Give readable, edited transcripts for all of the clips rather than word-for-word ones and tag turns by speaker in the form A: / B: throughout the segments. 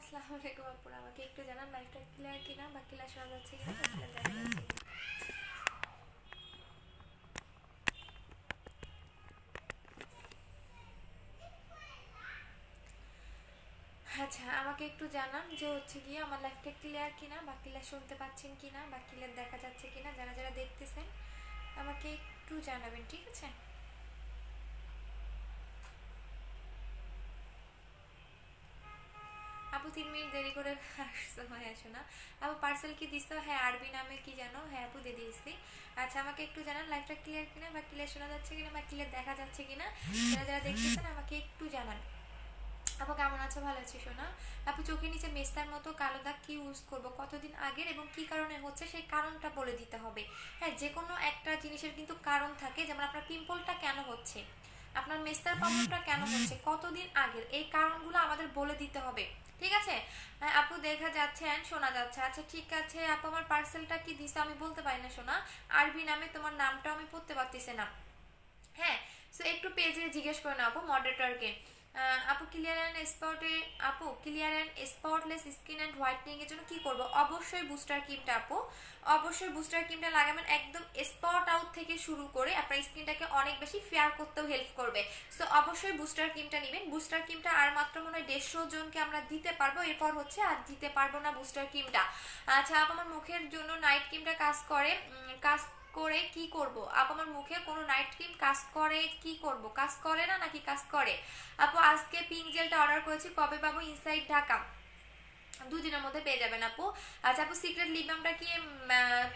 A: আসসালামু আলাইকুম আপুরা, আমাকে একটু জানান লাইফটা ক্লিয়ার কিনা বা ক্লিয়ার শোনা যাচ্ছে কিনা বা ক্লিয়ার দেখা যাচ্ছে কিনা। আচ্ছা, আমাকে একটু জানান যে হচ্ছে গিয়ে আমার লাইফটা ক্লিয়ার কিনা বা ক্লিয়ার শুনতে পাচ্ছেন কিনা বা ক্লিয়ার দেখা যাচ্ছে কিনা। যারা যারা দেখতেছেন আমাকে একটু জানাবেন, ঠিক আছে? আপু 3 মিনিট দেরি করে আসছো, হয় আসো না আপু। পার্সেল কি দিছো? হ্যাঁ, আরবি নামে কি জানো? হ্যাঁ আপু, দিয়ে দিয়েছি। আচ্ছা, আমাকে একটু জানান লাইফটা ক্লিয়ার কিনা বা ক্লিয়ার শোনা যাচ্ছে কিনা বা ক্লিয়ার দেখা যাচ্ছে কিনা। যারা যারা দেখতেছেন আমাকে একটু জানান। আপু কেমন আছো? ভালো আছি সোনা। আপু চোখের নিচে মেস্তার মতো কালো দাগ কি ইউজ করব, কতদিন আগের এবং কি কারণে হচ্ছে সেই কারণটা বলে দিতে হবে। হ্যাঁ, যে কোনো একটা জিনিসের কিন্তু কারণ থাকে, যেমন আপনার পিম্পলটা কেন হচ্ছে, আপনার মেস্তার প্রবলেমটা কেন হচ্ছে, কতদিন আগের, এই কারণগুলো আমাদের বলে দিতে হবে, ঠিক আছে? হ্যাঁ আপু, দেখা যাচ্ছে অ্যান্ড শোনা যাচ্ছে। আচ্ছা ঠিক আছে আপু, আমার পার্সেলটা কি দিছে আমি বলতে পারি না সোনা। আরবি নামে তোমার নামটা আমি পড়তে পারতেছি না। হ্যাঁ, সো একটু পেজে জিজ্ঞেস করে না আপু, মডারেটরকে। আপু ক্লিয়ার অ্যান্ড স্পটে, আপু clear and spotless skin and whitening এর জন্য কি করব? অবশ্যই বুস্টার ক্রিমটা আপু, অবশ্যই বুস্টার ক্রিমটা লাগাবেন। একদম স্পট আউট থেকে শুরু করে আপনার স্কিনটাকে অনেক বেশি ফেয়ার করতেও হেল্প করবে। সো অবশ্যই বুস্টার ক্রিমটা নেবেন। বুস্টার ক্রিমটা আর মাত্র মনে হয় 150 জনকে আমরা দিতে পারবো, এরপর হচ্ছে আর দিতে পারবো না বুস্টার ক্রিমটা। আচ্ছা আপু, আমার মুখের জন্য নাইট ক্রিমটা কাজ করে, কাজ করে কি করব? আপু আমার মুখে কোনো নাইট ক্রিম কাজ করে কি করব? কাজ করে না নাকি কাজ করে? আপু আজকে পিঙ্ক জেলটা অর্ডার করেছি, কবে পাবো? ইনসাইড ঢাকা, 2 দিনের মধ্যে পেয়ে যাবেন আপু। আচ্ছা আপু, সিক্রেট লিপ বামটা কি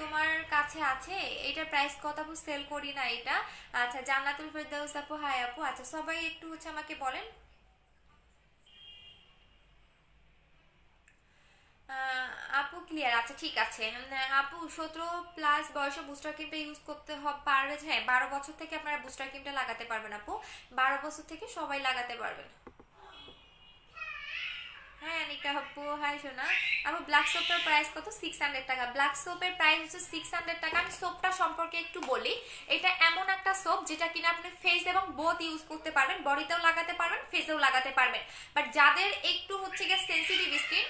A: তোমার কাছে আছে? এটার প্রাইস কত আপু? সেল করি না এটা। আচ্ছা, জান্নাতুল ফেরদৌস আপু, হাই আপু। আচ্ছা সবাই একটু হচ্ছে আমাকে বলেন। আপু ক্লিয়ার, আচ্ছা ঠিক আছে। আপু 17+ বয়সে বুস্টার ক্রিমটা ইউজ করতে হবে পারবে? হ্যাঁ, 12 বছর থেকে আপনারা বুস্টার ক্রিমটা লাগাতে পারবেন আপু। 12 বছর থেকে সবাই লাগাতে পারবেন। হ্যাঁ নিকা আপু, হাই সোনা। আপু ব্ল্যাক সোপটার প্রাইস কত? 600 টাকা। ব্ল্যাক সোপের প্রাইস হচ্ছে 600 টাকা। আমি সোপটা সম্পর্কে একটু বলি। এটা এমন একটা সোপ যেটা কিনা আপনি ফেস এবং বোথ ইউজ করতে পারবেন, বডিতেও লাগাতে পারবেন, ফেসেও লাগাতে পারবেন। বাট যাদের একটু হচ্ছে গিয়ে সেন্সিটিভ স্কিন,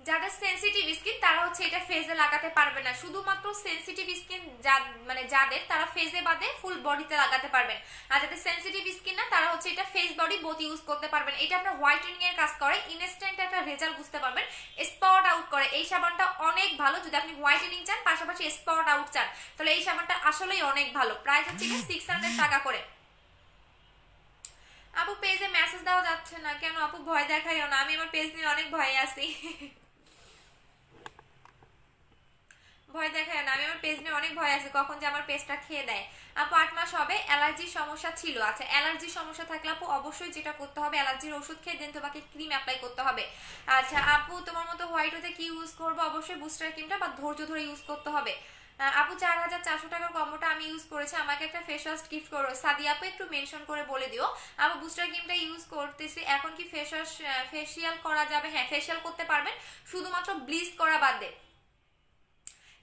A: যাদের সেনসিটিভ স্কিন তারা হচ্ছে এটা ফেজে লাগাতে পারবে না। শুধুমাত্র সেনসিটিভ স্কিন মানে যাদের, তারা ফেজে বাদে ফুল বডিতে লাগাতে পারবেন। আর যাদের সেনসিটিভ স্কিন না, তারা হচ্ছে এটা ফেস বডি বোথ ইউজ করতে পারবেন। এটা আপনার হোয়াইটেনিং এর কাজ করে, ইনস্ট্যান্ট একটা রেজাল্ট বুঝতে পারবেন, স্পট আউট করে। এই সাবানটা অনেক ভালো যদি আপনি হোয়াইটেনিং চান, পাশাপাশি স্পট আউট চান, তাহলে এই সাবানটা আসলেই অনেক ভালো। প্রাইস হচ্ছে 600 টাকা করে। আপু পেজে মেসেজ দেওয়া যাচ্ছে না কেন? আপু ভয় দেখাইও না, আমি আমার পেজ নিয়ে অনেক ভয়ে আছি। ভয় দেখায় না, আমি আমার পেজ নিয়ে অনেক ভয় আছে, কখন যে আমার পেজটা খেয়ে দেয়। আপু 8 মাস হবে, অ্যালার্জির সমস্যা ছিল। আচ্ছা, অ্যালার্জির সমস্যা থাকলে আপু অবশ্যই যেটা করতে হবে, অ্যালার্জির ওষুধ খেয়ে দেন তোমাকে ক্রিম অ্যাপ্লাই করতে হবে। আচ্ছা আপু, তোমার মতো হোয়াইট হতে কি ইউজ করবো? অবশ্যই বুস্টার ক্রিমটা বা ধৈর্য ধরে ইউজ করতে হবে। আপু 4,400 টাকার কম্বোটা আমি ইউজ করেছি, আমাকে একটা ফেস ওয়াশ গিফট করো। সাদিয়া আপু একটু মেনশন করে বলে দিও। আপু বুস্টার ক্রিমটা ইউজ করতেছি, এখন কি ফেস ওয়াশ ফেসিয়াল করা যাবে? হ্যাঁ ফেসিয়াল করতে পারবেন, শুধুমাত্র ব্লিচ করা বাদ দেয়,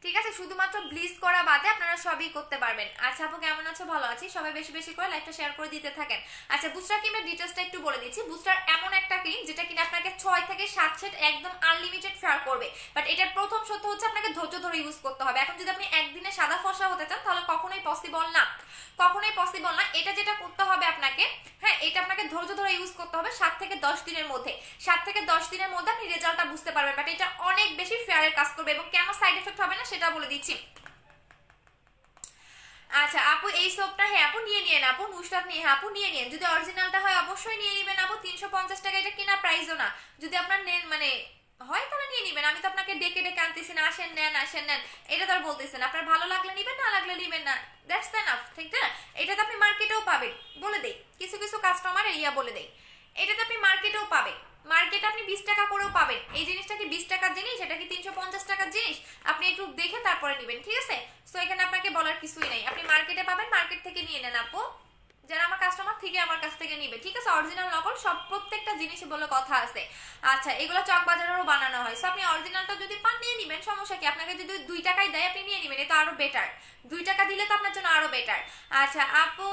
A: ঠিক আছে? শুধুমাত্র ব্লিচ করা বাদে আপনারা সবই করতে পারবেন। আচ্ছা আপু কেমন আছো? ভালো আছি। সবাই বেশি বেশি করে লাইকটা শেয়ার করে দিতে থাকেন। আচ্ছা, বুস্টার ক্রিমের ডিটেলসটা একটু বলে দিচ্ছি। বুস্টার এমন একটা ক্রিম যেটা কিনা আপনাকে 6 থেকে 7 সেট একদম আনলিমিটেড ফেয়ার করবে। বাট এটার প্রথম সত্য হচ্ছে আপনাকে ধৈর্য ধরে ইউজ করতে হবে। এখন যদি আপনি একদিনে সাদা ফর্সা হতে চান তাহলে কখনোই পসিবল না, কখনোই পসিবল না। এটা যেটা করতে হবে আপনাকে, হ্যাঁ এটা আপনাকে ধৈর্য ধরে ইউজ করতে হবে 7 থেকে 10 দিনের মধ্যে। 7 থেকে 10 দিনের মধ্যে আপনি রেজাল্টটা বুঝতে পারবেন। বাট এটা অনেক বেশি ফেয়ারের কাজ করবে এবং কেন সাইড এফেক্ট হবে না সেটা বলে দিচ্ছি। আচ্ছা আপু, এই সোপটা হ্যাঁ আপু নিয়ে নিন। আপু নুসরাত নিয়ে, হ্যাঁ আপু নিয়ে নিন। যদি অরিজিনালটা হয় অবশ্যই নিয়ে নেবেন আপু। 350 টাকা এটা কেনা প্রাইসও না। যদি আপনার নেন মানে হয় তাহলে নিয়ে নিবেন। আমি তো আপনাকে ডেকে ডেকে আনতেছি না, আসেন নেন আসেন নেন, এটা তো আর বলতেছেন। আপনার ভালো লাগলে নিবেন, না লাগলে নিবেন না, দ্যাটস এনাফ, ঠিক না? এটা তো আপনি মার্কেটেও পাবেন, বলে দেই কিছু কিছু কাস্টমার ইয়া বলে দেই, এটা তো আপনি মার্কেটেও পাবেন। মার্কেটে আপনি 20 টাকা করেও পাবেন। এই জিনিসটা কি 20 টাকার জিনিস? এটা কি 350 টাকার জিনিস? আপনি একটু দেখে তারপরে নিবেন, ঠিক আছে? সো এখানে আপনাকে বলার কিছুই নাই, আপনি মার্কেটে পাবেন, মার্কেট থেকে নিয়ে নেন আপু। যারা আমার কাস্টমার থেকে আমার কাছ থেকে নিবে, ঠিক আছে? অরিজিনাল নকল সব প্রত্যেকটা জিনিসে বলে কথা আছে। আচ্ছা, এগুলো চক বাজারেরও বানানো হয়। সো আপনি অরিজিনালটা যদি পান নিয়ে নিবেন, সমস্যা কি? আপনাকে যদি 2 টাকায় দেয় আপনি নিয়ে নিবেন, এটা আরো বেটার। 2 টাকা দিলে তো আপনার জন্য আরো বেটার। আচ্ছা আপু,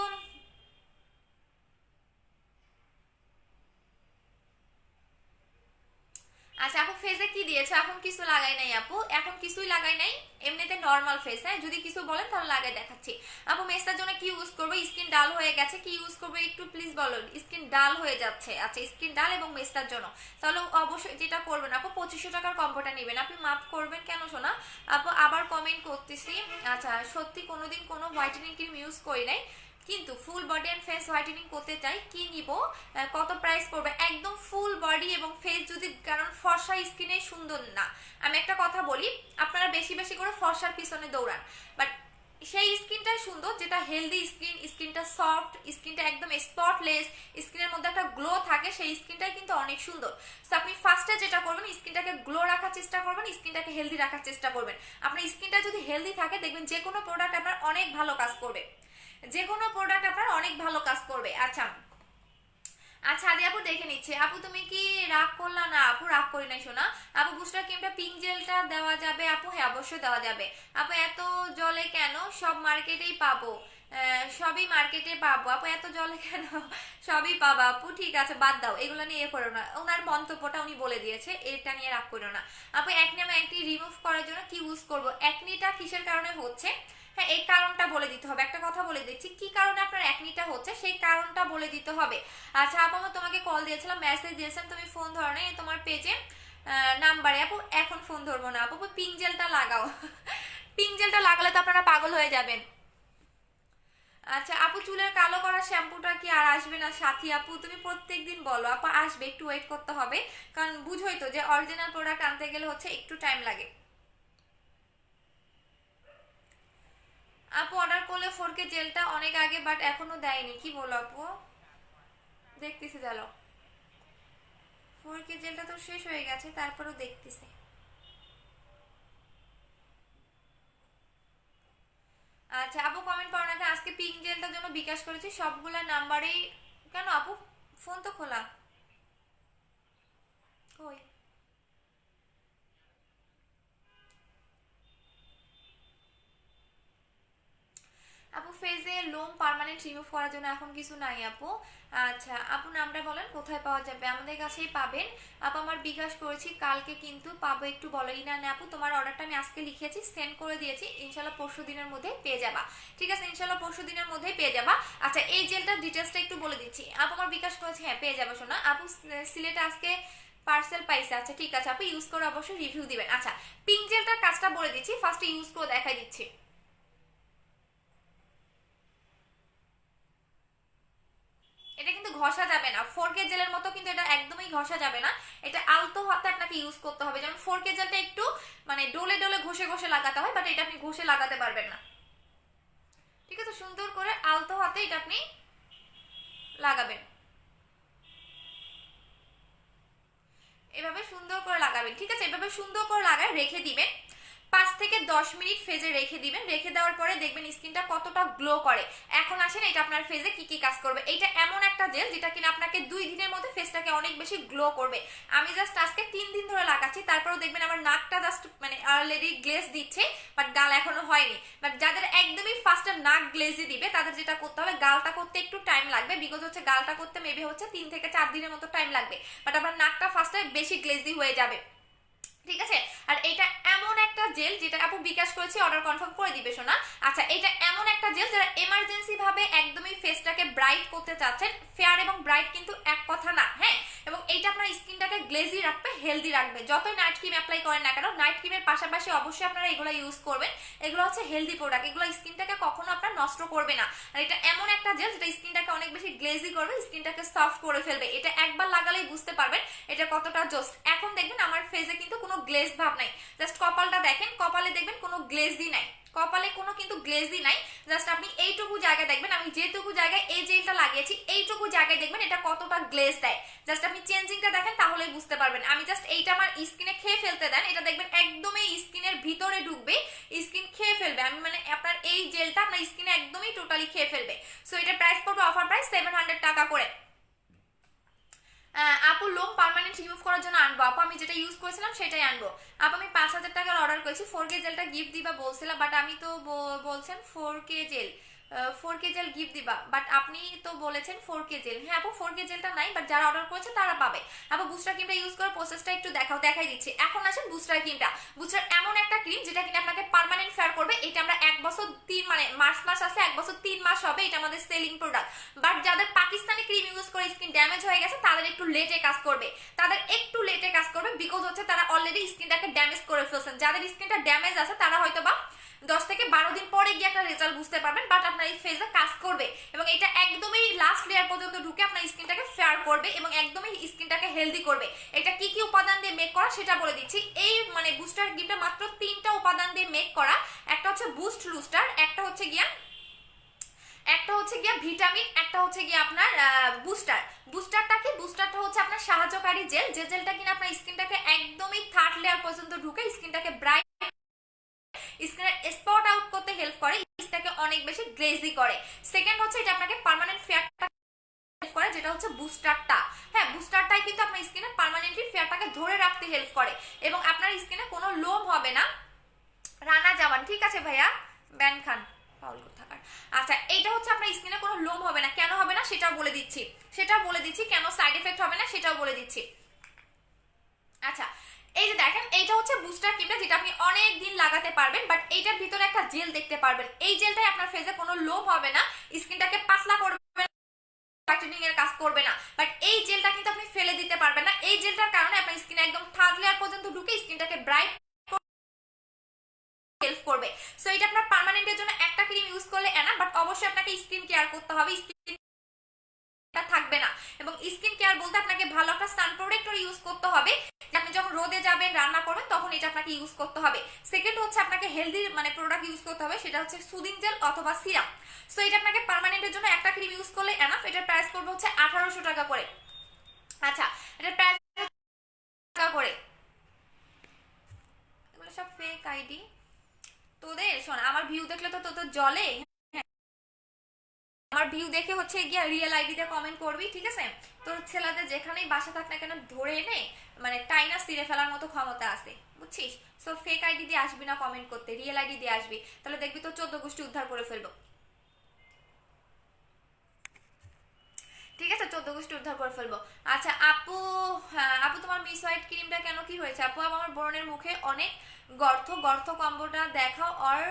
A: ফেসে কি দিয়েছে? এখন কিছু লাগাই নাই আপু, এখন কিছুই লাগাই নাই, এমনিতে নর্মাল ফেস। হ্যাঁ, যদি কিছু বলেন তাহলে লাগাই দেখাচ্ছি। আপু মেসটার জন্য কি ইউজ করবো? স্কিন ডাল হয়ে গেছে, কি ইউজ করবো একটু প্লিজ বলো। স্কিন ডাল হয়ে যাচ্ছে, আচ্ছা স্কিন ডাল এবং মেসটার জন্য তাহলে অবশ্যই যেটা করবেন আপু 2500 টাকার কম্বোটা নেবেন। আপনি মাফ করবেন কেন শোনা আপু, আবার কমেন্ট করতেছি। আচ্ছা সত্যি কোনোদিন কোনো হোয়াইটেনিং ক্রিম ইউজ করি নাই, কিন্তু full body and face whitening করতে চাই, কি নিব, কত প্রাইস পড়বে? একদম ফুল বডি এবং ফেস যদি, কারণ ফর্সা স্কিনে সুন্দর না। আমি একটা কথা বলি, আপনারা বেশি বেশি করে ফর্সার পিছনে দৌড়ান, বাট সেই স্কিনটাই সুন্দর যেটা হেলদি স্কিন, স্কিনটা সফট, স্কিনটা একদম স্পটলেস, স্কিনের মধ্যে একটা গ্লো থাকে, সেই স্কিনটাই কিন্তু অনেক সুন্দর। তো আপনি ফার্স্টে যেটা করবেন, স্কিনটাকে গ্লো রাখার চেষ্টা করবেন, স্কিনটাকে হেলদি রাখার চেষ্টা করবেন। আপনার স্কিনটা যদি হেলদি থাকে দেখবেন যে কোনো প্রোডাক্ট আপনার অনেক ভালো কাজ করবে, যে কোনো প্রোডাক্ট আপনার অনেক ভালো কাজ করবে। আচ্ছা আচ্ছা আদি আপু দেখে নিচ্ছে। আপু তুমি কি রাগ করলা? না আপু রাগ করি নাই শোনা। আপু বুস্টার ক্রিমটা পিঙ্ক জেলটা দেওয়া যাবে? আপু হ্যাঁ অবশ্যই দেওয়া যাবে। আপু এত জলে কেন? সব মার্কেটেই পাবো, সবই মার্কেটে পাবো। আপু এত জলে কেন? সবই পাবা আপু, ঠিক আছে বাদ দাও, এগুলো নিয়ে করো না। ওনার মন্তব্যটা উনি বলে দিয়েছে, এটা নিয়ে রাগ করো না। আপু একনি আমি একটি রিমুভ করার জন্য কি ইউজ করবো? একনিটা কিসের কারণে হচ্ছে? হ্যাঁ এই কারণটা বলে দিতে হবে। একটা কথা বলে দিচ্ছি, কি কারণে আপনার একনিটা হচ্ছে সেই কারণটা বলে দিতে হবে। আচ্ছা আপু আমি তোমাকে কল দিয়েছিলাম, মেসেজ দিয়েছিলাম, তুমি ফোন ধরো নাই, তোমার পেজে নাম্বারে। আপু এখন ফোন ধরবো না আপু, পিঙ্ক জেলটা লাগাও। পিঙ্ক জেলটা লাগালে তো আপনারা পাগল হয়ে যাবেন। আচ্ছা আপু চুলের কালো করা শ্যাম্পুটা কি আর আসবে না? সাথী আপু তুমি প্রত্যেকদিন বলো আপু আসবে, একটু ওয়েট করতে হবে, কারণ বুঝোই তো যে অরিজিনাল প্রোডাক্ট আনতে গেলে হচ্ছে একটু টাইম লাগে। আপু অর্ডার করলে 4K জেলটা অনেক আগে, বাট এখনো দেয়নি, কি বলো আপু? দেখতেছি চলো, 4K জেলটা তো শেষ হয়ে গেছে, তারপরও দেখতেছি। আচ্ছা আপু কমেন্ট করো না, আজকে পিঙ্ক জেলটার জন্য বিকাশ করেছি সবগুলা নাম্বারেই। কেন আপু ফোন তো খোলা, কই? আপু ফেজে লোম পার্মানেন্ট রিমুভ করার জন্য এখন কিছু নাই আপু। আচ্ছা আপু নামটা বলেন, কোথায় পাওয়া যাবে? আমাদের কাছেই পাবেন আপু, আমার বিকাশ করেছি কালকে কিন্তু পাবো, একটু বলো। না না আপু তোমার অর্ডারটা আমি আজকে লিখেছি, সেন্ড করে দিয়েছি, ইনশাল্লাহ পরশু দিনের মধ্যে পেয়ে যাবা। ঠিক আছে ইনশাল্লাহ পরশু দিনের মধ্যেই পেয়ে যাবা। আচ্ছা এই জেলটার ডিটেলসটা একটু বলে দিচ্ছি। আপু আমার বিকাশ করেছি, হ্যাঁ পেয়ে যাবে শোনা। আপু সিলেটে আজকে পার্সেল পাইছে, আচ্ছা ঠিক আছে আপু ইউজ করে অবশ্যই রিভিউ দিবেন। আচ্ছা পিঙ্ক জেলটার কাজটা বলে দিচ্ছি, ফার্স্টে ইউজ করে দেখাই দিচ্ছি। এটা কিন্তু ঘষা যাবে না, 4K জেলের মতো কিন্তু এটা একদমই ঘষা যাবে না। এটা আলতো হাতে আপনাকে ইউজ করতে হবে, যেমন 4K জেলটা একটু মানে ডলে ডলে ঘষে ঘষে লাগাতে হয়, বাট এটা আপনি ঘষে লাগাতে পারবেন না। ঠিক আছে সুন্দর করে আলতো হাতে এটা আপনি লাগাবেন, এভাবে সুন্দর করে লাগাবেন। ঠিক আছে এভাবে সুন্দর করে লাগায় রেখে দিবেন, 5 থেকে 10 মিনিট ফেজে রেখে দিবেন। রেখে দেওয়ার পরে দেখবেন স্কিনটা কতটা গ্লো করে। এখন আসেন এটা আপনার ফেজে কি কি কাজ করবে। এটা এমন একটা জেল যেটা কিনা আপনাকে 2 দিনের মধ্যে ফেসটাকে অনেক বেশি গ্লো করবে। আমি জাস্ট আজকে 3 দিন ধরে লাগাচ্ছি, তারপরেও দেখবেন আমার নাকটা জাস্ট মানে অলরেডি গ্লেজ দিচ্ছে, বাট গাল এখনো হয়নি। বাট যাদের একদমই ফার্স্টে নাক গ্লেজি দিবে তাদের যেটা করতে হবে, গালটা করতে একটু টাইম লাগবে, বিকজ হচ্ছে গালটা করতে মেবি হচ্ছে 3 থেকে 4 দিনের মতো টাইম লাগবে, বাট আপনার নাকটা ফার্স্টে বেশি গ্লেজি হয়ে যাবে। ঠিক আছে আর এটা এমন একটা জেল যেটা আপু বিকাশ করেছি, অর্ডার কনফার্ম করে দিবে শোনা। আচ্ছা এটা এমন একটা জেল যারা এমার্জেন্সি ভাবে একদমই ফেসটাকে ব্রাইট করতে চাচ্ছেন, ফেয়ার এবং ব্রাইট কিন্তু এক কথা না, হ্যাঁ। এবং এইটা আপনার স্কিনটাকে গ্লেজি রাখবে, হেলদি রাখবে। যতই নাইট ক্রিম অ্যাপ্লাই করেন না কেন, নাইট ক্রিমের পাশাপাশি অবশ্যই আপনারা এগুলো ইউজ করবেন। এগুলো হচ্ছে হেলদি প্রোডাক্ট, এগুলো স্কিনটাকে কখনো আপনার নষ্ট করবে না। আর এটা এমন একটা জেল যেটা স্কিনটাকে অনেক বেশি গ্লেজি করবে, স্কিনটাকে সফট করে ফেলবে। এটা একবার লাগালেই বুঝতে পারবেন এটা কতটা জোস্ট। এখন দেখবেন আমার ফেসে কিন্তু কোনো গ্লেজ ভাব নাই, জাস্ট কপালটা দেখেন, কপালে দেখবেন কোনো গ্লেজই নাই, কপালে কোনো কিন্তু গ্লেজই নাই। জাস্ট আপনি এইটুকু জায়গায় দেখবেন, আমি যেটুকু জায়গায় এই জেলটা লাগিয়েছি এইটুকু জায়গায় দেখবেন এটা কতটা গ্লেজ দেয়। জাস্ট আপনি চেঞ্জিংটা দেখেন তাহলেই বুঝতে পারবেন। আমি জাস্ট এইটা আমার স্কিনে খেয়ে ফেলতে দেন, এটা দেখবেন একদমই স্কিনের ভিতরে ঢুকবে, স্কিন খেয়ে ফেলবে। আমি মানে আপনার এই জেলটা আপনার স্কিনে একদমই টোটালি খেয়ে ফেলবে। সো এটা প্রাইস পড়বে অফার প্রাইস 700 টাকা করে। আপু লোম পার্মানেন্ট রিমুভ করার জন্য আনবো আপু, আমি যেটা ইউজ করেছিলাম সেটাই আনবো আপু। আমি 5000 টাকার অর্ডার করেছি, 4K জেলটা গিফট দিবা বলছিলাম, বাট আমি তো বলছেন 4K gel 4K gel gift দিবা, বাট আপনি তো বলেছেন 4K জেল। হ্যাঁ আপু 4K জেলটা নাই, বাট যারা অর্ডার করেছে তারা পাবে। আপু বুস্টার ক্রিমটা ইউজ করার প্রসেসটা একটু দেখাই দিচ্ছি। এখন আসেন বুস্টার ক্রিমটা। বুস্টার এমন একটা ক্রিম যেটা কিনা আপনাকে পার্মানেন্ট ফেয়ার করবে। এটা আমরা 1 বছর 3 মানে মার্চ মাস আসলে 1 বছর 3 মাস হবে, এটা আমাদের সেলিং প্রোডাক্ট। বাট যাদের পাকিস্তানি ক্রিম ইউজ করে স্কিন ড্যামেজ হয়ে গেছে তাদের একটু লেটে কাজ করবে, বিকজ হচ্ছে তারা অলরেডি স্কিনটাকে ড্যামেজ করে ফেলছেন। যাদের স্কিনটা ড্যামেজ আছে তারা হয়তো বা 10 থেকে 12 দিন পরে গিয়ে একটা রেজাল্ট বুঝতে পারবেন, বাট আপনার এই ফেজে কাজ করবে এবং এটা একদমই লাস্ট লেয়ার পর্যন্ত ঢুকে আপনার স্কিনটাকে ফেয়ার করবে এবং একদমই স্কিনটাকে হেলদি করবে। এটা কি কি উপাদান দিয়ে মেক করা সেটা বলে দিচ্ছি। এই মানে বুস্টার ক্রিমটা মাত্র 3টা উপাদান দিয়ে মেক করা। একটা হচ্ছে বুস্ট লুস্টার, একটা হচ্ছে গিয়া ভিটামিন, একটা হচ্ছে গিয়ে আপনার বুস্টার। বুস্টারটা কি? বুস্টারটা হচ্ছে আপনার সাহায্যকারী জেল, যে জেলটা কিনা আপনার স্কিনটাকে একদমই থার্ড লেয়ার পর্যন্ত ঢুকে স্কিনটাকে ব্রাইট, স্কিনের স্পট আউট করতে হেল্প করে, স্কিনটাকে অনেক বেশি গ্লেজি করে। সেকেন্ড হচ্ছে এটা আপনাকে পার্মানেন্ট ফেয়ারটা হেল্প করে, যেটা হচ্ছে বুস্টারটা। হ্যাঁ বুস্টারটাই কিন্তু আপনার স্কিনে পার্মানেন্টলি ফেয়ারটাকে ধরে রাখতে হেল্প করে এবং আপনার স্কিনে কোনো লোম হবে না। রানা জামান, ঠিক আছে ভাইয়া, ব্যান খান পাউল থাকার। আচ্ছা এইটা হচ্ছে আপনার স্কিনে কোনো লোম হবে না। কেন হবে না সেটাও বলে দিচ্ছি, কেন সাইড এফেক্ট হবে না সেটাও বলে দিচ্ছি। আচ্ছা এই যে দেখেন, এইটা হচ্ছে বুস্টার ক্রিমটা যেটা আপনি অনেক দিন লাগাতে পারবেন, বাট এইটার ভিতরে একটা জেল দেখতে পারবেন। এই জেলটাই আপনার ফেসে কোনো লোম হবে না, স্কিনটাকে পাতলা করবে, হোয়াইটেনিং এর কাজ করবে না। বাট এই জেলটা কিন্তু আপনি ফেলে দিতে পারবেন না। এই জেলটার কারণে আপনার স্কিন একদম থার্ড লেয়ার পর্যন্ত ঢুকে স্কিনটাকে ব্রাইট হেল্প করবে। সো এটা আপনার পার্মানেন্টের জন্য একটা ক্রিম ইউজ করলে এনা, বাট অবশ্যই আপনাকে স্কিন কেয়ার করতে হবে, স্কিন থাকবে না। এবং স্কিন কেয়ার বলতে আপনাকে ভালো একটা সান প্রোটেক্টর ইউজ করতে হবে। আপনি যখন রোদে যাবেন রান্না করবেন তখন এটা আপনাকে ইউজ করতে হবে। সেকেন্ড হচ্ছে আপনাকে হেলদি মানে প্রোডাক্ট ইউজ করতে হবে, সেটা হচ্ছে সুদিং জেল অথবা সিরাম। সো এটা আপনাকে পার্মানেন্টের জন্য একটা ক্রিম ইউজ করলে এনাফ। এটার প্রাইস পড়বে হচ্ছে 1800 টাকা করে। আচ্ছা এটার প্রাইস টাকা করে। এগুলো সব ফেক আইডি তোদের। শোন আমার ভিউ দেখলে তো তোদের জলে, আমার ভিউ দেখে হচ্ছে গিয়া রিয়েল আইডিতে কমেন্ট করবি, ঠিক আছে? তোর ছেলেদের যেখানেই বাসা থাক না কেন ধরে এনে মানে টাইনা ছিঁড়ে ফেলার মতো ক্ষমতা আছে, বুঝছিস? সো ফেক আইডি দিয়ে আসবি না কমেন্ট করতে, রিয়েল আইডি দিয়ে আসবি, তাহলে দেখবি তো 14 গোষ্ঠী উদ্ধার করে ফেলবো, ঠিক আছে? 14 গোষ্ঠী উদ্ধার করে ফেলবো। আচ্ছা আপু, হ্যাঁ আপু তোমার মিস হোয়াইট ক্রিমটা কেন কি হয়েছে? আপু আমার বোনের মুখে অনেক গর্ত কম্বোটা দেখাও আর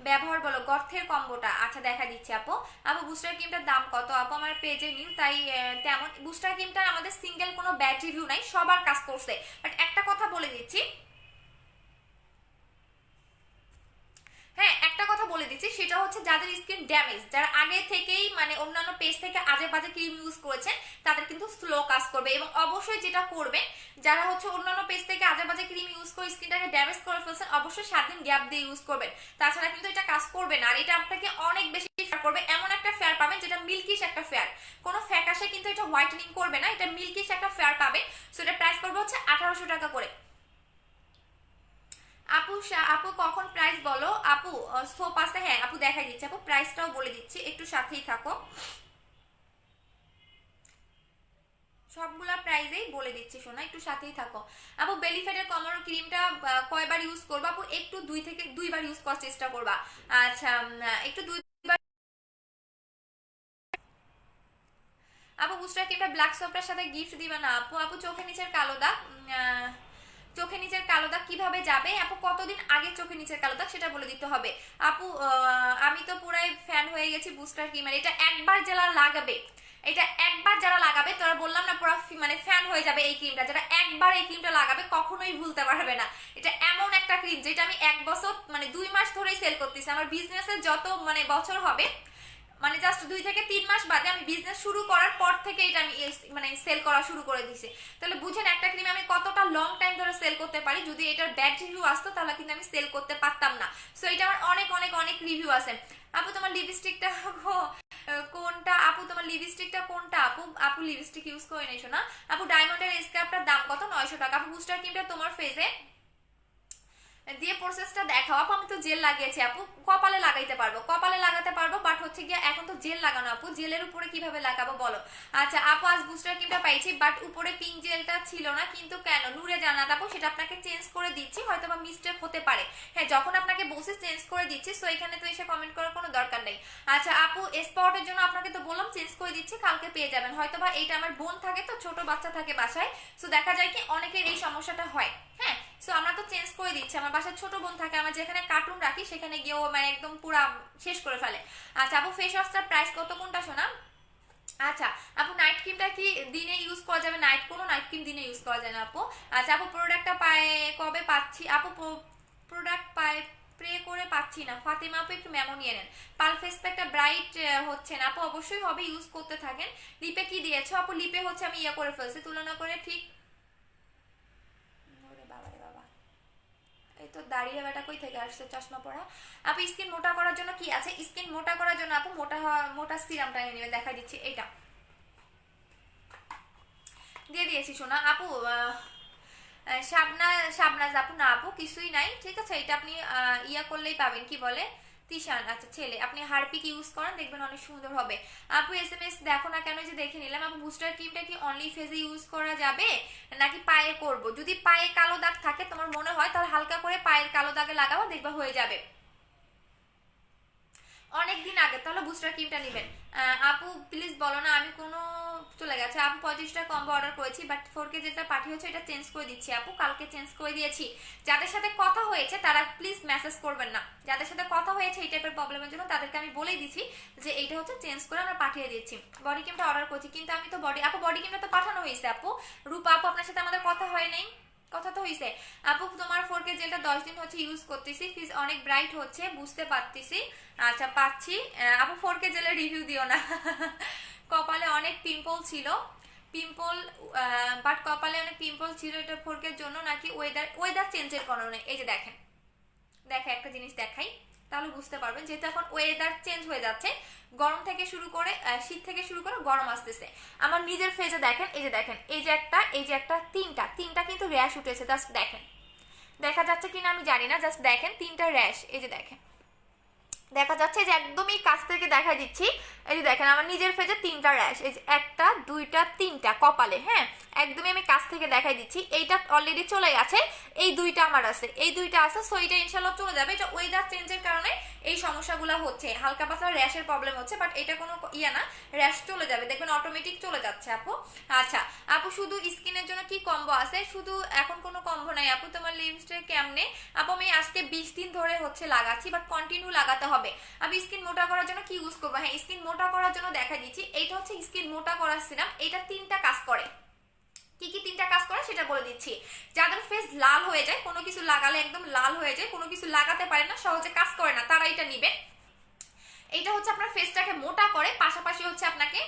A: ব্যবহার বলো, গর্তের কম্বোটা। আচ্ছা দেখা দিচ্ছি আপু। আপু বুস্টার ক্রিমটার দাম কত? আপু আমার পেজে নিউ, তাই তেমন বুস্টার ক্রিমটার আমাদের সিঙ্গেল কোনো ব্যাড রিভিউ নাই, সবার কাজ করছে। বাট একটা কথা বলে দিচ্ছি, হ্যাঁ একটা কথা বলে দিচ্ছি, সেটা হচ্ছে যাদের স্কিন ড্যামেজ, যারা আগে থেকেই মানে অন্যান্য পেজ থেকে আজে বাজে ক্রিম ইউজ করেছেন তাদের কিন্তু স্লো কাজ করবে। এবং অবশ্যই যেটা করবেন, যারা হচ্ছে অন্যান্য পেজ থেকে আজে বাজে ক্রিম ইউজ করে স্কিনটাকে ড্যামেজ করে ফেলছেন অবশ্যই 7 দিন গ্যাপ দিয়ে ইউজ করবেন, তাছাড়া কিন্তু এটা কাজ করবে না। আর এটা আপনাকে অনেক বেশি ফেয়ার করবে, এমন একটা ফেয়ার পাবেন যেটা মিল্কিশ একটা ফেয়ার, কোনো ফ্যাকাশে কিন্তু এটা হোয়াইটেনিং করবে না, এটা মিল্কিশ একটা ফেয়ার পাবেন। সো এটা প্রাইস পড়বে হচ্ছে 1800 টাকা করে। আপু আপু কখন প্রাইস বলো আপু? সোপ আছে, হ্যাঁ আপু দেখাই দিচ্ছি, আপু প্রাইসটাও বলে দিচ্ছি, একটু সাথেই থাকো, সবগুলা প্রাইসেই বলে দিচ্ছি, শোনা একটু সাথেই থাকো। আপু বেলিফেটের কমর ক্রিমটা কয়বার ইউজ করবা? আপু একটু 2 থেকে 2 বার ইউজ করার চেষ্টা করবা। আচ্ছা একটু 2 বার। আপু বুস্টার ক্রিমটা ব্ল্যাক সোপটার সাথে গিফট দিবা না আপু? আপু চোখের নিচের কালো দাগ, চোখে নিচের কালো দাগ কিভাবে যাবে আপু? কতদিন আগে চোখে নিচের কালো দাগ সেটা বলে দিতে হবে আপু। আমি তো পুরাই ফ্যান হয়ে গেছি বুস্টার ক্রিমের, এটা একবার যারা লাগাবে, এটা একবার যারা লাগাবে তোরা বললাম না পুরো মানে ফ্যান হয়ে যাবে এই ক্রিমটা, যারা একবার এই ক্রিমটা লাগাবে কখনোই ভুলতে পারবে না। এটা এমন একটা ক্রিম যেটা আমি 1 বছর মানে 2 মাস ধরেই সেল করতেছি, আমার বিজনেসের যত মানে বছর হবে মানে জাস্ট 2 থেকে 3 মাস বাদে আমি বিজনেস শুরু করার পর থেকে এটা আমি মানে সেল করা শুরু করে দিয়েছি। তাহলে বুঝেন একটা ক্রিম আমি কতটা লং টাইম ধরে সেল করতে পারি। যদি এটার ব্যাড রিভিউ আসতো তাহলে কিন্তু আমি সেল করতে পারতাম না। সো এটা আমার অনেক অনেক অনেক রিভিউ আছে। আপু তোমার লিপস্টিকটা কোনটা আপু? তোমার লিপস্টিকটা কোনটা আপু? আপু লিপস্টিক ইউজ করে নিছো না আপু? ডায়মন্ডের স্ক্রাবটার দাম কত? 900 টাকা। আপু বুস্টার ক্রিমটা তোমার ফেসে দিয়ে প্রসেসটা দেখাও। আপু আমি তো জেল লাগিয়েছি আপু, কপালে লাগাইতে পারবো, কপালে লাগাতে পারবো, বাট হচ্ছে গিয়ে এখন তো জেল লাগানো আপু, জেলের উপরে কিভাবে লাগাবো বলো। আচ্ছা আপু আজ বুস্টার ক্রিমটা পাইছি, বাট উপরে পিঙ্ক জেলটা ছিল না, কিন্তু কেন নূরে জান্নাত আপু সেটা আপনাকে চেঞ্জ করে দিচ্ছি, হয়তো বা মিস্টেক হতে পারে। হ্যাঁ যখন আপনাকে বসে চেঞ্জ করে দিচ্ছি, সো এখানে তো এসে কমেন্ট করার কোনো দরকার নেই। আচ্ছা আপু স্পটের জন্য আপনাকে তো বললাম চেঞ্জ করে দিচ্ছি, কালকে পেয়ে যাবেন। হয়তো বা এইটা আমার বোন থাকে তো, ছোট বাচ্চা থাকে বাসায়, সো দেখা যায় কি অনেকের এই সমস্যাটা হয়। হ্যাঁ সো আমরা তো চেঞ্জ করে দিচ্ছি, আমার বাসায় ছোট বোন থাকে, আমার যেখানে কার্টুন রাখি সেখানে গিয়ে ও মানে একদম পুরা শেষ করে ফেলে। আচ্ছা আপু ফেস ওয়াশটার প্রাইস কত কোনটা শোনা? আচ্ছা আপু নাইট ক্রিমটা কি দিনে ইউজ করা যাবে? কোনো নাইট ক্রিম দিনে ইউজ করা যায় না আপু। আচ্ছা আপু প্রোডাক্টটা পায় কবে পাচ্ছি আপু? প্রোডাক্ট পায় প্রে করে পাচ্ছি না। ফাতেমা আপু একটু মেমো নিয়ে নেন। পাল ফেস প্যাকটা ব্রাইট হচ্ছে না আপু, অবশ্যই হবে, ইউজ করতে থাকেন। লিপে কি দিয়েছো আপু? লিপে হচ্ছে আমি ইয়ে করে ফেলছি, তুলনা করে ঠিক। ওরে বাবা রে বাবা, এই তো দাঁড়িয়ে বেটা কই থেকে আসছে চশমা পরা। আপু স্কিন মোটা করার জন্য কি আছে? স্কিন মোটা করার জন্য আপু মোটা সিরামটা এনে নেবে, দেখা দিচ্ছি এইটা দিয়ে দিয়েছি শোনা আপু। শাবনাজ আপু না আপু কিছুই নাই, ঠিক আছে, এটা আপনি ইয়া করলেই পাবেন, কি বলে তিশান, আচ্ছা ছেলে, আপনি হারপিক ইউজ করেন দেখবেন অনেক সুন্দর হবে। আপু এসএমএস দেখো না কেন, যে দেখে নিলাম। আপু বুস্টার ক্রিমটা কি অনলি ফেজে ইউজ করা যাবে নাকি পায়ে করব? যদি পায়ে কালো দাগ থাকে তোমার মনে হয়, তাহলে হালকা করে পায়ের কালো দাগে লাগাবো, দেখবা হয়ে যাবে। অনেক দিন আগে, তাহলে বুস্টার ক্রিমটা নেবেন। আপু প্লিজ বলো না, আমি কোনো চলে গেছে আপু। 35টা কম্বো অর্ডার করেছি, বাট 4K যেটা পাঠিয়েছে এটা চেঞ্জ করে দিচ্ছি আপু, কালকে চেঞ্জ করে দিয়েছি। যাদের সাথে কথা হয়েছে তারা প্লিজ মেসেজ করবেন না, যাদের সাথে কথা হয়েছে এই টাইপের প্রবলেমের জন্য তাদেরকে আমি বলেই দিচ্ছি যে এইটা হচ্ছে চেঞ্জ করে আমরা পাঠিয়ে দিচ্ছি। বডি ক্রিমটা অর্ডার করছি, কিন্তু আমি তো বডি ক্রিমটা তো পাঠানো হয়েছে আপু। রূপা আপু আপনার সাথে আমাদের কথা হয় নাই? কথা তো হইছে আপু। তোমার 4K জেলটা 10 দিন হচ্ছে ইউজ করতেছি, ফিজ অনেক ব্রাইট হচ্ছে, বুঝতে পারতেছি। আচ্ছা পাচ্ছি। আপু 4K জেলের রিভিউ দিও না। কপালে অনেক পিম্পল ছিল, পিম্পল, বাট কপালে অনেক পিম্পল ছিল, এটা 4K জন্য নাকি ওয়েদার চেঞ্জের কারণে? এই যে দেখেন, একটা জিনিস দেখাই তাহলে বুঝতে পারবেন, যেহেতু এখন ওয়েদার চেঞ্জ হয়ে যাচ্ছে, গরম থেকে শুরু করে শীত থেকে শুরু করে গরম আসতেছে। আমার নিজের ফেজে দেখেন, এই যে দেখেন, এই যে একটা তিনটা কিন্তু র্যাশ উঠেছে, জাস্ট দেখেন, দেখা যাচ্ছে কিনা আমি জানি না, জাস্ট দেখেন তিনটা র্যাশ, এই যে দেখেন, দেখা যাচ্ছে যে একদমই কাছ থেকে দেখা দিচ্ছি। এই যে দেখেন আমার নিজের ফেজে তিনটা র্যাশ, এই যে একটা দুইটা তিনটা কপালে, হ্যাঁ একদমই আমি কাছ থেকে দেখাই দিচ্ছি। এইটা অলরেডি চলে গেছে, এই দুইটা আমার আছে, এই দুইটা আছে, সো এটা ইনশাল্লাহ চলে যাবে। এটা ওয়েদার চেঞ্জের কারণে এই সমস্যাগুলো হচ্ছে, হালকা পাতলা র্যাশের প্রবলেম হচ্ছে, বাট এটা কোনো ইয়া না, র্যাশ চলে যাবে, দেখবেন অটোমেটিক চলে যাচ্ছে আপু। আচ্ছা আপু শুধু স্কিনের জন্য কি কম্বো আছে? শুধু এখন কোনো কম্বো নাই আপু। তোমার লিপস্টিক কেমনে আপু? আমি আজকে 20 দিন ধরে হচ্ছে লাগাচ্ছি, বাট কন্টিনিউ লাগাতে হবে। আমি স্কিন মোটা করার জন্য কি ইউজ করবো? হ্যাঁ স্কিন মোটা করার জন্য দেখা দিচ্ছি, এইটা হচ্ছে স্কিন মোটা করার সিরাম, এটা 3টা কাজ করে। কি কি 3টা কাজ করে সেটা বলে দিচ্ছি। যাদের ফেস লাল হয়ে যায়, কোনো কিছু লাগালে একদম লাল হয়ে যায়, কোনো কিছু লাগাতে পারে না, সহজে কাজ করে না, তারা এটা নিবে। এইটা হচ্ছে আপনার ফেসটাকে মোটা করে, পাশাপাশি হচ্ছে আপনাকে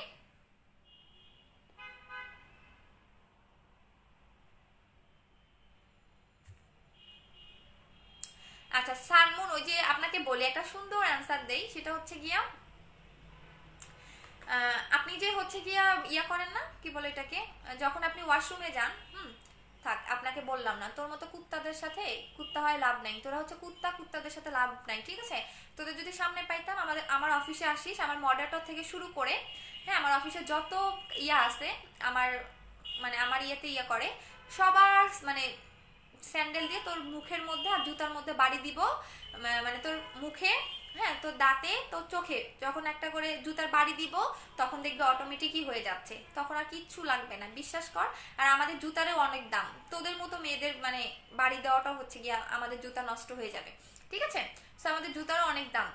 A: আচ্ছা সালমন, ওই যে আপনাকে বলে একটা সুন্দর অ্যান্সার দেই, সেটা হচ্ছে গিয়া আপনি যে হচ্ছে গিয়া ইয়া করেন না, কি বলে এটাকে, যখন আপনি ওয়াশরুমে যান, থাক আপনাকে বললাম না, তোর মতো কুত্তাদের সাথে কুত্তা হয় লাভ নাই, তোরা হচ্ছে কুত্তাদের সাথে লাভ নাই, ঠিক আছে? তোদের যদি সামনে পাইতাম, আমার অফিসে আসিস, আমার মডারেটর থেকে শুরু করে, হ্যাঁ আমার অফিসে যত ইয়া আছে, আমার মানে আমার ইয়েতে ইয়া করে, সবার মানে স্যান্ডেল দিয়ে তোর মুখের মধ্যে আর জুতার মধ্যে বাড়ি দিব, মানে তোর মুখে, হ্যাঁ তোর দাঁতে, তোর চোখে যখন একটা করে জুতার বাড়ি দিব, তখন দেখবে অটোমেটিকই হয়ে যাচ্ছে, তখন আর কিচ্ছু লাগবে না, বিশ্বাস কর। আর আমাদের জুতারও অনেক দাম, তোদের মতো মেয়েদের মানে বাড়ি দেওয়াটা হচ্ছে গিয়া আমাদের জুতা নষ্ট হয়ে যাবে, ঠিক আছে? সো আমাদের জুতারও অনেক দাম।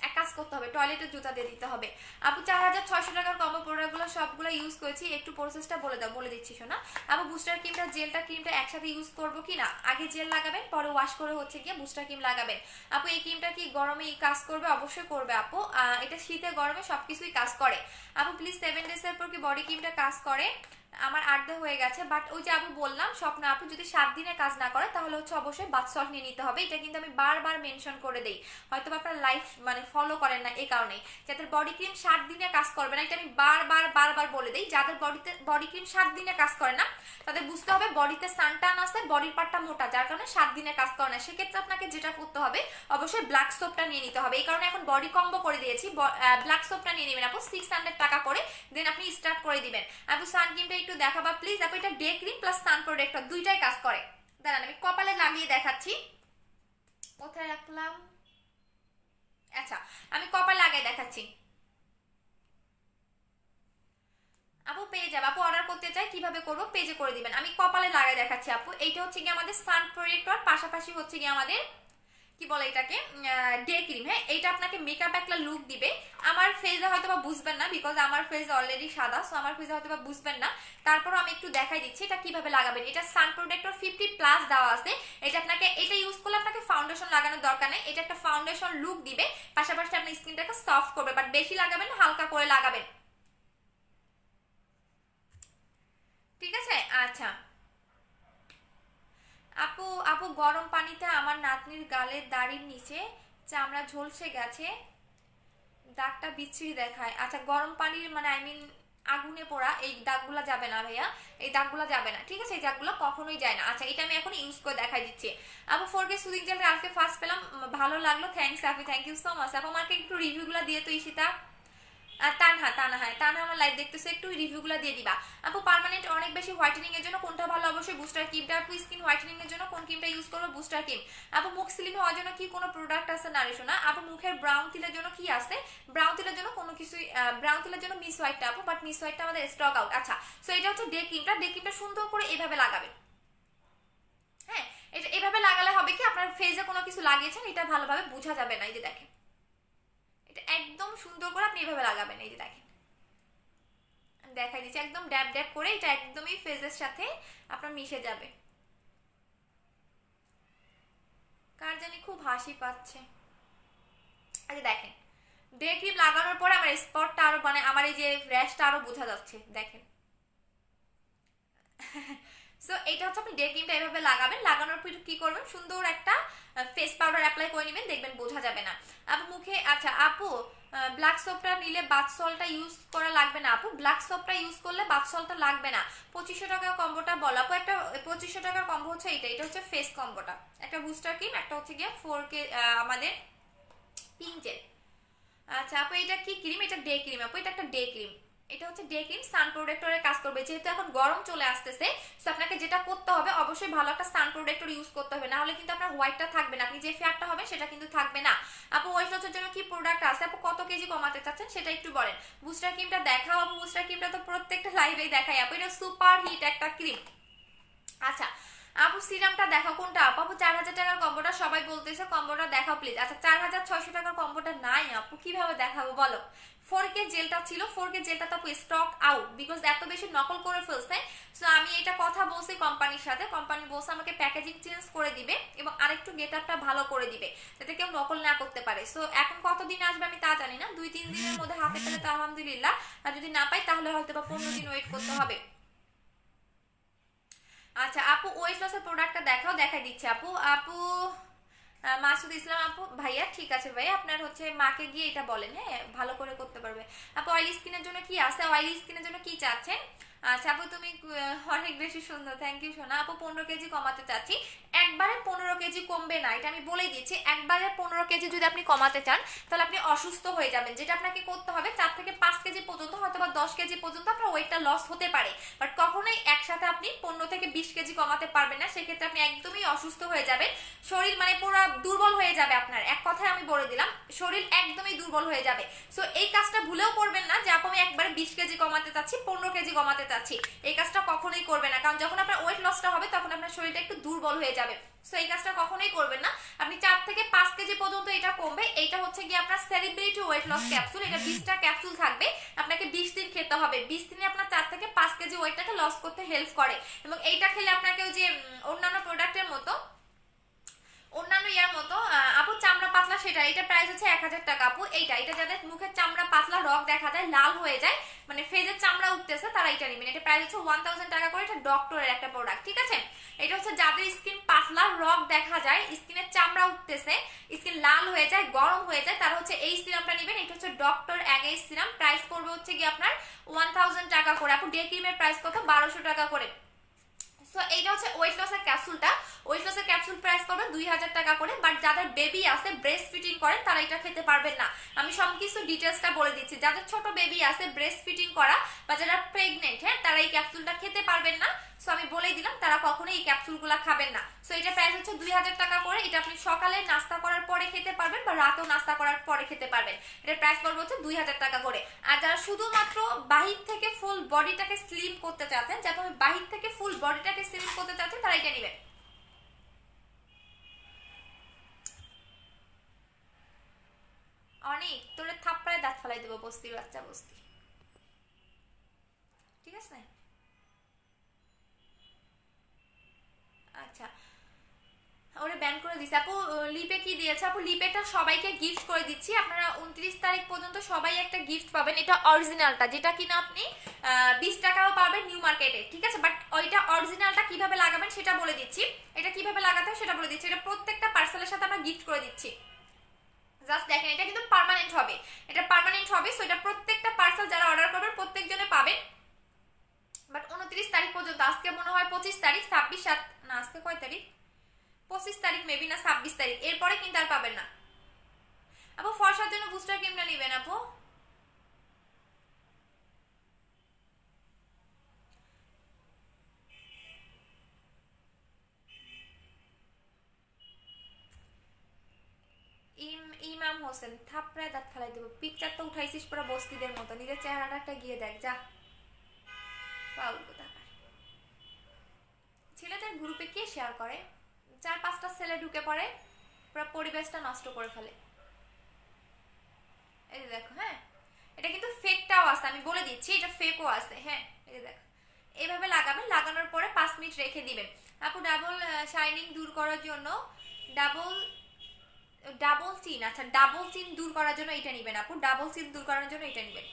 A: এক কাজ করতে হবে, টয়লেটের জুতা দিয়ে দিতে হবে। আপু 4600 টাকার কম্বো প্রোডাক্টগুলো সবগুলো ইউজ করেছি, একটু প্রসেসটা বলে দিচ্ছি শোনা। আপু বুস্টার ক্রিমটা একসাথে ইউজ করবো কি না? আগে জেল লাগাবেন, পরে ওয়াশ করে হচ্ছে গিয়ে বুস্টার ক্রিম লাগাবেন। আপু এই ক্রিমটা কি গরমে কাজ করবে? অবশ্যই করবে আপু, এটা শীতে গরমে সবকিছুই কাজ করে। আপু প্লিজ 7 ডেজ এর পর কি বডি ক্রিমটা কাজ করে? আমার 8 দিন হয়ে গেছে, বাট ওই যে আপু বললাম স্বপ্ন আপু যদি 7 দিনে কাজ না করে তাহলে হচ্ছে অবশ্যই বাথ সল্ট নিয়ে নিতে হবে। এটা কিন্তু আমি বারবার মেনশন করে দেই, হয়তো আপনার লাইফ মানে ফলো করেন না এই কারণেই। যাদের বডি ক্রিম 7 দিনে কাজ করবে না, এটা আমি বারবার বারবার বলে দিই। যাদের বডি ক্রিম 7 দিনে কাজ করে না তাদের বুঝতে হবে বডিতে সানটান আছে, বডির পার্টটা মোটা, যার কারণে 7 দিনে কাজ করে না। সেক্ষেত্রে আপনাকে যেটা করতে হবে অবশ্যই ব্ল্যাক সোপটা নিয়ে নিতে হবে। এই কারণে এখন বডি কম্বো করে দিয়েছি, ব্ল্যাক সোপটা নিয়ে নেবেন আপু 600 টাকা করে, দেন আপনি স্টার্ট করে দিবেন। আপু সানক্রিমটা একটু দেখাবা প্লিজ আপু। এটা ডে ক্রিম প্লাস সান প্রোটেক্টর দুইটাই কাজ করে। দাঁড়ান আমি কপালে লাগিয়ে দেখাচ্ছি, কোথায় রাখলাম, আচ্ছা আমি কপালে লাগিয়ে দেখাচ্ছি। আপু পেয়ে যাবে, আপু অর্ডার করতে চাই কিভাবে করবো, পেজে করে দিবেন। আমি কপালে লাগাই দেখাচ্ছি আপু। এইটা হচ্ছে কি আমাদের সান প্রোটেক্টর, পাশাপাশি হচ্ছে কি আমাদের কি বলে এটাকে ডে ক্রিম। হ্যাঁ এইটা আপনাকে মেকআপ একটা লুক দিবে। আমার ফেসে হয়তো বা বুঝবেন না, বিকজ আমার ফেস অলরেডি সাদা, সো আমার ফেসে হয়তো বা বুঝবেন না। তারপরও আমি একটু দেখাই দিচ্ছি এটা কিভাবে লাগাবেন। এটা সান প্রোটেক্টর 50+ দেওয়া আছে। এটা আপনাকে এটা ইউজ করলে আপনাকে ফাউন্ডেশন লাগানোর দরকার নেই, এটা একটা ফাউন্ডেশন লুক দিবে, পাশাপাশি আপনার স্কিনটাকে সফট করবে, বাট বেশি লাগাবেন না, হালকা করে লাগাবেন, ঠিক আছে। আচ্ছা আপু, আপু গরম পানিতে আমার নাতনির গালের দাড়ির নিচে চামড়া ঝলসে গেছে, দাগটা বিচ্ছিরি দেখায়। আচ্ছা গরম পানির মানে আই মিন আগুনে পোড়া, এই দাগগুলো যাবে না ভাইয়া, এই দাগগুলো যাবে না, ঠিক আছে, এই দাগগুলো কখনোই যায় না। আচ্ছা এটা আমি এখন ইউজ করে দেখাই দিচ্ছি। আপু 4K সুদিং জেল আজকে ফার্স্ট পেলাম, ভালো লাগলো, থ্যাংকস আপু, থ্যাংক ইউ সো মাচ। আপু আমাকে একটু রিভিউগুলো দিয়ে তো ঈশিতা। তানহা তানহা হ্যাঁ তানহা আমার লাইভ দেখতেছে, একটু রিভিউগুলো দিয়ে দিবা। আপু পার্মানেন্ট অনেক বেশি হোয়াইটেনিং এর জন্য কোনটা ভালো, অবশ্যই বুস্টার ক্রিমটা। আপু স্কিন হোয়াইটেনিং এর জন্য কোন ক্রিমটা ইউজ করবো, বুস্টার ক্রিম। আপু মুখ স্লিম হওয়ার জন্য কি কোনো প্রোডাক্ট আছে নারিশো না? আপু মুখের ব্রাউন তিলের জন্য কি আছে? ব্রাউন তিলের জন্য কোনো কিছুই, ব্রাউন তিলের জন্য মিস হোয়াইটটা আপু, বাট মিস হোয়াইটটা আমাদের স্টক আউট। আচ্ছা সো এটা হচ্ছে ডে ক্রিমটা, ডে ক্রিমটা সুন্দর করে এইভাবে লাগাবেন। হ্যাঁ এটা এভাবে লাগালে হবে কি আপনার ফেসে কোনো কিছু লাগিয়েছেন এটা ভালোভাবে বোঝা যাবে না। এই যে দেখেন এটা একদম সুন্দর করে আপনি এভাবে লাগাবেন। এই যে দেখেন দেখাই দিচ্ছি, একদম ড্যাব ড্যাব করে এটা একদমই ফেজের সাথে আপনার মিশে যাবে। কার জানি খুব হাসি পাচ্ছে। আচ্ছা দেখেন ডে ক্রিম লাগানোর পরে আমার স্পটটা আরো মানে আমার এই যে র্যাশটা আরো বোঝা যাচ্ছে, দেখেন। সো এটা হচ্ছে আপনি ডে ক্রিমটা এভাবে লাগাবেন, লাগানোর পর কি করবেন সুন্দর একটা ফেস পাউডার অ্যাপ্লাই করে নেবেন, দেখবেন বোঝা যাবে না আপু মুখে। আচ্ছা আপু ব্ল্যাক সোপটা নিলে বাথ সল্টটা ইউজ করা লাগবে না? আপু ব্ল্যাক সোপটা ইউজ করলে বাথ সল্টটা লাগবে না। 2500 টাকার কম্বোটা বলা আপু, একটা 2500 টাকার কম্বো হচ্ছে এটা, এটা হচ্ছে ফেস কম্বোটা, একটা বুস্টার ক্রিম, একটা হচ্ছে গিয়ে 4K আমাদের পিঙ্ক জেল। আচ্ছা আপু এটা কি ক্রিম? এটা ডে ক্রিম আপু, এটা একটা ডে ক্রিম, এটা হচ্ছে ডে ক্রিম সান প্রোটেক্টরের কাজ করবে। যেহেতু এখন গরম চলে আসতেছে সো আপনাকে যেটা করতে হবে অবশ্যই ভালো একটা সান প্রোটেক্টর ইউজ করতে হবে, না হলে কিন্তু আপনার হোয়াইটটা থাকবে না, আপনি যে ফেয়ারটা হবে সেটা কিন্তু থাকবে না। আপু ওয়েট লসের জন্য কি প্রোডাক্ট আছে? আপু কত কেজি কমাতে চাচ্ছেন সেটা একটু বলেন। বুস্টার ক্রিমটা দেখাও আপু, বুস্টার ক্রিমটা তো প্রত্যেকটা লাইভেই দেখাই আপু, এটা সুপার হিট একটা ক্রিম। আচ্ছা আপু সিরামটা দেখাও, কোনটা আপু? আপু 4000 টাকার কম্বোটা সবাই বলতেছে, কম্বোটা দেখাও প্লিজ। আচ্ছা 4600 টাকার কম্বোটা নাই আপু, কিভাবে দেখাবো বলো? 4K জেলটা ছিল, 4K জেলটা তো স্টক আউট, বিকজ এত বেশি নকল করে ফেলছে। সো আমি এটা কথা বলছি কোম্পানির সাথে, কোম্পানি বলছে আমাকে প্যাকেজিং চেঞ্জ করে দিবে এবং আরেকটু গেটআপটা ভালো করে দিবে যাতে কেউ নকল না করতে পারে। সো এখন কতদিন আসবে আমি তা জানি না, 2-3 দিনের মধ্যে হাতে পেলে তো আলহামদুলিল্লাহ, আর যদি না পাই তাহলে হয়তো বা 15 দিন ওয়েট করতে হবে। আচ্ছা আপু ওয়েট লসের প্রোডাক্টটা দেখাও, দেখাই দিচ্ছে আপু। আপু মাসুদ ইসলাম আপু ভাইয়া ঠিক আছে ভাইয়া, আপনার হচ্ছে মাকে গিয়ে এটা বলেন, হ্যাঁ ভালো করে করতে পারবে। আপু অয়েলি স্কিনের জন্য কি আছে, অয়েলি স্কিনের জন্য কি চাচ্ছেন? আচ্ছা আপু তুমি অনেক বেশি সুন্দর, থ্যাংক ইউ সোনা। আপু 15 কেজি কমাতে চাচ্ছি, একবারে 15 কেজি কমবে না, এটা আমি বলেই দিচ্ছি। একবারে 15 কেজি যদি আপনি কমাতে চান তাহলে আপনি অসুস্থ হয়ে যাবেন। যেটা আপনাকে করতে হবে 4 থেকে 5 কেজি পর্যন্ত, হয়তো বা 10 কেজি পর্যন্ত আপনার ওয়েটটা লস হতে পারে, বাট কখনোই একসাথে আপনি 15 থেকে 20 কেজি কমাতে পারবেন না, সেক্ষেত্রে আপনি একদমই অসুস্থ হয়ে যাবেন। শরীর মানে পুরো দুর্বল হয়ে যাবে আপনার, এক কথায় আমি বলে দিলাম শরীর একদমই দুর্বল হয়ে যাবে। সো এই কাজটা ভুলেও করবেন না যে আপু আমি একবারে 20 কেজি কমাতে চাচ্ছি, 15 কেজি কমাতে চাচ্ছি, এই কাজটা কখনোই করবে না, কারণ যখন আপনার ওয়েট লসটা হবে তখন আপনার শরীরটা একটু দুর্বল হয়ে যাবে। সো এই কাজটা কখনোই করবেন না। আপনি 4 থেকে 5 কেজি পর্যন্ত এটা কমবে। এইটা হচ্ছে কি আপনার সেলিব্রিটি ওয়েট লস ক্যাপসুল, এটা 20টা ক্যাপসুল থাকবে, আপনাকে 20 দিন খেতে হবে। 20 দিনে আপনার 4 থেকে 5 কেজি ওয়েটটাকে লস করতে হেল্প করে, এবং এইটা খেলে আপনাকে ওই যে অন্যান্য প্রোডাক্টের মতো অন্যান্য ইয়ার মতো আপু চামড়া পাতলা সেটা, এটা প্রাইস হচ্ছে 1000 টাকা আপু। এটা যাদের মুখের চামড়া পাতলা, রগ দেখা যায়, লাল হয়ে যায়, মানে ফেজের চামড়া উঠতেছে, তারা এটা নেবেন। এটা প্রাইস হচ্ছে 1000 টাকা করে। এটা ডক্টরের একটা প্রোডাক্ট, ঠিক আছে। এটা হচ্ছে যাদের স্কিন পাতলা, রগ দেখা যায়, স্কিনের চামড়া উঠতেছে, স্কিন লাল হয়ে যায়, গরম হয়ে যায়, তারা হচ্ছে এই সিরামটা নেবেন। এটা হচ্ছে ডক্টর অ্যাগেইস সিরাম। প্রাইস পড়বে হচ্ছে কি আপনার 1000 টাকা করে আপু। ডে ক্রিমের প্রাইস কত? 1200 টাকা করে। সো এইটা হচ্ছে ওয়েট লসের ক্যাপসুলটা। ওয়েট লসের ক্যাপসুল প্রাইস করবে 2000 টাকা করে। বাট যাদের বেবি আছে, ব্রেস্ট ফিটিং করেন, তারা এটা খেতে পারবেন না। আমি সব কিছু ডিটেলসটা বলে দিচ্ছি। যাদের ছোট বেবি আছে, ব্রেস্ট ফিটিং করা, বা যারা প্রেগনেন্ট, হ্যাঁ, তারা এই ক্যাপসুলটা খেতে পারবেন না। সো আমি বলেই দিলাম, তারা কখনোই এই ক্যাপসুলগুলো খাবেন না। সো এটা প্রাইস হচ্ছে 2000 টাকা করে। এটা আপনি সকালে নাস্তা করার পরে খেতে পারবেন, বা রাতেও নাস্তা করার পরে খেতে পারবেন। এটার প্রাইস পড়বে হচ্ছে 2000 টাকা করে। আর যারা শুধুমাত্র বাহির থেকে ফুল বডিটাকে স্লিম করতে চাচ্ছেন, যাতে আমি বাহির থেকে ফুল বডিটাকে স্লিম করতে চাচ্ছেন, তারা এটা নেবেন। অনেক তোরে থাপ্পড়ায় দাঁত ফালাই দেবো, বস্তির বাচ্চা বস্তি, ঠিক আছে। আচ্ছা, ওরে ব্যান করে দিছে আপু। লিপে কি দিয়েছে আপু? লিপেটা সবাইকে গিফট করে দিচ্ছি। আপনারা 29 তারিখ পর্যন্ত সবাই একটা গিফট পাবেন। এটা অরিজিনালটা, যেটা কিনা আপনি 20 টাকাও পাবেন নিউ মার্কেটে, ঠিক আছে। বাট ওইটা অরিজিনালটা কিভাবে লাগাবেন সেটা বলে দিচ্ছি। এটা কিভাবে লাগাতে হয় সেটা বলে দিচ্ছি। এটা প্রত্যেকটা পার্সেলের সাথে আমরা গিফট করে দিচ্ছি। জাস্ট দেখেন, এটা কিন্তু পার্মানেন্ট হবে। এটা পার্মানেন্ট হবে। সো এটা প্রত্যেকটা পার্সেল যারা অর্ডার করবেন প্রত্যেকজনে পাবেন। বাট 29 তারিখ পর্যন্ত, আজকে মনে হয় 25 তারিখ, 26 না, আজকে কয় তারিখ? 25 তারিখ মেবি, না 26 তারিখ, এরপরে কিন্তু আর পাবেন না আপু। ফর্সার জন্য বুস্টার ক্রিমটা নেবেন আপু। ইমাম হোসেন, থাপড়ায় দাঁত ফালাই দেবো। পিকচার তো উঠাইছিস পুরো বস্তিদের মতো, নিজের চেহারাটা একটা গিয়ে দেখ যা। পাউল কোথাকার। ছেলেদের গ্রুপে কে শেয়ার করে? 4-5টা ছেলে ঢুকে পড়ে, পুরো পরিবেশটা নষ্ট করে ফেলে। এই যে দেখো, হ্যাঁ, এটা কিন্তু ফেকটাও আছে, আমি বলে দিচ্ছি, এটা ফেকও আছে, হ্যাঁ। এই যে দেখো, এইভাবে লাগাবেন। লাগানোর পরে 5 মিনিট রেখে দিবেন আপু। ডাবল শাইনিং দূর করার জন্য, ডাবল ডাবল চিন, আচ্ছা, ডাবল চিন দূর করার জন্য এটা নেবেন আপু। ডাবল চিন দূর করার জন্য এটা নেবেন।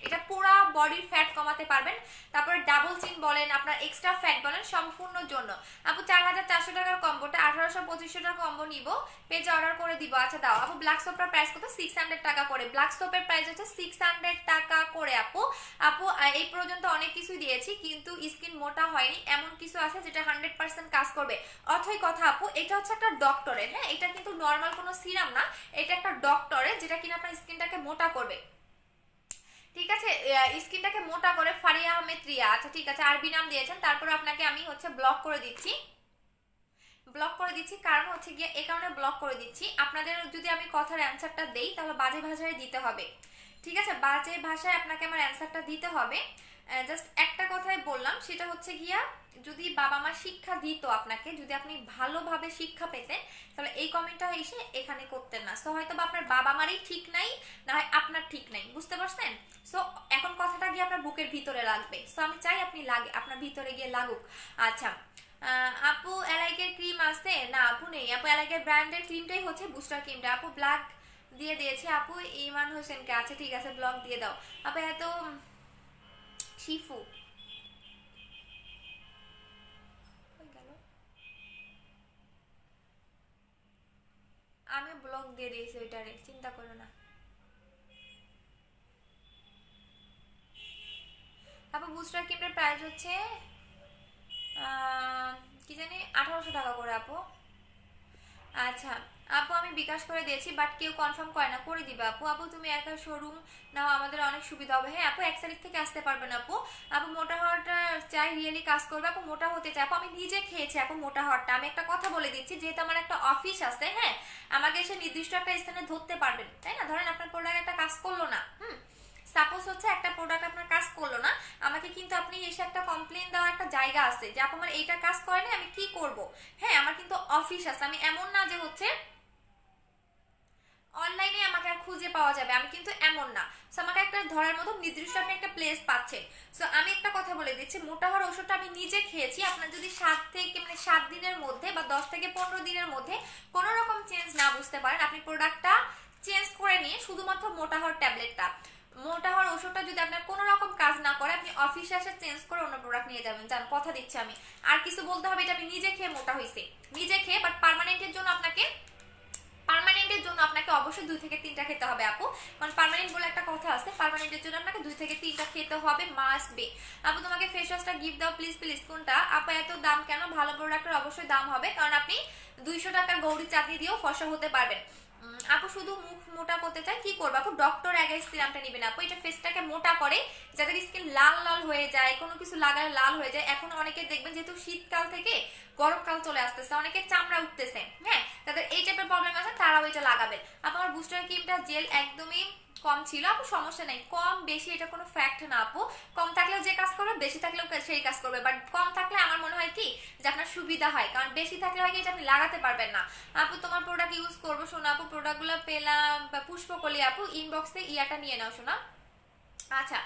A: এটা পুরা বডির ফ্যাট কমাতে পারবেন। তারপরে ডাবল চিন বলেন, আপনার এক্সট্রা ফ্যাট বলেন, সম্পূর্ণ জন্য আপু। 4400 টাকার কম্বোটা 1800-2500 টাকা কম্বো নিব, পেজে অর্ডার করে দিব। আচ্ছা দাও আপু। ব্ল্যাক সোপটার প্রাইস কত? 600 টাকা করে। ব্ল্যাক সোপের প্রাইস হচ্ছে 600 টাকা করে আপু। আপু এই পর্যন্ত অনেক কিছু দিয়েছি, কিন্তু স্কিন মোটা হয়নি। এমন কিছু আছে যেটা 100% কাজ করবে। অথই কথা আপু, এটা হচ্ছে একটা ডক্টরের, হ্যাঁ, এটা কিন্তু নর্মাল কোনো সিরাম না, এটা একটা ডক্টরের, যেটা কিনা আপনার স্কিনটাকে মোটা করবে, ঠিক আছে। স্কিনটাকে মোটা করে। ফারিয়া আহমেদ রিয়া, আচ্ছা ঠিক আছে, আরবি নাম দিয়েছেন। তারপরে আপনাকে আমি হচ্ছে ব্লক করে দিচ্ছি। ব্লক করে দিচ্ছি কারণ হচ্ছে গিয়ে এই কারণে ব্লক করে দিচ্ছি, আপনাদের যদি আমি কথার অ্যান্সারটা দেই তাহলে বাজে ভাষায় দিতে হবে, ঠিক আছে। বাজে ভাষায় আপনাকে আমার অ্যান্সারটা দিতে হবে। জাস্ট একটা কথাই বললাম, সেটা হচ্ছে গিয়া, যদি বাবা মা শিক্ষা দিত আপনাকে, যদি আপনি ভালোভাবে শিক্ষা পেতেন, তাহলে এই কমেন্টটা এসে এখানে করতেন না। সো হয়তো আপনার বাবা মারই ঠিক নাই, না হয় আপনার ঠিক নাই, বুঝতে পারছেন। সো এখন কথাটা গিয়ে আপনার বুকের ভিতরে লাগবে। সো আমি চাই আপনি লাগে, আপনার ভিতরে গিয়ে লাগুক। আচ্ছা আপু, এলাইকের ক্রিম আছে? না আপু নেই আপু। এলাইকের ব্র্যান্ডের ক্রিমটাই হচ্ছে বুস্টার ক্রিমটা আপু। ব্ল্যাক দিয়ে দিয়েছে আপু ইমান হোসেনকে। আচ্ছা ঠিক আছে, ব্লক দিয়ে দাও আপু। এত শিফু কই গেল? আমি ব্লক দিয়ে দিয়েছি ওইটারে, চিন্তা করো না আপু। বুস্টার ক্রিমটার প্রাইস হচ্ছে কি জানি 1800 টাকা করে আপু। আচ্ছা আপু, আমি বিকাশ করে দিয়েছি, বাট কেউ কনফার্ম করে না, করে দিবে আপু। আপু তুমি একটা শোরুম নাও, আমাদের অনেক সুবিধা হবে। হ্যাঁ আপু, 1 তারিখ থেকে আসতে পারবেন আপু। আপু মোটা হওয়াটা চাই, রিয়েলি কাজ করবে আপু। মোটা হতে চাই আপু, আমি নিজে খেয়েছি আপু মোটা হওয়াটা। আমি একটা কথা বলে দিচ্ছি, যেহেতু আমার একটা অফিস আছে, হ্যাঁ, আমাকে এসে নির্দিষ্ট একটা স্থানে ধরতে পারবেন, তাই না। ধরেন আপনার প্রোডাক্ট একটা কাজ করলো না, সাপোজ হচ্ছে একটা প্রোডাক্ট আপনার কাজ করলো না, আমাকে কিন্তু আপনি এসে একটা কমপ্লেন দেওয়ার একটা জায়গা আছে, যে আপু আমার এইটা কাজ করে না, আমি কি করব। হ্যাঁ, আমার কিন্তু অফিস আছে, আমি এমন না যে হচ্ছে অনলাইনে আমাকে আর খুঁজে পাওয়া যাবে, আমি কিন্তু এমন না। সো আমাকে একটা ধরার মতো নির্দিষ্ট আপনি একটা প্লেস পাচ্ছেন। সো আমি একটা কথা বলে দিচ্ছি, মোটা হওয়ার ওষুধটা আমি নিজে খেয়েছি। আপনার যদি 7 দিনের মধ্যে বা 10 থেকে 15 দিনের মধ্যে কোনো রকম চেঞ্জ না বুঝতে পারেন, আপনি প্রোডাক্টটা চেঞ্জ করে নিয়ে শুধুমাত্র মোটা হওয়ার ট্যাবলেটটা, মোটা হওয়ার ওষুধটা যদি আপনার কোনো রকম কাজ না করে, আপনি অফিসে এসে চেঞ্জ করে অন্য প্রোডাক্ট নিয়ে যাবেন। জান, কথা দিচ্ছি আমি। আর কিছু বলতে হবে, এটা আমি নিজে খেয়ে মোটা হয়েছি, নিজে খেয়ে। বাট পার্মানেন্টের জন্য আপনাকে অবশ্যই 2 থেকে 3টা খেতে হবে আপু, কারণ পার্মানেন্ট বলে একটা কথা আছে, পার্মানেন্টের জন্য আপনাকে 2 থেকে 3টা খেতে হবে, মাস্ট বি। আপু তোমাকে ফেস ওয়াশটা গিফট দাও প্লিজ প্লিজ। কোনটা আপু? এত দাম কেন? ভালো প্রোডাক্টের অবশ্যই দাম হবে, কারণ আপনি 200 টাকার গৌরী চাটনি দিয়েও ফসা হতে পারবেন। আপু শুধু মুখ মোটা করতে চাই, কি করবো আপু? ডক্টর অ্যাগাইস সিরামটা নিবেন আপু, এটা ফেসটাকে মোটা করে, যাদের স্কিন লাল লাল হয়ে যায়, কোনো কিছু লাগালে লাল হয়ে যায়। এখন অনেকে দেখবেন যেহেতু শীতকাল থেকে গরমকাল চলে আসতেছে, অনেকে চামড়া উঠতেছে, হ্যাঁ, তাদের এই টাইপের প্রবলেম আছে, তারাও এটা লাগাবেন। আপু আমার বুস্টার ক্রিমটা জেল একদমই কম ছিল আপু, সমস্যা নাই, কম বেশি এটা কোনো ফ্যাক্ট না আপু। কম থাকলেও যে কাজ করবে, বেশি থাকলেও সেই কাজ করবে, বাট কম থাকলে আমার মনে হয় কি যে আপনার সুবিধা হয়, কারণ বেশি থাকলে হয় কি এটা আপনি লাগাতে পারবেন না। আপু তোমার প্রোডাক্ট ইউজ করবো শোনা আপু, প্রোডাক্টগুলো পেলাম পুষ্পকলি আপু, ইনবক্সে ইয়াটা নিয়ে নাও শোনা। আচ্ছা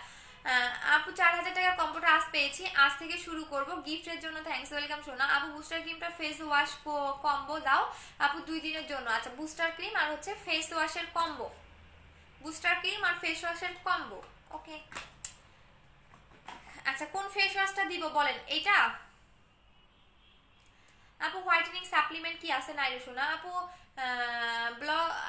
A: আপু 4000 টাকার কম্বোটা আজ পেয়েছি, আজ থেকে শুরু করব, গিফটের জন্য থ্যাঙ্কস, ওয়েলকাম শোনা। আপু বুস্টার ক্রিমটা ফেস ওয়াশ কম্বো দাও আপু 2 দিনের জন্য। আচ্ছা বুস্টার ক্রিম আর হচ্ছে ফেস ওয়াশের কম্বো, বুস্টার ক্রিম আর ফেস ওয়াশের কম্বো, ওকে। আচ্ছা কোন ফেস ওয়াশটা দিব বলেন? এইটা আপু? হোয়াইটেনিং সাপ্লিমেন্ট কি আছে নাই রে শোনা আপু?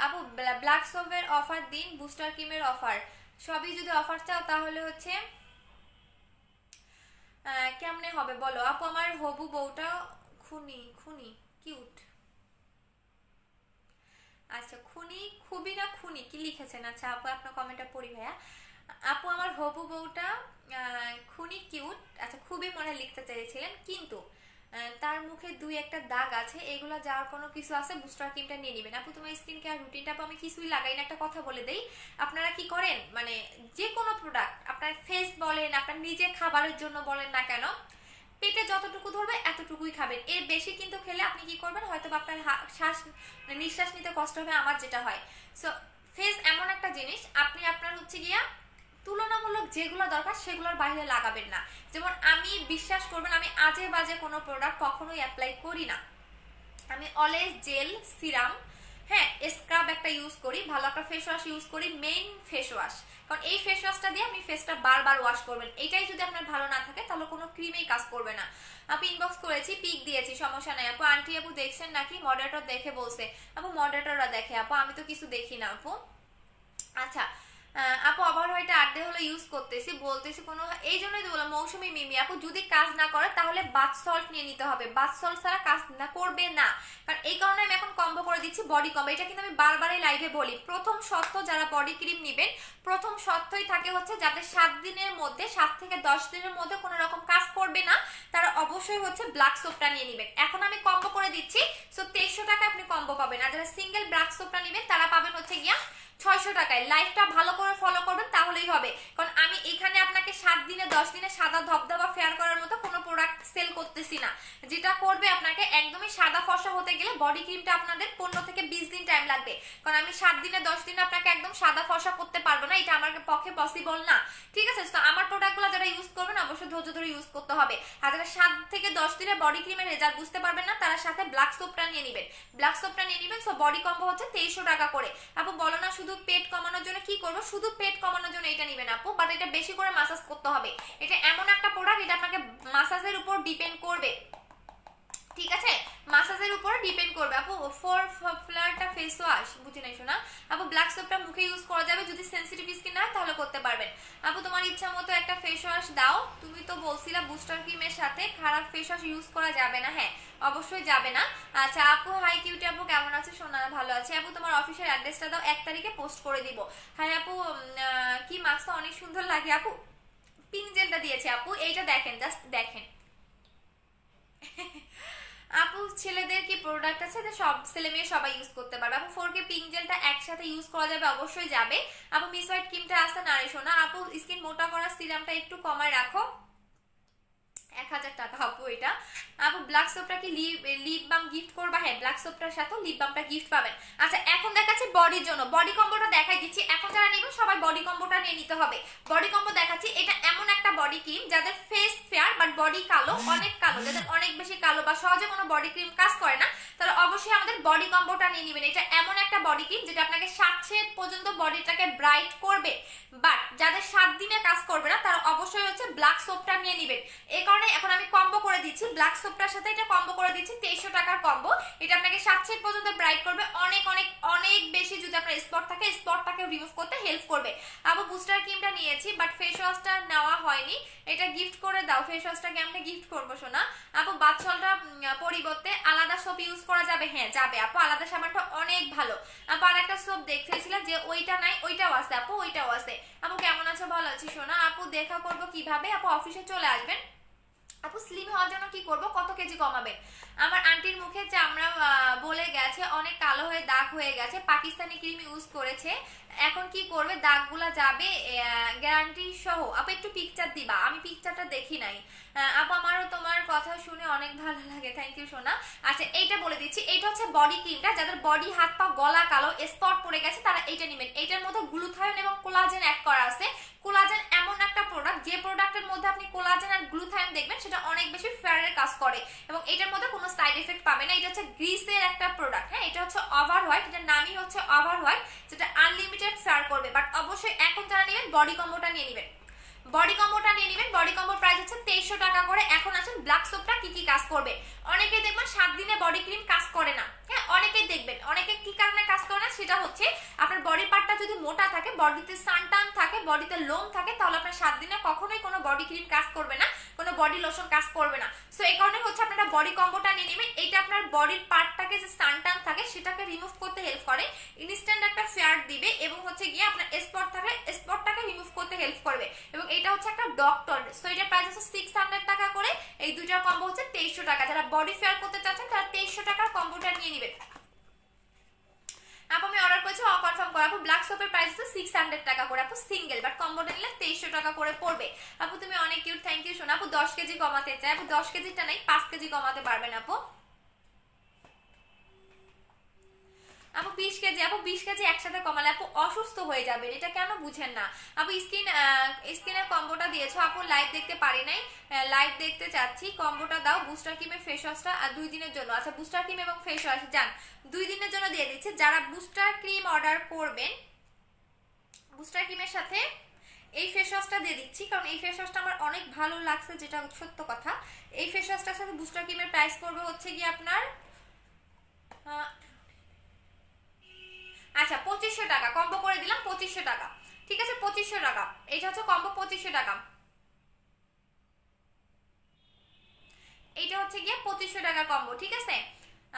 A: আপু ব্ল্যাক সোপের অফার দিন, বুস্টার ক্রিমের অফার, সবই যদি অফার চাও তাহলে হচ্ছে কেমনে হবে বলো আপু? আমার হবু বউটা খুনি খুনি কিউট। আচ্ছা খুনি, খুবই না খুনি কি লিখেছেন? আচ্ছা আপু আপনার কমেন্টটা পড়ি ভাইয়া। আপু আমার হবু বউটা খুনি কিউট, আচ্ছা খুবই মনে লিখতে চেয়েছিলেন, কিন্তু তার মুখে 2-1টা দাগ আছে, এগুলো যাওয়ার কোনো কিছু আছে, বুস্টার ক্রিমটা নিয়ে নেবেন আপু। তোমার স্কিন কেয়ার রুটিনটা আপু আমি কিছুই লাগাই না, একটা কথা বলে দেই, আপনারা কি করেন মানে যে কোনো প্রোডাক্ট আপনার ফেস বলেন, আপনার নিজে খাবারের জন্য বলেন না কেন, পেটে যতটুকু ধরবে এতটুকুই খাবেন, এর বেশি কিন্তু খেলে আপনি কি করবেন, হয়তো আপনার শ্বাস নিঃশ্বাস নিতে কষ্ট হবে, আমার যেটা হয়। সো ফেস এমন একটা জিনিস, আপনি আপনার হচ্ছে গিয়া তুলনামূলক যেগুলো দরকার সেগুলোর বাইরে লাগাবেন না। যেমন আমি বিশ্বাস করবেন, আমি আজে বাজে কোনো প্রোডাক্ট কখনোই অ্যাপ্লাই করি না, আমি অলওয়েজ জেল, সিরাম, হ্যাঁ স্ক্রাব একটা ইউজ করি, ভালো একটা ফেস ওয়াশ ইউজ করি, মেইন ফেস ওয়াশ, কারণ এই ফেস ওয়াশটা দিয়ে আপনি ফেসটা বারবার ওয়াশ করবেন, এটাই যদি আপনার ভালো না থাকে তাহলে কোনো ক্রিমেই কাজ করবে না। আপু ইনবক্স করেছি, পিক দিয়েছি, সমস্যা নাই আপু। আন্টি আপু দেখছেন নাকি? মডারেটর দেখে বলছে আপু, মডারেটররা দেখে আপু, আমি তো কিছু দেখি না আপু। আচ্ছা আপু আবার হয়তো আড্ডে হলো ইউজ করতেছি বলতেছি কোনো, এই জন্যই তো বললাম মৌসুমি মিমি আপু, যদি কাজ না করে তাহলে বাথ সল্ট নিয়ে নিতে হবে, বাথ সল্ট ছাড়া কাজ না করবে না, কারণ এই কারণে আমি এখন কম্বো করে দিচ্ছি বডি কম্বো। এটা কিন্তু আমি বারবারই লাইভে বলি, প্রথম শর্ত যারা বডি ক্রিম নেবেন, প্রথম শর্তই থাকে হচ্ছে যাদের 7 দিনের মধ্যে, 7 থেকে 10 দিনের মধ্যে কোনো রকম কাজ করবে না, তারা অবশ্যই হচ্ছে ব্ল্যাক সোপটা নিয়ে নেবেন। এখন আমি কম্বো করে দিচ্ছি, সো 2300 টাকা আপনি কম্বো পাবেন, আর যারা সিঙ্গেল ব্ল্যাক সোপটা নেবেন তারা পাবেন হচ্ছে গিয়া 600 টাকায়। লাইফটা ভালো করে ফলো করবেন তাহলেই হবে, কারণ আমি এখানে আপনাকে 7 দিনে 10 দিনে সাদা ধবধবা ফেয়ার করার মতো কোনো প্রোডাক্ট সেল করতেছি না, যেটা করবে আপনাকে একদমই সাদা ফর্সা হতে গেলে বডি ক্রিমটা আপনাদের 15 থেকে 20 দিন টাইম লাগবে, কারণ আমি 7 দিনে 10 দিনে আপনাকে একদম সাদা ফর্সা করতে পারবো না, এটা আমার পক্ষে পসিবল না, ঠিক আছে? তো আমার প্রোডাক্টগুলো যারা ইউজ করবেন অবশ্যই ধৈর্য ধরে ইউজ করতে হবে, আর যারা 7 থেকে 10 দিনে বডি ক্রিমের রেজাল্ট বুঝতে পারবেন না তারা সাথে ব্ল্যাক সোপটা নিয়ে নেবেন, ব্ল্যাক সোপটা নিয়ে নেবেন। সো বডি কম্বো হচ্ছে 2300 টাকা করে। আপু বলো না শুধু পেট কমানোর জন্য কি করবো? শুধু পেট কমানোর জন্য এটা নেবেন আপু, বাট এটা বেশি করে মাসাজ করতে হবে, এটা এমন একটা প্রোডাক্ট এটা আপনাকে মাসাজের উপর ডিপেন্ড করবে, ঠিক আছে? মাসাজের উপর ডিপেন্ড করবে আপু। ফর ফ্লারটা ফেস ওয়াশ বুঝি নাই শোনা আপু, ব্ল্যাক সোপটা মুখে ইউজ করা যাবে, যদি সেনসিটিভ স্কিন না তাহলে করতে পারবেন আপু। তোমার ইচ্ছা মতো একটা ফেস ওয়াশ দাও, তুমি তো বলছিলা বুস্টার ক্রিমের সাথে খারাপ ফেস ওয়াশ ইউজ করা যাবে না, হ্যাঁ অবশ্যই যাবে না। আচ্ছা আপু হাই কিউটি আপু কেমন আছে? শোনা ভালো আছে আপু, তোমার অফিসের অ্যাড্রেসটা দাও, 1 তারিখে পোস্ট করে দিব। হাই আপু কি মাস্কটা অনেক সুন্দর লাগে আপু, পিঙ্ক জেলটা দিয়েছে আপু, এইটা দেখেন জাস্ট দেখেন আপু ছেলেদের কি প্রোডাক্ট আছে যে সব ছেলে মেয়ে সবাই ইউজ করতে পারবে আপু? 4K পিঙ্ক জেলটা একসাথে ইউজ করা যাবে, অবশ্যই যাবে আপু। মিস হোয়াইট ক্রিমটা আছে না রে শোনা আপু, স্কিন মোটা করার সিরামটা একটু কমায় রাখো, 1000 টাকা আপু। এটা আপু ব্ল্যাক সোপটা কি লিপ বাম গিফট করবা? হ্যাঁ, ব্ল্যাক সোপটার সাথে লিপ বামটা গিফট পাবেন। আচ্ছা এখন দেখাচ্ছি বডির জন্য, বডি কম্বোটা দেখাই দিচ্ছি। এখন যারা নেবেন সবাই বডি কম্বোটা নিয়ে নিতে হবে। বডি কম্বো দেখাচ্ছি, এটা এমন একটা বডি ক্রিম যাদের ফেস ফেয়ার বাট বডি কালো, অনেক কালো, যাদের অনেক বেশি কালো বা সহজে কোনো বডি ক্রিম কাজ করে না, তারা অবশ্যই আমাদের বডি কম্বোটা নিয়ে নেবেন। এটা এমন একটা বডি ক্রিম যেটা আপনাকে 7 শেড পর্যন্ত বডিটাকে ব্রাইট করবে, বাট যাদের 7 দিনে কাজ করবে না তারা অবশ্যই হচ্ছে ব্ল্যাক সোপটা নিয়ে নেবেন। এই কারণে এখন আমি কম্বো করে দিচ্ছি, ব্ল্যাক সোপটার সাথে এটা কম্বো করে দিচ্ছি 2300 টাকার কম্বো। এটা আপনাকে 7 শেড পর্যন্ত ব্রাইট করবে, অনেক অনেক অনেক বেশি। যদি আপনার স্পট থাকে স্পটটাকে রিমুভ করতে হেল্প করবে। আবার বুস্টার ক্রিমটা নিয়েছি বাট ফেস ওয়াশটা নেওয়া হয়নি, এটা গিফট করে দাও। ফেস ওয়াশটা কেমনে গিফট করবো শোনা? আপু বাথসলটা পরিবর্তে আলাদা সোপ ইউজ করা যাবে? হ্যাঁ যাবে আপু, আলাদা সাবানটা অনেক ভালো। আপু আর একটা সোপ দেখতেছিলাম যে ওইটা নাই, ওইটাও আছে আপু, ওইটাও আছে। আপু কেমন আছো? ভালো আছি সোনা। আপু দেখা করবো কিভাবে? আপু অফিসে চলে আসবেন। আপু স্লিম হওয়ার জন্য কি করব? কত কেজি কমাবেন? আমার আন্টির মুখে চামড়া বলে গেছে, অনেক কালো হয়ে দাগ হয়ে গেছে, পাকিস্তানি ক্রিম ইউজ করেছে, এখন কি করবে? দাগগুলা যাবে গ্যারান্টি সহ। আপু একটু পিকচার দিবা, আমি পিকচারটা দেখি নাই। আপু আমারও তোমার কথা শুনে অনেক ভালো লাগে, থ্যাংক ইউ সোনা। আচ্ছা এইটা বলে দিচ্ছি, এইটা হচ্ছে বডি ক্রিমটা, যাদের বডি হাত পা গলা কালো স্পট পড়ে গেছে তারা এইটা নেবেন। এইটার মধ্যে গ্লুথায়ন এবং কোলাজেন অ্যাড করা আছে। কোলাজেন এমন একটা প্রোডাক্ট, যে প্রোডাক্টের মধ্যে আপনি কোলাজেন আর গ্লুথায়ন দেখবেন সেটা অনেক বেশি ফেয়ারের কাজ করে এবং এটার মধ্যে কোনো সাইড এফেক্ট পাবে না। এটা হচ্ছে গ্রিসের একটা প্রোডাক্ট। হ্যাঁ, এটা হচ্ছে ওভার হোয়াইট, এটার নামই হচ্ছে ওভার হোয়াইট, যেটা আনলিমিটেড ফেয়ার করবে। বাট অবশ্যই এখন যারা নেবেন বডি কম্বোটা নিয়ে নেবেন, বডি কম্বোটা নিয়ে নেবেন। বডি কম্বোর প্রাইস হচ্ছে 2300 টাকা করে। এখন আসেন ব্ল্যাক সোপটা কি কি কাজ করবে। অনেকে দেখবেন 7 দিনে বডি ক্রিম কাজ করে না। হ্যাঁ, অনেকেই দেখবেন, অনেকে কি কারণে কাজ করে না সেটা হচ্ছে আপনার বডি পার্টটা যদি মোটা থাকে, বডিতে সানটান থাকে, বডিতে লোম থাকে, তাহলে আপনার 7 দিনে কখনোই কোনো বডি ক্রিম কাজ করবে না, কোনো বডি লোশন কাজ করবে না। সো এই কারণে হচ্ছে আপনারা বডি কম্বোটা নিয়ে নেবেন। এইটা আপনার বডির পার্টটাকে যে সানটান থাকে সেটাকে রিমুভ করতে হেল্প করে, ইনস্ট্যান্ট একটা ফেয়ার দিবে এবং হচ্ছে গিয়ে আপনার স্পট থাকলে স্পটটাকে রিমুভ করতে হেল্প করবে। এবং এটা হচ্ছে একটা ডক্টর। সো এটার প্রাইস হচ্ছে 600 টাকা করে। এই দুইটার কম্বো হচ্ছে 2300 টাকা। যারা বডি ফেয়ার করতে চাচ্ছেন তারা 2300 টাকার কম্বোটা নিয়ে নেবেন। আপু আমি অর্ডার করেছি, কনফার্ম করা। আপু ব্ল্যাক সোপের প্রাইস হচ্ছে 600 টাকা করে আপু সিঙ্গেল, বাট কম্বোটা নিলে 2300 টাকা করে পড়বে। আপু তুমি অনেক কিউট, থ্যাংক ইউ সোনা। আপু 10 কেজি কমাতে চাই। আপু 10 কেজিটা নাই, 5 কেজি কমাতে পারবেন আপু। আপু 20 কেজি, আপু 20 কেজি একসাথে কমালে আপু অসুস্থ হয়ে যাবেন, এটা কেন বুঝেন না? আপু স্কিনের কম্বোটা দিয়েছো আপু, লাইভ দেখতে পারি নাই, লাইভ দেখতে চাচ্ছি, কম্বোটা দাও। বুস্টার ক্রিমের ফেস ওয়াশটা 2 দিনের জন্য। আচ্ছা বুস্টার ক্রিম এবং ফেস ওয়াশ যান 2 দিনের জন্য দিয়ে দিচ্ছি। যারা বুস্টার ক্রিম অর্ডার করবেন, বুস্টার ক্রিমের সাথে এই ফেস ওয়াশটা দিয়ে দিচ্ছি, কারণ এই ফেস ওয়াশটা আমার অনেক ভালো লাগছে, যেটা সত্য কথা। এই ফেস ওয়াশটার সাথে বুস্টার ক্রিমের প্রাইস পড়বে হচ্ছে কি আপনার আচ্ছা 2500 টাকা। কম্বো করে দিলাম 2500 টাকা, ঠিক আছে 2500 টাকা। এটা হচ্ছে কম্বো 2500 টাকা। এইটা হচ্ছে গিয়ে 2500 টাকা কম্বো, ঠিক আছে।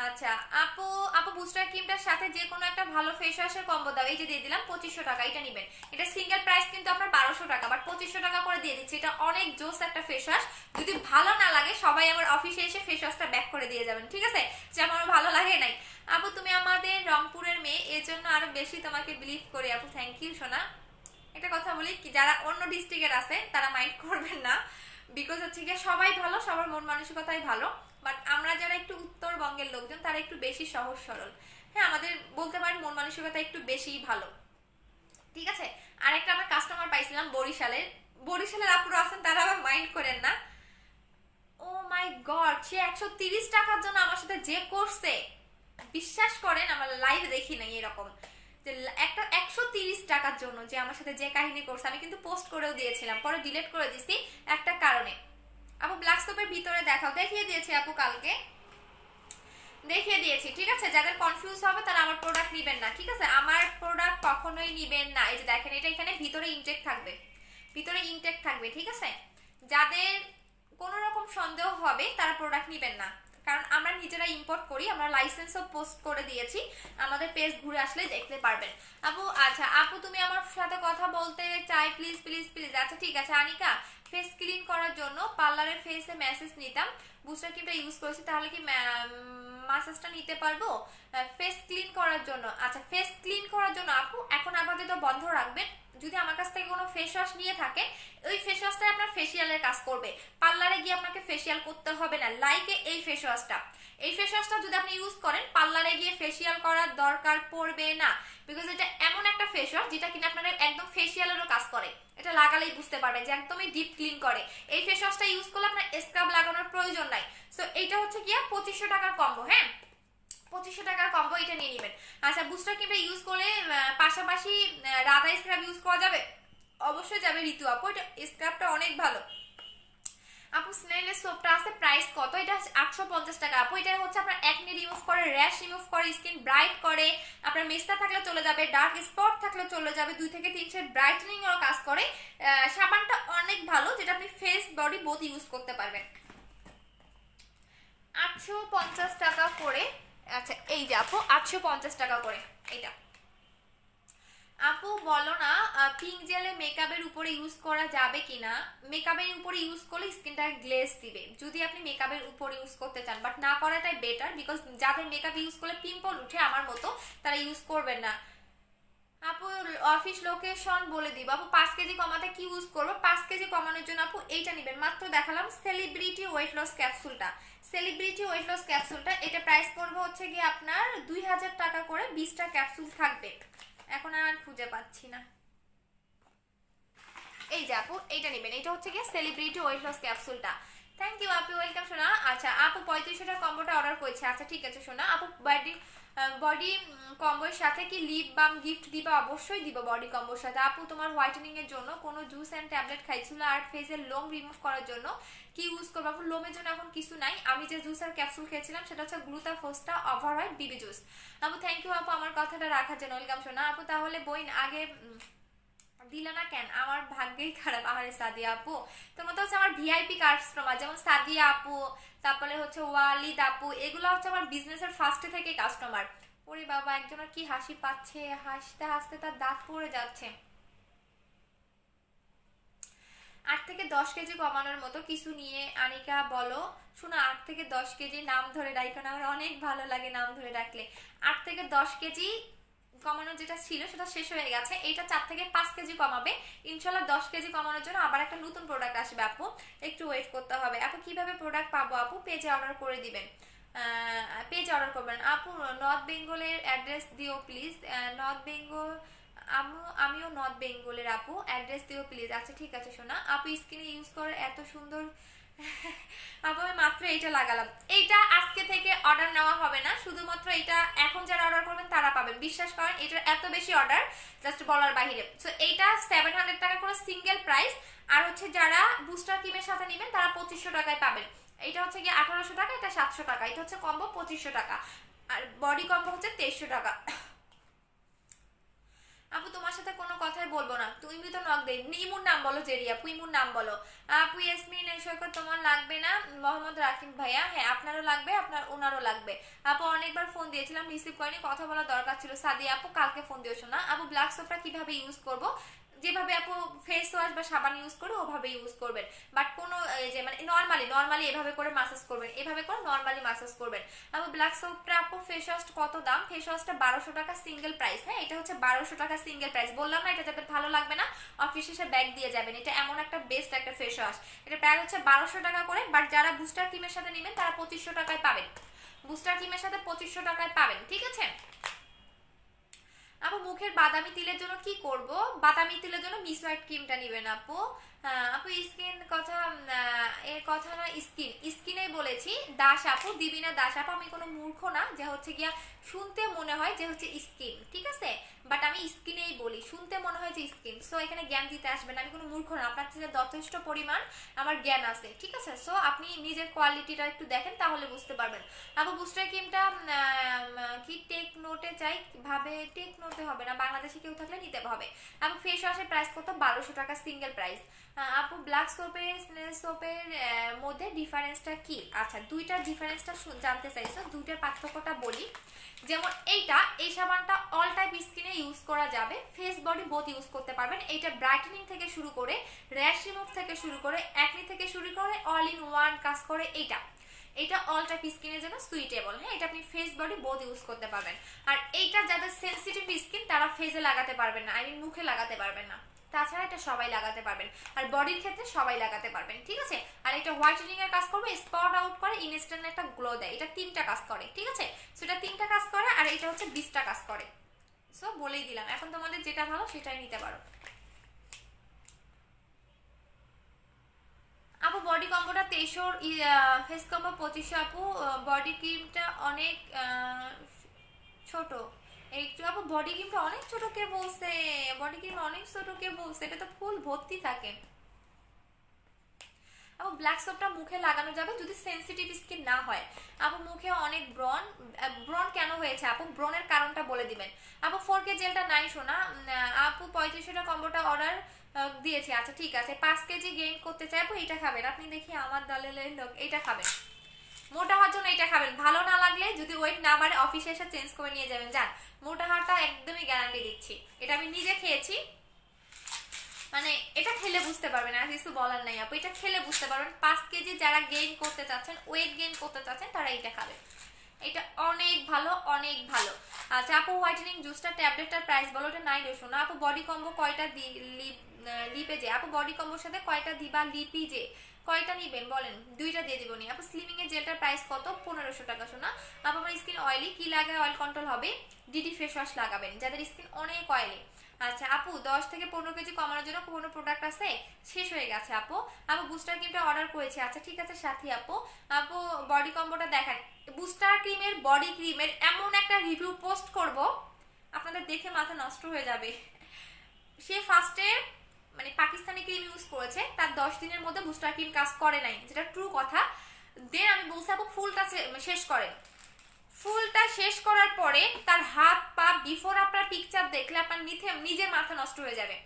A: আচ্ছা আপু, আপু বুস্টার ক্রিমটার সাথে যে কোনো একটা ভালো ফেস ওয়াশের কম্বো দাও। এই যে দিয়ে দিলাম 2500 টাকা, এটা নেবেন। এটা সিঙ্গেল প্রাইস কিন্তু আপনার 1200 টাকা, বাট 2500 টাকা করে দিয়ে দিচ্ছি। এটা অনেক জোস একটা ফেস ওয়াশ। যদি ভালো না লাগে সবাই আমার অফিসে এসে ফেস ওয়াশটা ব্যাক করে দিয়ে যাবেন, ঠিক আছে, যে আমার ভালো লাগে নাই। আপু তুমি আমাদের রংপুরের মেয়ে, এর জন্য আরো বেশি তোমাকে বিলিভ করি আপু, থ্যাংক ইউ সোনা। একটা কথা বলি কি, যারা অন্য ডিস্ট্রিক্টের আছে তারা মাইন্ড করবেন না, বিকজ হচ্ছে গিয়ে সবাই ভালো, সবার মন মানসিকতাই ভালো, বাট আমরা যারা একটু উত্তরবঙ্গের লোকজন তারা একটু বেশি সহজ সরল। হ্যাঁ, আমাদের বলতে পারেন মন মানসিকতা একটু বেশিই ভালো, ঠিক আছে। আর একটা আমার কাস্টমার পাইছিলাম বরিশালের, বরিশালের আপুরা আছেন তারা আবার মাইন্ড করেন না। ও মাই গড, সে 130 টাকার জন্য আমার সাথে যে করছে, বিশ্বাস করেন আমার লাইভ দেখি নাই এরকম, যে একটা 130 টাকার জন্য যে আমার সাথে যে কাহিনী করছে। আমি কিন্তু পোস্ট করেও দিয়েছিলাম, পরে ডিলিট করে দিছি একটা কারণে। আপু ব্ল্যাক স্টোপের ভিতরে দেখাও, দেখিয়ে দিয়েছি আপু, কালকে দেখিয়ে দিয়েছি, ঠিক আছে। যাদের কনফিউজ হবে তারা আমার প্রোডাক্ট নিবেন না, ঠিক আছে, আমার প্রোডাক্ট কখনোই নিবেন না। এই যে দেখেন, এটা এখানে ভিতরে ইনটেক থাকবে, ভিতরে ইনটেক থাকবে, ঠিক আছে। যাদের কোনো রকম সন্দেহ হবে তারা প্রোডাক্ট নিবেন না, কারণ আমরা নিজেরা ইম্পোর্ট করি, আমরা লাইসেন্সও পোস্ট করে দিয়েছি, আমাদের পেজ ঘুরে আসলে দেখতে পারবেন। আপু আচ্ছা আপু তুমি আমার সাথে কথা বলতে চাই, প্লিজ প্লিজ প্লিজ। আচ্ছা ঠিক আছে আনিকা, ফেস ক্লিন করার জন্য পার্লারের ফেসে মেসেজ নিতাম, বুস্টার ক্রিমটা ইউজ করেছি, তাহলে কি মাসাজটা নিতে পারবো? ফেস ক্লিন করার জন্য, আচ্ছা ফেস ক্লিন করার জন্য আপু এখন আপাতত বন্ধ রাখবেন। যদি আমার কাছ থেকে কোনো ফেস ওয়াশ নিয়ে থাকে, ওই ফেস ওয়াশটা আপনার ফেসিয়ালের কাজ করবে, পার্লারে গিয়ে আপনাকে ফেসিয়াল করতে হবে না। লাইকে এই ফেস ওয়াশটা, এই ফেস ওয়াশটা যদি আপনি ইউজ করেন পার্লারে গিয়ে ফেসিয়াল করার দরকার পড়বে না, বিকজ এটা এমন একটা ফেস ওয়াশ যেটা কিনা আপনার একদম ফেসিয়ালেরও কাজ করে। এটা লাগালেই বুঝতে পারবেন যে একদমই ডিপ ক্লিন করে। এই ফেস ওয়াশটা ইউজ করলে আপনার স্ক্রাব লাগানোর প্রয়োজন নাই। সো এইটা হচ্ছে গিয়া 2500 টাকার কম্বো। হ্যাঁ, 2500 টাকার কম্বো, এটা নিয়ে নেবেন। আচ্ছা, বুস্টার ক্রিমটা ইউজ করলে পাশাপাশি রাধা স্ক্রাব ইউজ করা যাবে? অবশ্যই যাবে ঋতু আপু, এটা স্ক্রাবটা অনেক ভালো। আপু স্নেলের সোপটা আছে, প্রাইস কত? এটা 850 টাকা আপু। এটা হচ্ছে আপনার একনি রিমুভ করে, র্যাশ রিমুভ করে, স্কিন ব্রাইট করে, আপনার মেস্তা থাকলে চলে যাবে, ডার্ক স্পট থাকলে চলে যাবে, 2 থেকে 3 শেড ব্রাইটেনিং এর কাজ করে। সাবানটা অনেক ভালো, যেটা আপনি ফেস বডি বোথ ইউজ করতে পারবেন। 850 টাকা করে। আচ্ছা এই যে আপু 850 টাকা করে এটা। আপু বলো না পিঙ্ক জেলে মেকআপের উপরে ইউজ করা যাবে কিনা? মেকআপের উপরে ইউজ করলে স্কিনটা গ্লেজ দিবে, যদি আপনি মেকআপের উপরে ইউজ করতে চান, বাট না করাটাই বেটার, বিকজ যাদের মেকআপ ইউজ করলে পিম্পল উঠে আমার মতো, তারা ইউজ করবেন না। আপু অফিস লোকেশন বলে দিব। আপু 5 কেজি কমাতে কি ইউজ করবো? 5 কেজি কমানোর জন্য আপু এইটা নেবেন, মাত্র দেখালাম সেলিব্রিটি ওয়েট লস ক্যাপসুলটা। সেলিব্রিটি ওয়েট লস ক্যাপসুলটা, এটা প্রাইস পড়বে হচ্ছে গিয়ে আপনার 2000 টাকা করে, 20টা ক্যাপসুল থাকবে। এখন আর খুঁজে পাচ্ছি না। এই যে আপু এইটা নেবেন, এটা হচ্ছে গিয়ে সেলিব্রিটি ওয়েট লস ক্যাপসুলটা। থ্যাংক ইউ আপু, ওয়েলকাম সোনা। আচ্ছা আপু 3500 টাকা কম্বোটা অর্ডার করেছে। আচ্ছা ঠিক আছে সোনা। আপু বডি কম্বোর সাথে কি লিপ বাম গিফট দিবা? অবশ্যই দিব বডি কম্বোর সাথে। আপু তোমার হোয়াইটেনিং এর জন্য কোনো জুস এন্ড ট্যাবলেট খাইছিল, আর ফেসের লোম রিমুভ করার জন্য কি ইউজ করবো? আপু লোমের জন্য এখন কিছু নাই, আমি যে জুস আর ক্যাপসুল খেয়েছিলাম সেটা হচ্ছে গ্লুটাফোস্টা ওভাররাইট বিবি জুস। আপু থ্যাংক ইউ আপু আমার কথাটা রাখার জন্য, ওয়েলকাম সোনা। আপু তাহলে বইন আগে দিলে না কেন? আমার ভাগ্যই খারাপ। আহারে সাদিয়া আপু, তোমার তো হচ্ছে আমার ভিআইপি কাস্টমার, যেমন সাদিয়া আপু, তারপরে হচ্ছে ওয়ালিদ আপু, এগুলো হচ্ছে আমার বিজনেসের ফার্স্টে থেকে কাস্টমার। ওরে বাবা, একজনের কি হাসি পাচ্ছে, হাসতে হাসতে তার দাঁত পড়ে যাচ্ছে। 8 থেকে 10 কেজি কমানোর মতো কিছু নিয়ে আনিকা বলো। শোনো, 8 থেকে 10 কেজি নাম ধরে ডাইকো না, আমার অনেক ভালো লাগে নাম ধরে ডাকলে। 8 থেকে 10 কেজি কমানোর যেটা ছিল সেটা শেষ হয়ে গেছে, এইটা 4 থেকে 5 কেজি কমাবে ইনশাল্লাহ। 10 কেজি কমানোর জন্য আবার একটা নতুন প্রোডাক্ট আসবে আপু, একটু ওয়েট করতে হবে। আপু কিভাবে প্রোডাক্ট পাবো? আপু পেজে অর্ডার করে দিবেন, পেজে অর্ডার করবেন। আপু নর্থ বেঙ্গলের অ্যাড্রেস দিও প্লিজ। নর্থ বেঙ্গল আমিও নর্থ বেঙ্গলের আপু, অ্যাড্রেস দিও প্লিজ। আচ্ছা ঠিক আছে শোনা। আপু স্কিনে ইউজ করে এত সুন্দর আপু আমি মাত্র এইটা লাগালাম। এইটা আজকে থেকে অর্ডার নেওয়া হবে না, শুধুমাত্র এটা এখন যারা অর্ডার করবেন তারা পাবেন, বিশ্বাস করেন। এটার এত বেশি অর্ডার জাস্ট বলার বাহিরে। সো এইটা 700 টাকা করে সিঙ্গেল প্রাইস, আর হচ্ছে যারা বুস্টার ক্রিমের সাথে নেবেন তারা 2500 টাকায় পাবেন। এটা হচ্ছে গিয়ে 1800 টাকা, এটা 700 টাকা, এটা হচ্ছে কম্বো 2500 টাকা, আর বডি কম্বো হচ্ছে 2300 টাকা। আপু তোমার সাথে কোনো কথাই বলবো না, তুমি তো নক দেই। ইমুর নাম বলো জেরি আপু, ইমুর নাম বলো। আপু ইয়াসমিন সৈকত তোমার লাগবে না? মোহাম্মদ রাকিব ভাইয়া, হ্যাঁ আপনারও লাগবে, আপনার ওনারও লাগবে। আপু অনেকবার ফোন দিয়েছিলাম রিসিভ করেনি, কথা বলা দরকার ছিল। সাদিয়া আপু কালকে ফোন দিয়েছো না। আপু ব্ল্যাক সোপটা কিভাবে ইউজ করব? যেভাবে আপু ফেস ওয়াশ বা সাবান ইউজ করে ওভাবে ইউজ করবেন, বাট কোনো যে মানে নর্মালি এভাবে করে মাসাজ করবেন, এভাবে করে নর্মালি মাসাজ করবেন। আপু ব্ল্যাক সোপটা আপু ফেস ওয়াশ কত দাম? ফেস ওয়াশটা 1200 টাকা সিঙ্গেল প্রাইস। হ্যাঁ এটা হচ্ছে 1200 টাকা সিঙ্গেল প্রাইস। বললাম না, এটা যাদের ভালো লাগবে না অফিস শেষে ব্যাগ দিয়ে যাবেন, এটা এমন একটা বেস্ট একটা ফেস ওয়াশ। এটা প্রায় হচ্ছে 1200 টাকা করে, বাট যারা বুস্টার ক্রিমের সাথে নেবেন তারা 2500 টাকায় পাবেন। বুস্টার ক্রিমের সাথে 2500 টাকায় পাবেন, ঠিক আছে। আপু মুখের বাদামি তিলের জন্য কি করব? বাদামি তিলের জন্য মিস হোয়াইট ক্রিমটা নেবেন আপু। আপু স্কিন কথা, এর কথা না, স্কিনেই বলেছি। দাস আপু দিবি না? দাস আপু আমি কোনো মূর্খ না যে হচ্ছে গিয়া শুনতে মনে হয় যে হচ্ছে স্কিন, ঠিক আছে, বাট আমি স্কিনেই বলি, শুনতে মনে হয় যে স্কিন। সো এখানে জ্ঞান দিতে আসবেন, আমি কোনো মূর্খ না, আপনার থেকে যথেষ্ট পরিমাণ আমার জ্ঞান আছে, ঠিক আছে। সো আপনি নিজের কোয়ালিটিটা একটু দেখেন, তাহলে বুঝতে পারবেন। আপু বুস্টার ক্রিমটা কি টেক নোটে চাই? ভাবে টেক নোটে হবে না, বাংলাদেশে কেউ থাকলে নিতে হবে। আপু ফেস ওয়াশের প্রাইস কত? 1200 টাকা সিঙ্গেল প্রাইস। আপু ব্ল্যাক সোপের স্নেল সোপের মধ্যে ডিফারেন্সটা কি? আচ্ছা দুইটার ডিফারেন্সটা জানতে চাইছো, দুইটার পার্থক্যটা বলি। যেমন এইটা, এই সাবানটা অল টাইপ স্কিনে ইউজ করা যাবে, ফেস বডি বোথ ইউজ করতে পারবেন। এইটা ব্রাইটেনিং থেকে শুরু করে, র্যাশ রিমুভ থেকে শুরু করে, অ্যাকনি থেকে শুরু করে অল ইন ওয়ান কাজ করে। এটা অল টাইপ স্কিনের জন্য সুইটেবল। হ্যাঁ এটা আপনি ফেস বডি বোথ ইউজ করতে পারবেন। আর এইটা যাদের সেনসিটিভ স্কিন তারা ফেসে লাগাতে পারবেন না, আই মিন মুখে লাগাতে পারবেন না। তাছাড়া এটা সবাই লাগাতে পারবেন, আর বডির ক্ষেত্রে সবাই লাগাতে পারবেন, ঠিক আছে। আর এটা হোয়াইটেনিং এর কাজ করবে, স্পট আউট করে, ইনস্ট্যান্ট একটা গ্লো দেয়, এটা 3টা কাজ করে, ঠিক আছে। সো এটা 3টা কাজ করে, আর এটা হচ্ছে 20টা কাজ করে। সো বলেই দিলাম, এখন তোমাদের যেটা ভালো সেটাই নিতে পারো। আপু বডি কম্বোটা 2300, ফেস কম্বো 2500। আপু বডি ক্রিমটা অনেক ছোট একটু। আপু বডি ক্রিমটা অনেক ছোট কে বলছে? বডি ক্রিম অনেক ছোট কে বলছে? এটা তো ফুল ভর্তি থাকে। আপু ব্ল্যাক সোপটা মুখে লাগানো যাবে যদি সেনসিটিভ স্কিন না হয়। আপু মুখে অনেক ব্রণ, ব্রণ কেন হয়েছে আপু? ব্রণের কারণটা বলে দিবেন। আপু 4K জেলটা নাই শোনা। আপু 3500 কম্বোটা অর্ডার দিয়েছি, আচ্ছা ঠিক আছে। 5 কেজি গেইন করতে চাই আপু, এটা খাবেন আপনি, দেখি আমার দলের লোক, এটা খাবেন। মোটা হওয়ার জন্য এটা খাবেন, ভালো না লাগলে যদি ওয়েট না বাড়ে অফিসে এসে চেঞ্জ করে নিয়ে যাবেন। যান, মোটা হওয়াটা একদমই গ্যারান্টি দিচ্ছি, এটা আমি নিজে খেয়েছি। মানে এটা খেলে বুঝতে পারবেন, আর কিছু বলার নাই আপু, এটা খেলে বুঝতে পারবেন। 5 কেজি যারা গেইন করতে চাচ্ছেন, ওয়েট গেইন করতে চাচ্ছেন, তারা এটা খাবেন, এটা অনেক ভালো, অনেক ভালো। আচ্ছা আপু হোয়াইটেনিং জুসটা ট্যাবলেটটার প্রাইস বলো, এটা নাই রে শোনা। আপু বডি কম্বো কয়টা লিপে যে? আপু বডি কম্বোর সাথে কয়টা দিবা লিপি যে? কয়টা নিবেন বলেন? 2টা দিয়ে দিবনি। আপু স্লিমিং এর জেলটার প্রাইস কত? 1500 টাকা শোনা। আপু আমার স্কিন অয়েলি, কি লাগায় অয়েল কন্ট্রোল হবে? ডিডি ফেস ওয়াশ লাগাবেন যাদের স্কিন অনেক অয়েলি। আচ্ছা আপু 10 থেকে 15 কেজি কমানোর জন্য কোনো প্রোডাক্ট আছে? শেষ হয়ে গেছে আপু। আপু বুস্টার ক্রিমটা অর্ডার করেছি, আচ্ছা ঠিক আছে সাথী আপু। আপু বডি কম্বোটা দেখেন, বুস্টার ক্রিমের, বডি ক্রিমের এমন একটা রিভিউ পোস্ট করব আপনাদের দেখে মাথা নষ্ট হয়ে যাবে। সে ফার্স্টে মানে পাকিস্তানি ক্রিম ইউজ করেছে, তার 10 দিনের মধ্যে বুস্টার ক্রিম কাজ করে নাই, যেটা ট্রু কথা। দেন আমি বলছি আপু ফুলটা শেষ করেন। ফুলটা শেষ করার পরে তার হাত পা বিফোর আপনার পিকচার দেখলে আপনার নিজের মাথা নষ্ট হয়ে যাবে।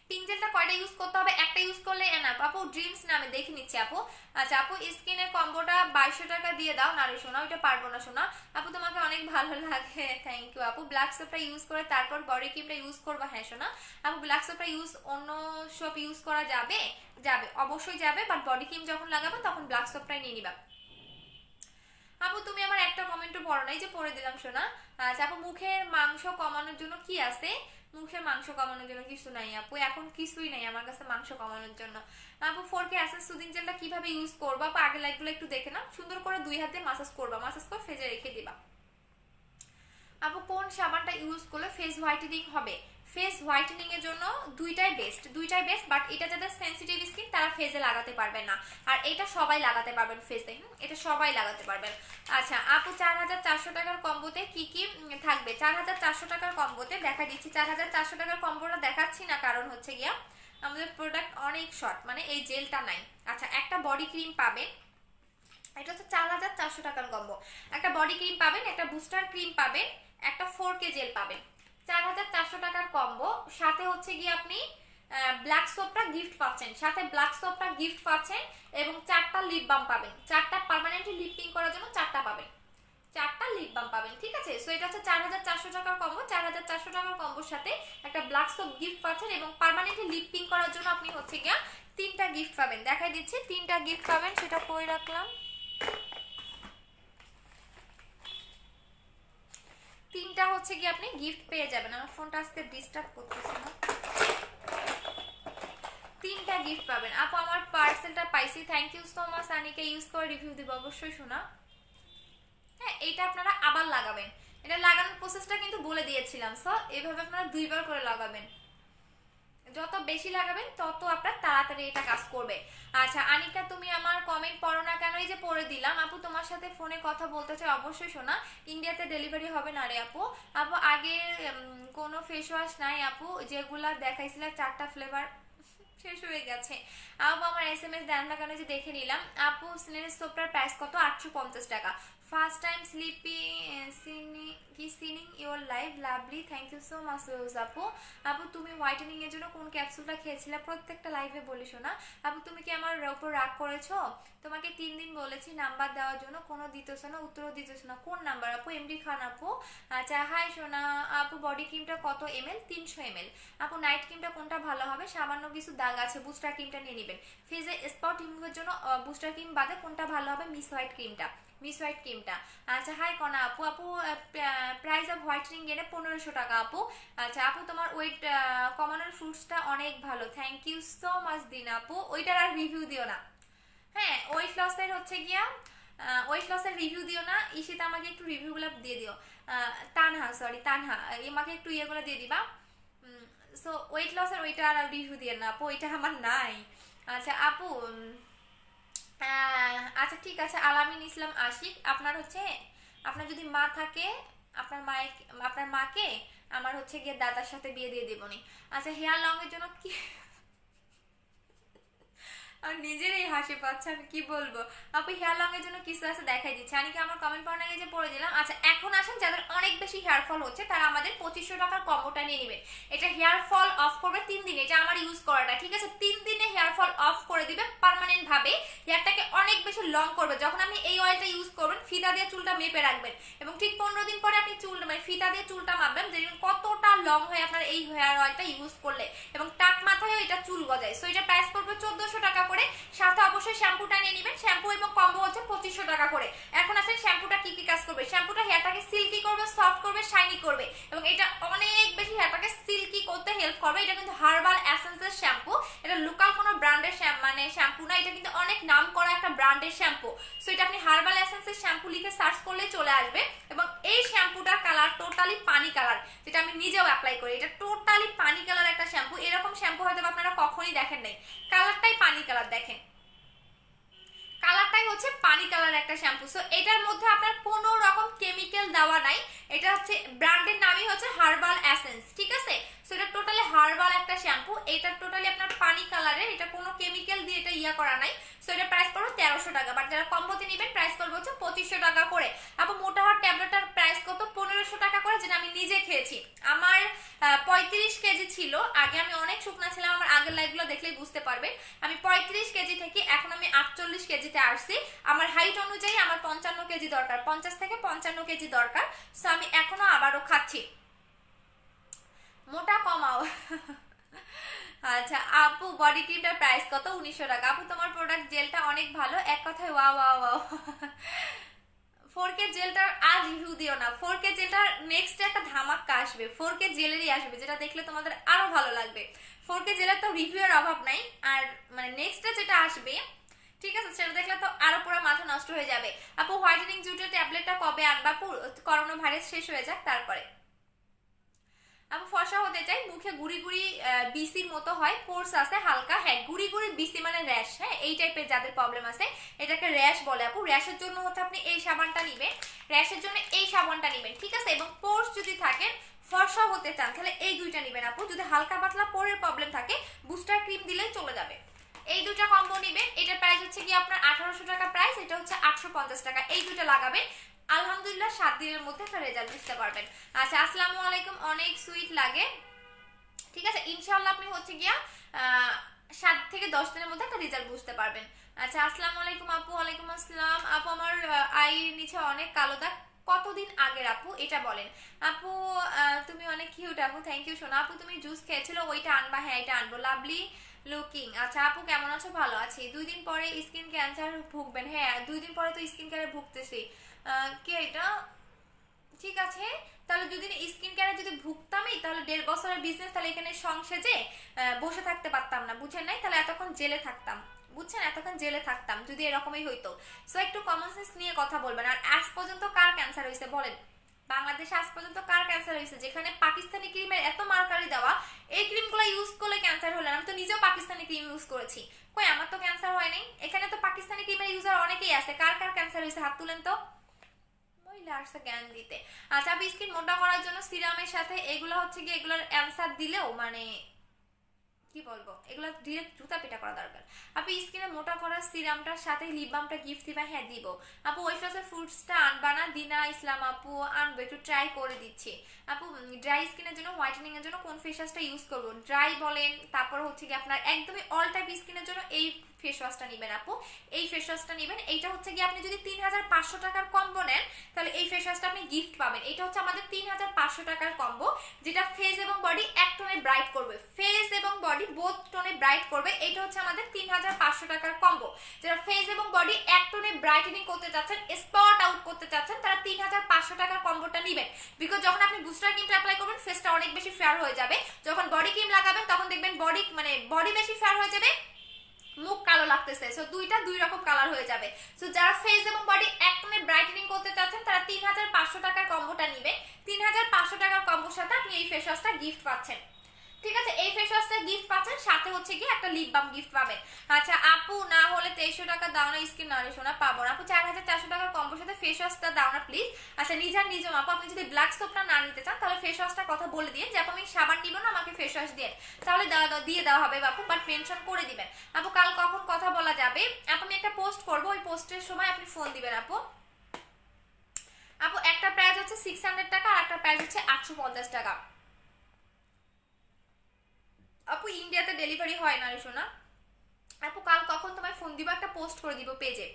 A: পিঞ্জেলটা কয়টা ইউজ করতে হবে? একটা ইউজ করলে এনাফ। আপু ড্রিমস নামে দেখে নিচ্ছি আপু। আচ্ছা আপু স্কিনের কম্বোটা 2200 টাকা দিয়ে দাও। না রে শোনা, ওইটা পারবো না শোনা। আপু তোমাকে অনেক ভালো লাগে, থ্যাংক ইউ আপু। ব্ল্যাক সোপটা ইউজ করে তারপর বডি ক্রিমটা ইউজ করবা? হ্যাঁ শোনা। আপু ব্ল্যাক সোপটা অন্য সোপ ইউজ করা যাবে? যাবে, অবশ্যই যাবে, বাট বডি ক্রিম যখন লাগাবে তখন ব্ল্যাক সোপটাই নিয়ে নিবা। আপু তুমি আমার একটা কমেন্টও পড়ো নাই, যে পড়ে দিলাম শোনা। আচ্ছা আপু মুখের মাংস কমানোর জন্য কি আছে? মুখের মাংস কমানোর জন্য কিছু নাই আপু, এখন কিছুই নাই আমার কাছে মাংস কমানোর জন্য। আপু 4K অ্যাসেন্স সুদিং জেলটা কিভাবে ইউজ করবা? আপু আগে লাইকগুলো একটু দেখে নাও, সুন্দর করে 2 হাতে মাসাজ করবা, মাসাজ করে ফেজে রেখে দিবা। আপু কোন সাবানটা ইউজ করলে ফেস হোয়াইটেনিং হবে? ফেস হোয়াইটেনিং এর জন্য দুইটাই বেস্ট, বাট এটা যাদের সেনসিটিভ স্কিন তারা ফেসে লাগাতে পারবে না, আর এটা সবাই লাগাতে পারবেন ফেসে, এটা সবাই লাগাতে পারবেন। আচ্ছা আপু 4400 টাকার কম্বোতে কি কি থাকবে? 4400 টাকার কম্বোতে দেখা দিচ্ছি, 4400 টাকার কম্বোটা দেখাচ্ছি না কারণ হচ্ছে গিয়া আমাদের প্রোডাক্ট অনেক শর্ট, মানে এই জেলটা নাই। আচ্ছা একটা বডি ক্রিম পাবেন, এটা হচ্ছে 4400 টাকার কম্বো। একটা বডি ক্রিম পাবেন, একটা বুস্টার ক্রিম পাবেন, একটা 4K জেল পাবেন, 4400 টাকার কম্বো। সাথে হচ্ছে গিয়ে আপনি ব্ল্যাক সোপটা গিফট পাচ্ছেন, সাথে ব্ল্যাক সোপটা গিফট পাচ্ছেন, এবং 4টা লিপ বাম পাবেন, 4টা পার্মানেন্টলি লিপটিং করার জন্য 4টা পাবেন, 4টা লিপ বাম পাবেন, ঠিক আছে। সো এটা হচ্ছে 4400 টাকার কম্বো। 4400 টাকার কম্বোর সাথে একটা ব্ল্যাক সোপ গিফট পাচ্ছেন, এবং পার্মানেন্টলি লিপটিং করার জন্য আপনি হচ্ছে গিয়া 3টা গিফট পাবেন। দেখাই দিচ্ছি 3টা গিফট পাবেন, সেটা কই রাখলাম। 3টা হচ্ছে কি আপনি গিফট পেয়ে যাবেন। আমার ফোনটা আজকে ডিস্টার্ব করতেছে না। 3টা গিফট পাবেন আপু। আমার পার্সেলটা পাইছি, thank you so much. Anika use করে রিভিউ দিব অবশ্যই শোনা। হ্যাঁ এইটা আপনারা আবার লাগাবেন, এটা লাগানোর প্রসেসটা কিন্তু বলে দিয়েছিলাম। সো এইভাবে আপনারা 2বার করে লাগাবেন, যত বেশি লাগাবেন তত আপনার তাড়াতাড়ি এটা কাজ করবে। আচ্ছা আনিকা তুমি আমার কমেন্ট পড়ো না কেন? এই যে পড়ে দিলাম। আপু তোমার সাথে ফোনে কথা বলতে চাই অবশ্যই শোনা। ইন্ডিয়াতে ডেলিভারি হবে না রে আপু। আপু আগে কোনো ফেস ওয়াশ নাই আপু, যেগুলা দেখাইছিল 4টা ফ্লেভার শেষ হয়ে গেছে। আপু আমার SMS দেন না কেন, যে দেখে নিলাম। আপু স্নেলের সোপটার প্রাইস কত? 850 টাকা। First time seeing your life lovely, thank you so much আপু। আপু তুমি হোয়াইটেনিং এর জন্য কোন ক্যাপসুলটা খেয়েছিলে? প্রত্যেকটা লাইভে বলি শোনা। আপু তুমি কি আমার উপর রাগ করেছো? তোমাকে 3 দিন বলেছি নাম্বার দেওয়ার জন্য, কোনো দিতেছ না, উত্তরও দিতেছ না। কোন নাম্বার আপু? MD খান আপু। আচ্ছা হাই সোনা। আপু বডি ক্রিমটা কত ml? 300 ml। আপু নাইট ক্রিমটা কোনটা ভালো হবে? সামান্য কিছু দাগ আছে, বুস্টার ক্রিমটা নিয়ে নেবেন। ফেজে স্পট রিমুভের জন্য বুস্টার ক্রিম বাদে কোনটা ভালো হবে? মিস হোয়াইট ক্রিমটা। মিস হোয়াইট ক্রিমটা। আচ্ছা হাই কনা আপু, আপু প্রাইস অফ হোয়াইটেনিং এনে 1500 টাকা আপু। আচ্ছা আপু তোমার ওয়েট কমানোর ফ্রুটসটা অনেক ভালো, থ্যাংক ইউ সো মাচ দিন আপু। ওইটার আর রিভিউ দিও না, হ্যাঁ ওয়েট লসের হচ্ছে গিয়া ওয়েট লসের রিভিউ দিও না, ঈশিতা আমাকে একটু রিভিউগুলো দিয়ে দিও। তানহা সরি তানহা আমাকে একটু ইয়েগুলো দিয়ে দিবা। সো ওয়েট লসের ওইটা আর রিভিউ দিয়ে না আপু, ওইটা আমার নাই। আচ্ছা আপু আচ্ছা ঠিক আছে, আলামিন ইসলাম আশিক, আপনার হচ্ছে আপনার যদি মা থাকে আপনার মাকে আমার হচ্ছে গিয়ে দাদার সাথে বিয়ে দিয়ে দেবনি। আচ্ছা হেয়ার লং এর জন্য কি আর নিজেরই হাসি পাচ্ছে, আমি কি বলবো আপু। হেয়ার লং এর জন্য কিছু আছে দেখাই দিচ্ছে, আমি কি আমার কমেন্ট পড়ার আগে যে পড়ে দিলাম। আচ্ছা এখন আসেন যাদের অনেক বেশি হেয়ার ফল হচ্ছে তারা আমাদের 2500 টাকার কম্বোটা নিয়ে নেবেন। এটা হেয়ার ফল অফ করবে 3 দিনে, এটা আমার ইউজ করাটা, ঠিক আছে 3 দিনে হেয়ার ফল অফ করে দিবে পার্মানেন্ট ভাবে, হেয়ারটাকে অনেক বেশি লং করবে। যখন আপনি এই অয়েলটা ইউজ করবেন ফিতা দিয়ে চুলটা মেপে রাখবেন এবং ঠিক 15 দিন পরে আপনি চুল মানে ফিতা দিয়ে চুলটা মাপবেন দেখবেন কতটা লং হয় আপনার এই হেয়ার অয়েলটা ইউজ করলে, এবং টাক মাথায়ও এটা চুল গজায়। সো এটা প্রাইস পড়বে 1400 টাকা করে, সাথে অবশ্যই শ্যাম্পুটা নিয়ে নেবেন। শ্যাম্পু এবং কম্বো হচ্ছে 2500 টাকা করে। এখন আসেন শ্যাম্পুটা কি কি কাজ করবে। শ্যাম্পুটা হেয়ারটাকে সিল্কি করবে, সফট করবে, শাইনি করবে এবং এটা অনেক বেশি হেয়ারটাকে সিল্কি করতে হেল্প করবে। এটা কিন্তু হার্বাল এসেন্সের শ্যাম্পু, এটা লোকাল কোনো ব্র্যান্ডের মানে শ্যাম্পু না, এটা কিন্তু অনেক নাম করা একটা ব্র্যান্ডের শ্যাম্পু। সো এটা আপনি হার্বাল এসেন্সের শ্যাম্পু লিখে সার্চ করলে চলে আসবে এবং এই শ্যাম্পুটার কালার টোটালি পানি কালার, যেটা আমি নিজেও অ্যাপ্লাই করি। এটা টোটালি পানি কালার একটা শ্যাম্পু, এরকম শ্যাম্পু হয়তো আপনারা কখনোই দেখেন নাই। কালারটাই পানি কালার, দেখেন কালারটাই হচ্ছে পানি কালার একটা শ্যাম্পু। সো এটার মধ্যে আপনার কোনো রকম কেমিক্যাল দেওয়া নাই, এটা হচ্ছে ব্র্যান্ডের নামই হচ্ছে হার্বাল এসেন্স, ঠিক আছে। সো এটা টোটালি হার্বাল একটা শ্যাম্পু, এটা টোটালি আপনার পানি কালারের, এটা কোনো কেমিক্যাল দিয়ে এটা ইয়া করা নাই। সো এটা প্রাইস পড়বে 1300 টাকা, বাট যারা কম্বোতে নেবেন প্রাইস পড়বে হচ্ছে 2500 টাকা করে। আপু মোটা হওয়ার ট্যাবলেটটার প্রাইস কত? 1500 টাকা করে, যেটা আমি নিজে খেয়েছি। আমার 35 কেজি ছিল আগে, আমি অনেক শুকনা ছিলাম, আমার আগের লাইভগুলো দেখলেই বুঝতে পারবেন। আমি 35 কেজি থেকে এখন আমি 48 কেজিতে আসছি। আমার হাইট অনুযায়ী আমার 55 কেজি দরকার, 50 থেকে 55 কেজি দরকার। সো আমি এখনো আবারও খাচ্ছি। মোটা কমাও। আচ্ছা আপু বডি ক্রিমটার প্রাইস কত? 1900 টাকা। আপু তোমার প্রোডাক্ট জেলটা অনেক ভালো, এক কথায় ওয়াও ওয়াও ওয়াও। 4K জেলটার আর রিভিউ দিও না, 4K জেলটার নেক্সট একটা ধামাক্কা আসবে, 4K জেলেরই আসবে, যেটা দেখলে তোমাদের আরো ভালো লাগবে। 4K জেলের তো রিভিউর অভাব নাই, আর মানে নেক্সটে যেটা আসবে ঠিক আছে সেটা দেখলে তো আরো পুরো মাথা নষ্ট হয়ে যাবে। আপু হোয়াইটেনিং জুটের ট্যাবলেটটা কবে আনবা? করোনা ভাইরাস শেষ হয়ে যাক তারপরে। আমি ফর্সা হতে চাই, মুখে গুড়ি গুড়ি বিসির মতো হয়, পোর্স আছে হালকা, হ্যাঁ গুড়ি গুড়ি বিসি মানে র্যাশ, হ্যাঁ এই টাইপের যাদের প্রবলেম আছে এটাকে র্যাশ বলে আপু। র্যাশের জন্য হচ্ছে আপনি এই সাবানটা নিবেন, র্যাশের জন্য এই সাবানটা নিবেন, ঠিক আছে। এবং পোর্স যদি থাকেন ফর্সা হতে চান তাহলে এই দুইটা নিবেন আপু। যদি হালকা পাতলা পোরের প্রবলেম থাকে বুস্টার ক্রিম দিলেই চলে যাবে। এই দুইটা কম্বো নিবেন, এটার প্রাইস হচ্ছে কি আপনার 1800 টাকা প্রাইস, এটা হচ্ছে 850 টাকা। এই দুইটা লাগাবেন, আলহামদুলিল্লাহ 7 দিনের মধ্যে একটা রেজাল্ট বুঝতে পারবেন। আচ্ছা আসসালামু আলাইকুম, অনেক সুইট লাগে, ঠিক আছে ইনশাআল্লাহ আপনি হচ্ছে গিয়া 7 থেকে 10 দিনের মধ্যে একটা রেজাল্ট বুঝতে পারবেন। আচ্ছা আসসালামু আলাইকুম আপু। ওয়ালাইকুম আসসালাম আপু, আমার আইয়ের নিচে অনেক কালো দাগ, কতদিন আগের আপু এটা বলেন। আপু তুমি অনেক কিউট আপু, থ্যাংক ইউ সোনা। আপু তুমি জুস খেয়েছিল ওইটা আনবা? হ্যাঁ এটা আনবো। লাভলি লুকিং, আচ্ছা আপু কেমন আছো? ভালো আছি। 2 দিন পরে স্কিন ক্যান্সার ভুগবেন? হ্যাঁ 2 দিন পরে তো স্কিন ক্যান্সার ভুগতেছি। কি এটা ঠিক আছে, তাহলে যদি স্কিন কেয়ারে যদি ভুগতামই তাহলে 1.5 বছরের বিজনেস, তাহলে এখানে সংসেজে বসে থাকতে পারতাম না, বুঝেন নাই? তাহলে এতক্ষণ জেলে থাকতাম, বুঝছেন, এতক্ষণ জেলে থাকতাম যদি এরকমই হইতো। সো একটু কমন সেন্স নিয়ে কথা বলবেন। আর আজ পর্যন্ত কার ক্যান্সার হয়েছে বলেন? বাংলাদেশে আজ পর্যন্ত কার ক্যান্সার হয়েছে? যেখানে পাকিস্তানি ক্রিমের এত মার্কারি দেওয়া, এই ক্রিমগুলো ইউজ করলে ক্যান্সার হলো। আমি তো নিজেও পাকিস্তানি ক্রিম ইউজ করেছি, কই আমার তো ক্যান্সার হয় নাই। এখানে তো পাকিস্তানি ক্রিমের ইউজার অনেকেই আছে, কার কার ক্যান্সার হয়েছে হাত তুলেন তো। জ্ঞান দিতে। আচ্ছা আপনি স্কিন মোটা করার জন্য সিরামের সাথে এগুলো হচ্ছে কি এগুলোর অ্যান্সার দিলেও মানে কি বলবো, এগুলো ডিরেক্ট জুতা পিটা করা দরকার। আপনি স্কিনে মোটা করার সিরামটার সাথে লিপ বামটা গিফট দিবা? হ্যাঁ দিব আপু। ওয়েট লসের ফ্রুটসটা আনবা না? দিনা ইসলাম আপু আনবো, একটু ট্রাই করে দিচ্ছি আপু। ড্রাই স্কিনের জন্য হোয়াইটেনিং এর জন্য কোন ফেস ওয়াশটা ইউজ করবো? ড্রাই বলেন, তারপর হচ্ছে কি আপনার একদমই অল টাইপ স্কিনের জন্য এই ফেস ওয়াশটা নেবেন আপু, এই ফেস ওয়াশটা নেবেন। এইটা হচ্ছে গিয়ে আপনি যদি 3500 টাকার কম্বো নেন তাহলে এই ফেস ওয়াশটা আপনি গিফট পাবেন। এটা হচ্ছে আমাদের 3500 টাকার কম্বো, যেটা ফেস এবং বডি এক টোনে ব্রাইট করবে, ফেস এবং বডি বোথ টোনে ব্রাইট করবে। এটা হচ্ছে আমাদের 3500 টাকার কম্বো, যারা ফেস এবং বডি এক টোনে ব্রাইটেনিং করতে চাচ্ছেন, স্পট আউট করতে চাচ্ছেন, তারা 3500 টাকার কম্বোটা নেবেন। বিকজ যখন আপনি বুস্টার ক্রিমটা অ্যাপ্লাই করবেন ফেসটা অনেক বেশি ফেয়ার হয়ে যাবে, যখন বডি ক্রিম লাগাবেন তখন দেখবেন বডি বেশি ফেয়ার হয়ে যাবে, মুখ কালো লাগতেছে। সো দুইটা দুই রকম কালার হয়ে যাবে। সো যারা ফেস এবং বডি একদমই ব্রাইটেনিং করতে চাচ্ছেন তারা 3500 টাকার কম্বোটা নেবেন। 3500 টাকার কম্বোর সাথে আপনি এই ফেস ওয়াশটা গিফট পাচ্ছেন। ঠিক আছে, এই ফেস ওয়াশটা গিফট পাচ্ছেন, সাথে হচ্ছে কি একটা লিপ বাম গিফট পাবেন। আচ্ছা আপু, না হলে 2300 টাকা দাও না, স্কিন নারিশনা পাবো না আপু। 4400 টাকার কম্বোর সাথে ফেস ওয়াশটা দাও না প্লিজ। আচ্ছা নিজম আপু, আপনি যদি ব্ল্যাক সোপটা না নিতে চান তাহলে ফেস ওয়াশটার কথা বলে দিন যে আপু আমি সাবান নিব না, আমাকে ফেস ওয়াশ দিয়ে, তাহলে দিয়ে দেওয়া হবে আপু, বাট মেনশন করে দিবেন আপু। কাল কখন কথা বলা যাবে আপু? আমি একটা পোস্ট করব, ওই পোস্টের সময় আপনি ফোন দিবেন আপু। আপু একটা প্রাইস হচ্ছে 600 টাকা আর একটা প্রাইস হচ্ছে 850 টাকা আপু। ইন্ডিয়াতে ডেলিভারি হয় না রে সোনা। আপু কাল কখন তোমায় ফোন দিব, একটা পোস্ট করে দিব পেজে।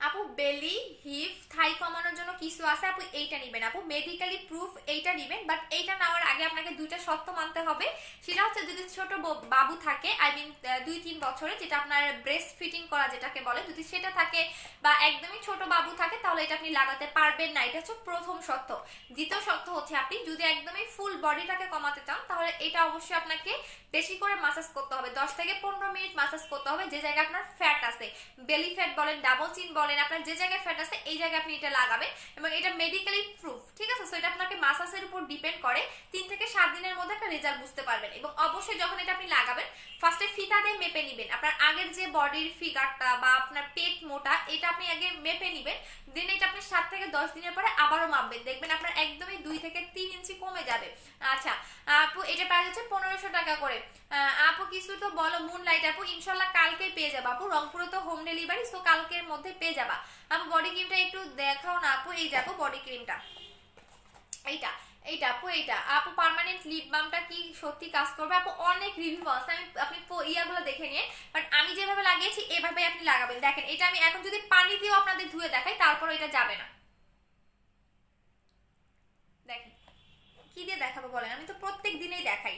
A: আপু বেলি হিপ থাই কমানোর জন্য কিছু আছে আপু, এইটা নেবেন আপু, মেডিকেলি প্রুফ এইটা নেবেন। বাট এইটা নেওয়ার আগে আপনাকে দুইটা শর্ত মানতে হবে। সেটা হচ্ছে যদি ছোট বাবু থাকে, আই মিন 2-3 বছরে, যেটা আপনার ব্রেস্ট ফিটিং করা যেটাকে বলে, যদি সেটা থাকে বা একদমই ছোট বাবু থাকে তাহলে এটা আপনি লাগাতে পারবেন না। এটা হচ্ছে প্রথম শর্ত। দ্বিতীয় শর্ত হচ্ছে আপনি যদি একদমই ফুল বডিটাকে কমাতে চান তাহলে এটা অবশ্যই আপনাকে বেশি করে মাসাজ করতে হবে, 10 থেকে 15 মিনিট মাসাজ করতে হবে। যে জায়গায় আপনার ফ্যাট আছে, বেলি ফ্যাট বলেন, ডাবল চিন বলেন, আপনার যে জায়গায় ফ্যাট আছে এই জায়গায় আপনি এটা লাগাবেন, এবং এটা মেডিকেলি প্রুফ। ঠিক আছে, সো এটা আপনাকে মাসাজের উপর ডিপেন্ড করে। 3 থেকে 7 দিনের মধ্যে একটা রেজাল্ট বুঝতে পারবেন। এবং অবশ্যই যখন এটা আপনি লাগাবেন ফার্স্টে ফিতা দিয়ে মেপে নেবেন আপনার আগের যে বডির ফিগারটা বা আপনার পেট মোটা, এটা আপনি আগে মেপে নেবেন। দেন এটা আপনি 7 থেকে 10 দিনের পরে আবারও মাপবেন, দেখবেন আপনার একদমই 2 থেকে 3 ইঞ্চি কমে যাবে। আচ্ছা আপু, এটা প্রাইস হচ্ছে 1500 টাকা করে। আপু কিছু তো বলো মুনলাইট আপু, ইনশাল্লাহ কালকে পেয়ে যাবা আপু, রংপুরে তো হোম ডেলিভারি, সো কালকের মধ্যে পেয়ে যাবা আপু। বডি ক্রিমটা একটু দেখাও না আপু, এই দেখো বডি ক্রিমটা, এইটা এইটা আপু, এইটা আপু পার্মানেন্ট লিপ বামটা কি সত্যি কাজ করবে আপু? অনেক রিভিউ আছে, আপনি ইয়াগুলো দেখে নিয়ে, বাট আমি যেভাবে লাগিয়েছি এভাবে আপনি লাগাবেন। দেখেন এটা আমি এখন যদি পানি দিয়েও আপনাদের ধুয়ে দেখাই তারপর এটা যাবে না। দেখেন কি দিয়ে দেখাবো বলেন, আমি তো প্রত্যেক দিনেই দেখাই,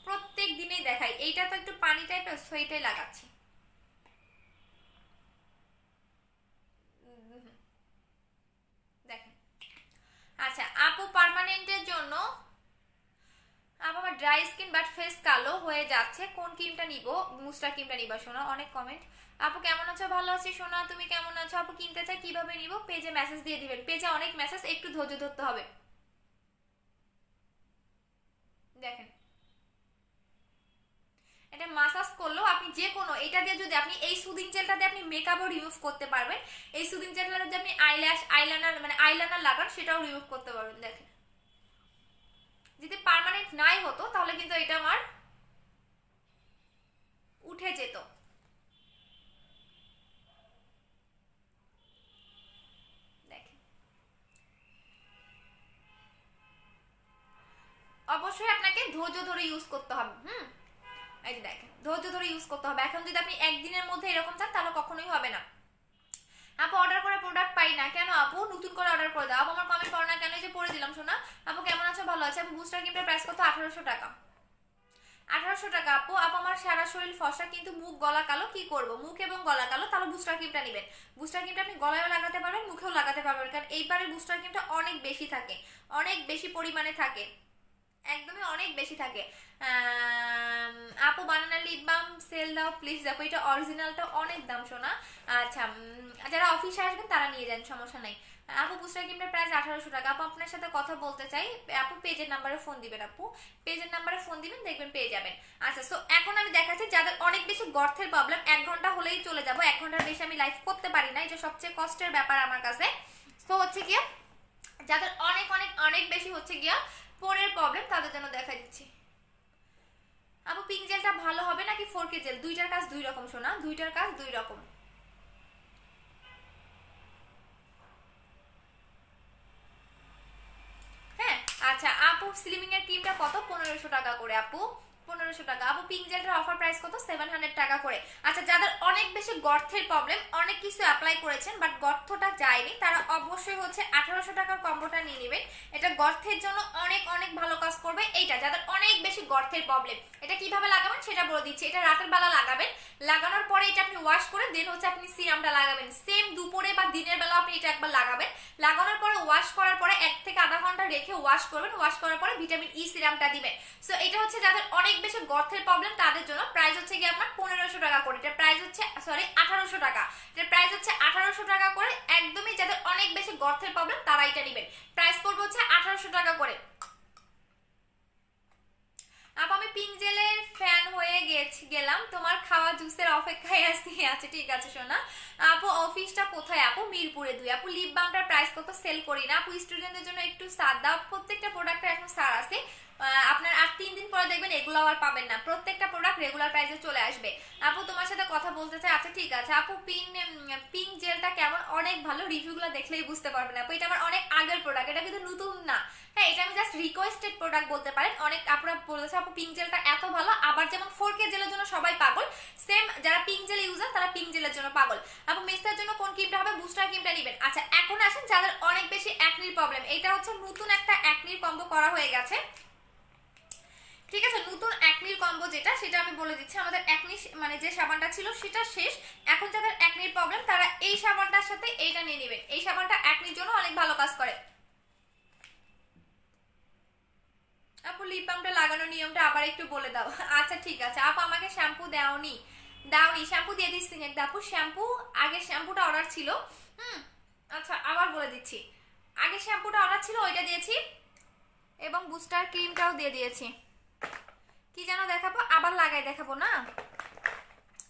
A: প্রত্যেক দিনেই দেখাই। এইটা তো একটু পানি টাইপের, সেইটাই লাগাচ্ছি। দেখেন আচ্ছা আপু, পার্মানেন্টের জন্য আপু আমার ড্রাই স্কিন বাট ফেস কালো হয়ে যাচ্ছে, কোন ক্রিমটা নিব? মুস্টা ক্রিমটা নিবা সোনা। অনেক কমেন্ট। আপু কেমন আছো? ভালো আছি সোনা, তুমি কেমন আছো? আপু কিনতে চাই, কিভাবে নিব? পেজে মেসেজ দিয়ে দিবেন, পেজে অনেক মেসেজ, একটু ধৈর্য ধরতে হবে। দেখেন এটা মাসাজ করলেও আপনি যে কোনো, এটা দিয়ে যদি আপনি এই সুদিং জেলটা দিয়ে আপনি মেকআপও রিমুভ করতে পারবেন। এই সুদিং জেলটা যদি আপনি আইলাইনার লাগান সেটাও রিমুভ করতে পারবেন। দেখেন যদি পার্মানেন্ট নাই হতো তাহলে কিন্তু এটা আমার উঠে যেত। দেখেন অবশ্যই আপনাকে ধৈর্য ধরে ইউজ করতে হবে। এই যে দেখেন ধৈর্য ধরে ইউজ করতে হবে। এখন যদি আপনি একদিনের মধ্যে এরকম চান তাহলে কখনোই হবে না। আপু অর্ডার করে প্রোডাক্ট পাই না কেন আপু? নতুন করে অর্ডার করে দাও আপু। আমার কমেন্ট পড়ো না কেন? যে পড়ে দিলাম শোনা। আপু কেমন আছো? ভালো আছে আপু। বুস্টার ক্রিমটার প্রাইস কত? 1800 টাকা। 1800 টাকা আপু। আপু আমার সারা শরীর ফসা কিন্তু মুখ গলা কালো, কি করব? মুখ এবং গলা কালো, তাহলে বুস্টার ক্রিমটা নেবেন। বুস্টার ক্রিমটা আপনি গলায়ও লাগাতে পারবেন, মুখেও লাগাতে পারবেন, কারণ এইবারে বুস্টার ক্রিমটা অনেক বেশি থাকে, অনেক বেশি পরিমাণে থাকে, একদমই অনেক বেশি থাকে। আপু বানানা লিপ বাম সেল দাও প্লিজ। দেখো এটা অরিজিনালটা অনেক দাম শোনা। আচ্ছা যারা অফিসে আসবেন তারা নিয়ে যান, সমস্যা নাই। আপু বুস্টার ক্রিমটার প্রাইস 1800 টাকা। আপু আপনার সাথে কথা বলতে চাই, আপু পেজের নাম্বারে ফোন দিবেন, আপু পেজের নাম্বারে ফোন দিবেন, দেখবেন পেয়ে যাবেন। আচ্ছা সো এখন আমি দেখাচ্ছি যাদের অনেক বেশি গর্তের প্রবলেম, 1 ঘন্টা হলেই চলে যাবো, 1 ঘন্টার বেশি আমি লাইভ করতে পারি না, এটা সবচেয়ে কষ্টের ব্যাপার আমার কাছে। তো হচ্ছে গিয়া যাদের অনেক অনেক অনেক বেশি হচ্ছে গিয়া পোরের প্রবলেম তাদের জন্য দেখা দিচ্ছি। আপু পিঙ্ক জেলটা ভালো হবে নাকি 4K জেল? দুইটার কাজ দুই রকম শোনা, দুইটার কাজ দুই রকম। হ্যাঁ আচ্ছা আপু স্লিমিং এর ক্রিমটা কত? 1500 টাকা করে আপু। 1500 টাকা। আপু পিঙ্ক জেলটার অফার প্রাইস কত? 700 টাকা করে। আচ্ছা, যাদের অনেক বেশি গর্তের প্রবলেম, অনেক কিছু অ্যাপ্লাই করেছেন বাট গর্তটা যায়নি, তারা অবশ্যই হচ্ছে 1800 টাকার কম্বোটা নিয়ে নেবেন। এটা গর্তের জন্য অনেক অনেক ভালো কাজ করবে। এইটা যাদের অনেক বেশি গর্তের প্রবলেম, এটা কিভাবে লাগাবেন সেটা বলে দিচ্ছি। এটা রাতের বেলা লাগাবেন, লাগানোর পরে এটা আপনি ওয়াশ করে দেন হচ্ছে আপনি সিরামটা লাগাবেন। সেম দুপুরে বা দিনের বেলা আপনি এটা একবার লাগাবেন। লাগানোর পরে ওয়াশ করার পরে 1 থেকে আধা ঘন্টা রেখে ওয়াশ করবেন। ওয়াশ করার পরে ভিটামিন ই সিরামটা দিবেন। সো এটা হচ্ছে যাদের অনেক বেশি গর্তের প্রবলেম তাদের জন্য। প্রাইস হচ্ছে কি আপনার 1500 টাকা করে। এটা প্রাইস হচ্ছে 1800 টাকা। এটা প্রাইস হচ্ছে 1800 টাকা করে। একদমই যাদের অনেক বেশি গর্তের প্রবলেম তারা এটা নেবেন। প্রাইস পড়বে হচ্ছে 1800 টাকা করে। আপু আমি পিঙ্ক জেলের ফ্যান হয়ে গেলাম, তোমার খাওয়া জুসের অপেক্ষায় আছি। আচ্ছা ঠিক আছে সোনা। আপু অফিসটা কোথায়? আপু মিরপুরে 2। আপু লিপ বামটার প্রাইস কত? সেল করি না আপু, স্টুডেন্টদের জন্য একটু ছাড় দাও। প্রত্যেকটা প্রোডাক্টের এখন ছাড় আছে। আপনার আর 3 দিন পরে দেখবেন এগুলো আর পাবেন না, প্রত্যেকটা প্রোডাক্ট রেগুলার প্রাইসে চলে আসবে। আপু তোমার সাথে কথা বলতে চাই। আচ্ছা ঠিক আছে আপু। পিঙ্ক জেলটা কেমন? অনেক ভালো, রিভিউগুলো দেখলেই বুঝতে পারবেন আপু। এটা আমার অনেক আগের প্রোডাক্ট, এটা কিন্তু নতুন না। হ্যাঁ, এটা আমি জাস্ট রিকোয়েস্টেড প্রোডাক্ট বলতে পারেন। অনেক আপনারা বলেছে আপু পিঙ্ক জেলটা এত ভালো। আবার যেমন 4K জেলের জন্য সবাই পাগল, সেম যারা পিঙ্ক জেল ইউজার তারা পিঙ্ক জেলের জন্য পাগল। আপু মেস্তার জন্য কোন ক্রিমটা হবে? বুস্টার ক্রিমটা নেবেন। আচ্ছা এখন আসেন যাদের অনেক বেশি অ্যাকনির প্রবলেম, এটা হচ্ছে নতুন একটা অ্যাকনির কম্বো করা হয়ে গেছে। ঠিক আছে, নতুন অ্যাকনির কম্বো যেটা সেটা আমি বলে দিচ্ছি। আমাদের অ্যাকনি মানে যে সাবানটা ছিল সেটা শেষ। এখন যাদের অ্যাকনির প্রবলেম তারা এই সাবানটার সাথে এইটা নিয়ে নেবেন। এই সাবানটা অ্যাকনির জন্য অনেক ভালো কাজ করে। আপু লিপ বামটা লাগানোর নিয়মটা আবার একটু বলে দাও। আচ্ছা ঠিক আছে আপু। আমাকে শ্যাম্পু দাওনি? শ্যাম্পু দিয়ে দিচ্ছি একটা আপু। শ্যাম্পু আগের শ্যাম্পুটা অর্ডার ছিল। আচ্ছা আবার বলে দিচ্ছি। আগের শ্যাম্পুটা অর্ডার ছিল, ওইটা দিয়েছি এবং বুস্টার ক্রিমটাও দিয়ে দিয়েছি। কি যেন দেখাবো? আবার লাগাই দেখাবো না?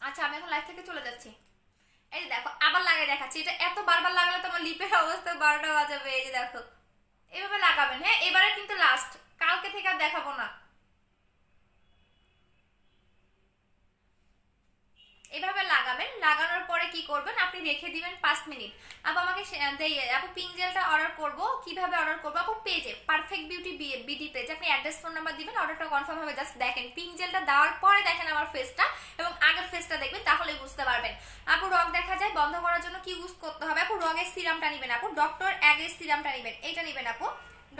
A: আচ্ছা আমি এখন লাইভ থেকে চলে যাচ্ছি। এই যে দেখো আবার লাগাই দেখাচ্ছি। এটা এত বারবার লাগালে তোমার লিপের অবস্থা 12টা বাজাবে। এই যে দেখো এভাবে লাগাবেন। হ্যাঁ এবারে কিন্তু লাস্ট, কালকে থেকে আর দেখাবো না। এভাবে লাগাবেন। লাগানোর পরে কি করবেন, আপনি রেখে দিবেন 5 মিনিট। আপু আমাকে আপু পিঙ্ক জেলটা অর্ডার করব, কিভাবে অর্ডার করব? আপু পেজে পারফেক্ট বিউটি বিডি পেজে আপনি অ্যাড্রেস ফোন নাম্বার দিবেন, অর্ডারটা কনফার্ম হবে। জাস্ট দেখেন পিঙ্ক জেলটা দেওয়ার পরে দেখেন আমার ফেসটা এবং আগের ফেসটা দেখবেন, তাহলে বুঝতে পারবেন। আপু রগ দেখা যায় বন্ধ করার জন্য কি ইউজ করতে হবে? আপু রগের সিরামটা নেবেন আপু, ডক্টর অ্যাগের সিরামটা নেবেন। এইটা নেবেন আপু,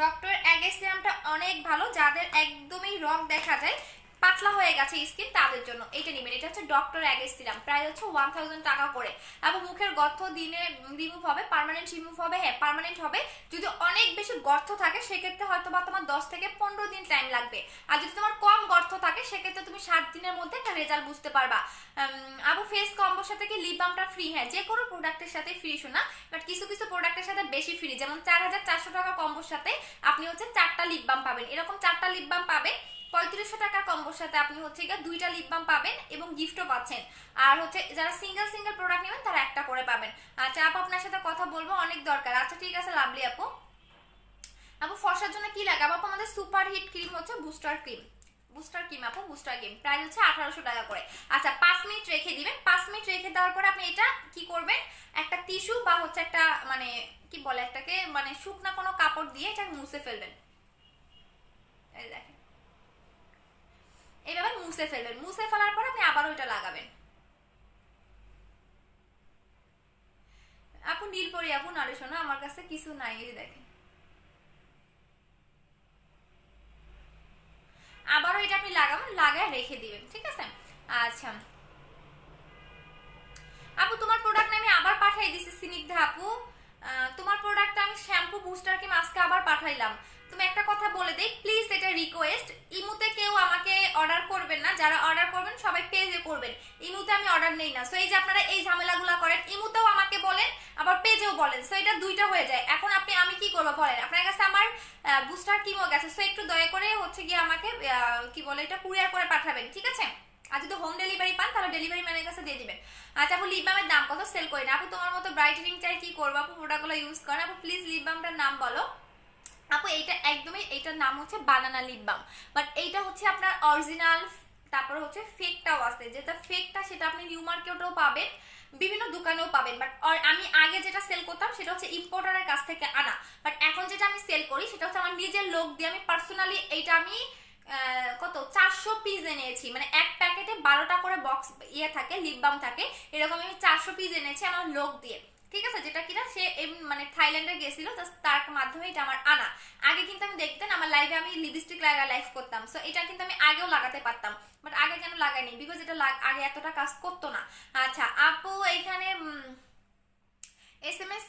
A: ডক্টর অ্যাগের সিরামটা অনেক ভালো। যাদের একদমই রগ দেখা যায়, পাতলা হয়ে গেছে স্কিন, তাদের জন্য এটা নেবেন। এটা হচ্ছে ডক্টর অ্যাগের সিরাম, প্রায় হচ্ছে 1000 টাকা করে। এবং মুখের গর্ত দিনে রিমুভ হবে, পার্মানেন্ট রিমুভ হবে। হ্যাঁ পার্মানেন্ট হবে। যদি অনেক বেশি গর্ত থাকে সেক্ষেত্রে হয়তো বা তোমার 10 থেকে 15 দিন টাইম লাগবে। আর যদি তোমার কম গর্ত থাকে সেক্ষেত্রে তুমি 7 দিনের মধ্যে একটা রেজাল্ট বুঝতে পারবা। আপু ফেস কম্বোর সাথে কি লিপ বামটা ফ্রি? হ্যাঁ যে কোনো প্রোডাক্টের সাথে ফ্রি শোনা, বাট কিছু কিছু প্রোডাক্টের সাথে বেশি ফ্রি। যেমন 4400 টাকা কম্বোর সাথে আপনি হচ্ছে 4টা লিপ বাম পাবেন। এরকম 4টা লিপ বাম পাবেন। 3500 টাকার কম্বোর সাথে আপনি হচ্ছে 2টা লিপ বাম পাবেন এবং গিফটও পাচ্ছেন। আর হচ্ছে যারা সিঙ্গেল সিঙ্গেল প্রোডাক্ট নেবেন তারা একটা করে পাবেন। আচ্ছা আপু আপনার সাথে কথা বলবো, অনেক দরকার। আচ্ছা ঠিক আছে লাভলি আপু। আপু ফর্সার জন্য কি লাগাবো? আপু আমাদের সুপার হিট ক্রিম হচ্ছে বুস্টার ক্রিম। বুস্টার ক্রিম আপু, বুস্টার ক্রিম প্রাইস হচ্ছে 1800 টাকা করে। আচ্ছা 5 মিনিট রেখে দিবেন। 5 মিনিট রেখে দেওয়ার পরে আপনি এটা কি করবেন, একটা টিস্যু বা হচ্ছে একটা মানে কি বলে একটাকে মানে শুকনা কোনো কাপড় দিয়ে এটা মুছে ফেলবেন। এই দেখেন এইভাবে মুছে ফেলবেন। মুছে ফেলার পর আপনি আবার ওইটা লাগাবেন। আপু নীলপরি আপু নারে শোনা, আমার কাছে কিছু নাই। এই দেখেন আবারও এটা আপনি লাগাবেন, লাগায় রেখে দিবেন। ঠিক আছে। আচ্ছা আপু তোমার প্রোডাক্ট আমি আবার পাঠিয়ে দিছি স্নিগ্ধা আপু। তোমার প্রোডাক্ট আমি শ্যাম্পু বুস্টার কি আজকে আবার পাঠাইলাম। তুমি একটা কথা বলে দেই প্লিজ, এটা রিকোয়েস্ট, ইমুতে কেউ আমাকে অর্ডার করবেন না। যারা অর্ডার করবেন সবাই পেজে করবেন। ইমুতে আমি অর্ডার নেই না। সো এই যে আপনারা এই ঝামেলাগুলো করেন, ইমুতেও আমাকে বলেন আবার পেজেও বলেন। সো এটা দুইটা হয়ে যায়। এখন আমি কি করবো বলেন? আপনার কাছে আমার বুস্টার কিমও গেছে। সো একটু দয়া করে হচ্ছে গিয়ে আমাকে কি বলে এটা কুরিয়ার করে পাঠাবেন। ঠিক আছে। আর যদি হোম ডেলিভারি পান তাহলে ডেলিভারি ম্যানের কাছে দিয়ে দিবেন। আচ্ছা আপু লিপ বামের দাম কত? সেল করি না আপু। তোমার মতো ব্রাইটেনিং চাই কি করবো আপু? প্রোডাক্টগুলো ইউজ করেন আপু। প্লিজ লিপ বামটার নাম বলো আপু। এইটা একদমই এইটার নাম হচ্ছে বানানা লিপ বাম, বাট এইটা হচ্ছে আপনার অরিজিনাল। তারপর হচ্ছে ফেকটাও আছে, যেটা ফেকটা সেটা আপনি নিউ মার্কেটেও পাবেন, বিভিন্ন দোকানেও পাবেন। বাট আমি আগে যেটা সেল করতাম সেটা হচ্ছে ইম্পোর্টারের কাছ থেকে আনা। বাট এখন যেটা আমি সেল করি সেটা হচ্ছে আমার নিজের লোক দিয়ে আমি পার্সোনালি এইটা আমি কত 400 পিস এনেছি, মানে এক প্যাকেটে 12টা করে বক্স ইয়ে থাকে, লিপ বাম থাকে, এরকম আমি 400 পিস এনেছি আমার লোক দিয়ে, ঠিক আছে, যেটা কিনা সে মানে থাইল্যান্ডে গেছিল, তার মাধ্যমে এটা আমার আনা। আগে কিন্তু আমি দেখতেন আমার লাইভে আমি লিপস্টিক লাগা লাইভ করতাম, সো এটা কিন্তু আমি আগেও লাগাতে পারতাম, বাট আগে কেন লাগাইনি, বিকজ এটা আগে এতটা কাজ করতো না। আচ্ছা আপু এখানে SMS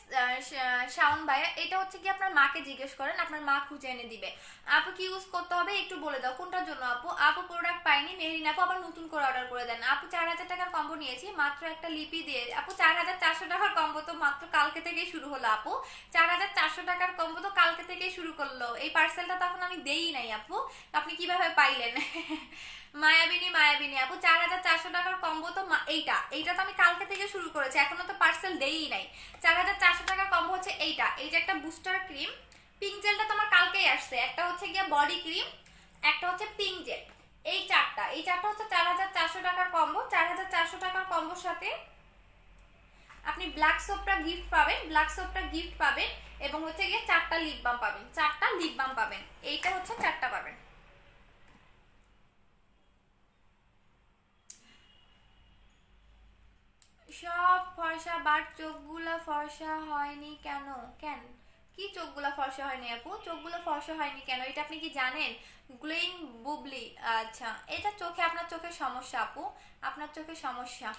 A: শাওন ভাইয়া, এটা হচ্ছে কি আপনার মাকে জিজ্ঞেস করেন, আপনার মা খুঁজে এনে দিবে। আপু কি ইউজ করতে হবে একটু বলে দাও, কোনটার জন্য আপু? আপু প্রোডাক্ট পাইনি, মেহরিন আপু আবার নতুন করে অর্ডার করে দেন। আপু 4000 টাকার কম্বো নিয়েছি মাত্র একটা লিপি দিয়ে। আপু 4400 টাকার কম্বো তো মাত্র কালকে থেকেই শুরু হলো আপু, 4400 টাকার কম্বো তো কালকে থেকেই শুরু করলো, এই পার্সেলটা তখন আমি দেই নাই আপু, আপনি কিভাবে পাইলেন? মায়াবিনী আপু 4400 টাকার কম্বো তো এইটা এইটা তো আমি কালকে থেকে শুরু করেছি, এখনো তো পার্সেল দেই নাই। 4400 টাকার কম্বো হচ্ছে এইটা, এই যে একটা বুস্টার ক্রিম, পিঙ্ক জেলটা তো আমার কালকেই আসছে, একটা হচ্ছে গিয়া বডি ক্রিম, একটা হচ্ছে পিঙ্ক জেল, এই চারটা হচ্ছে 4400 টাকার কম্বো। 4400 টাকার কম্বোর সাথে আপনি ব্ল্যাক সোপটা গিফট পাবেন এবং হচ্ছে গিয়ে 4টা লিপ বাম পাবেন, এইটা হচ্ছে 4টা পাবেন। সব ফর্সা বাট চোখগুলা ফর্সা হয়নি কেন? কেন কি চোখগুলা ফর্সা হয়নি আপু? চোখগুলো ফর্সা হয়নি কেন এটা আপনি কি জানেন? গ্লোয়িং বুবলি, আচ্ছা এটা চোখে, আপনার চোখের সমস্যা আপু, আপনার চোখের সমস্যা।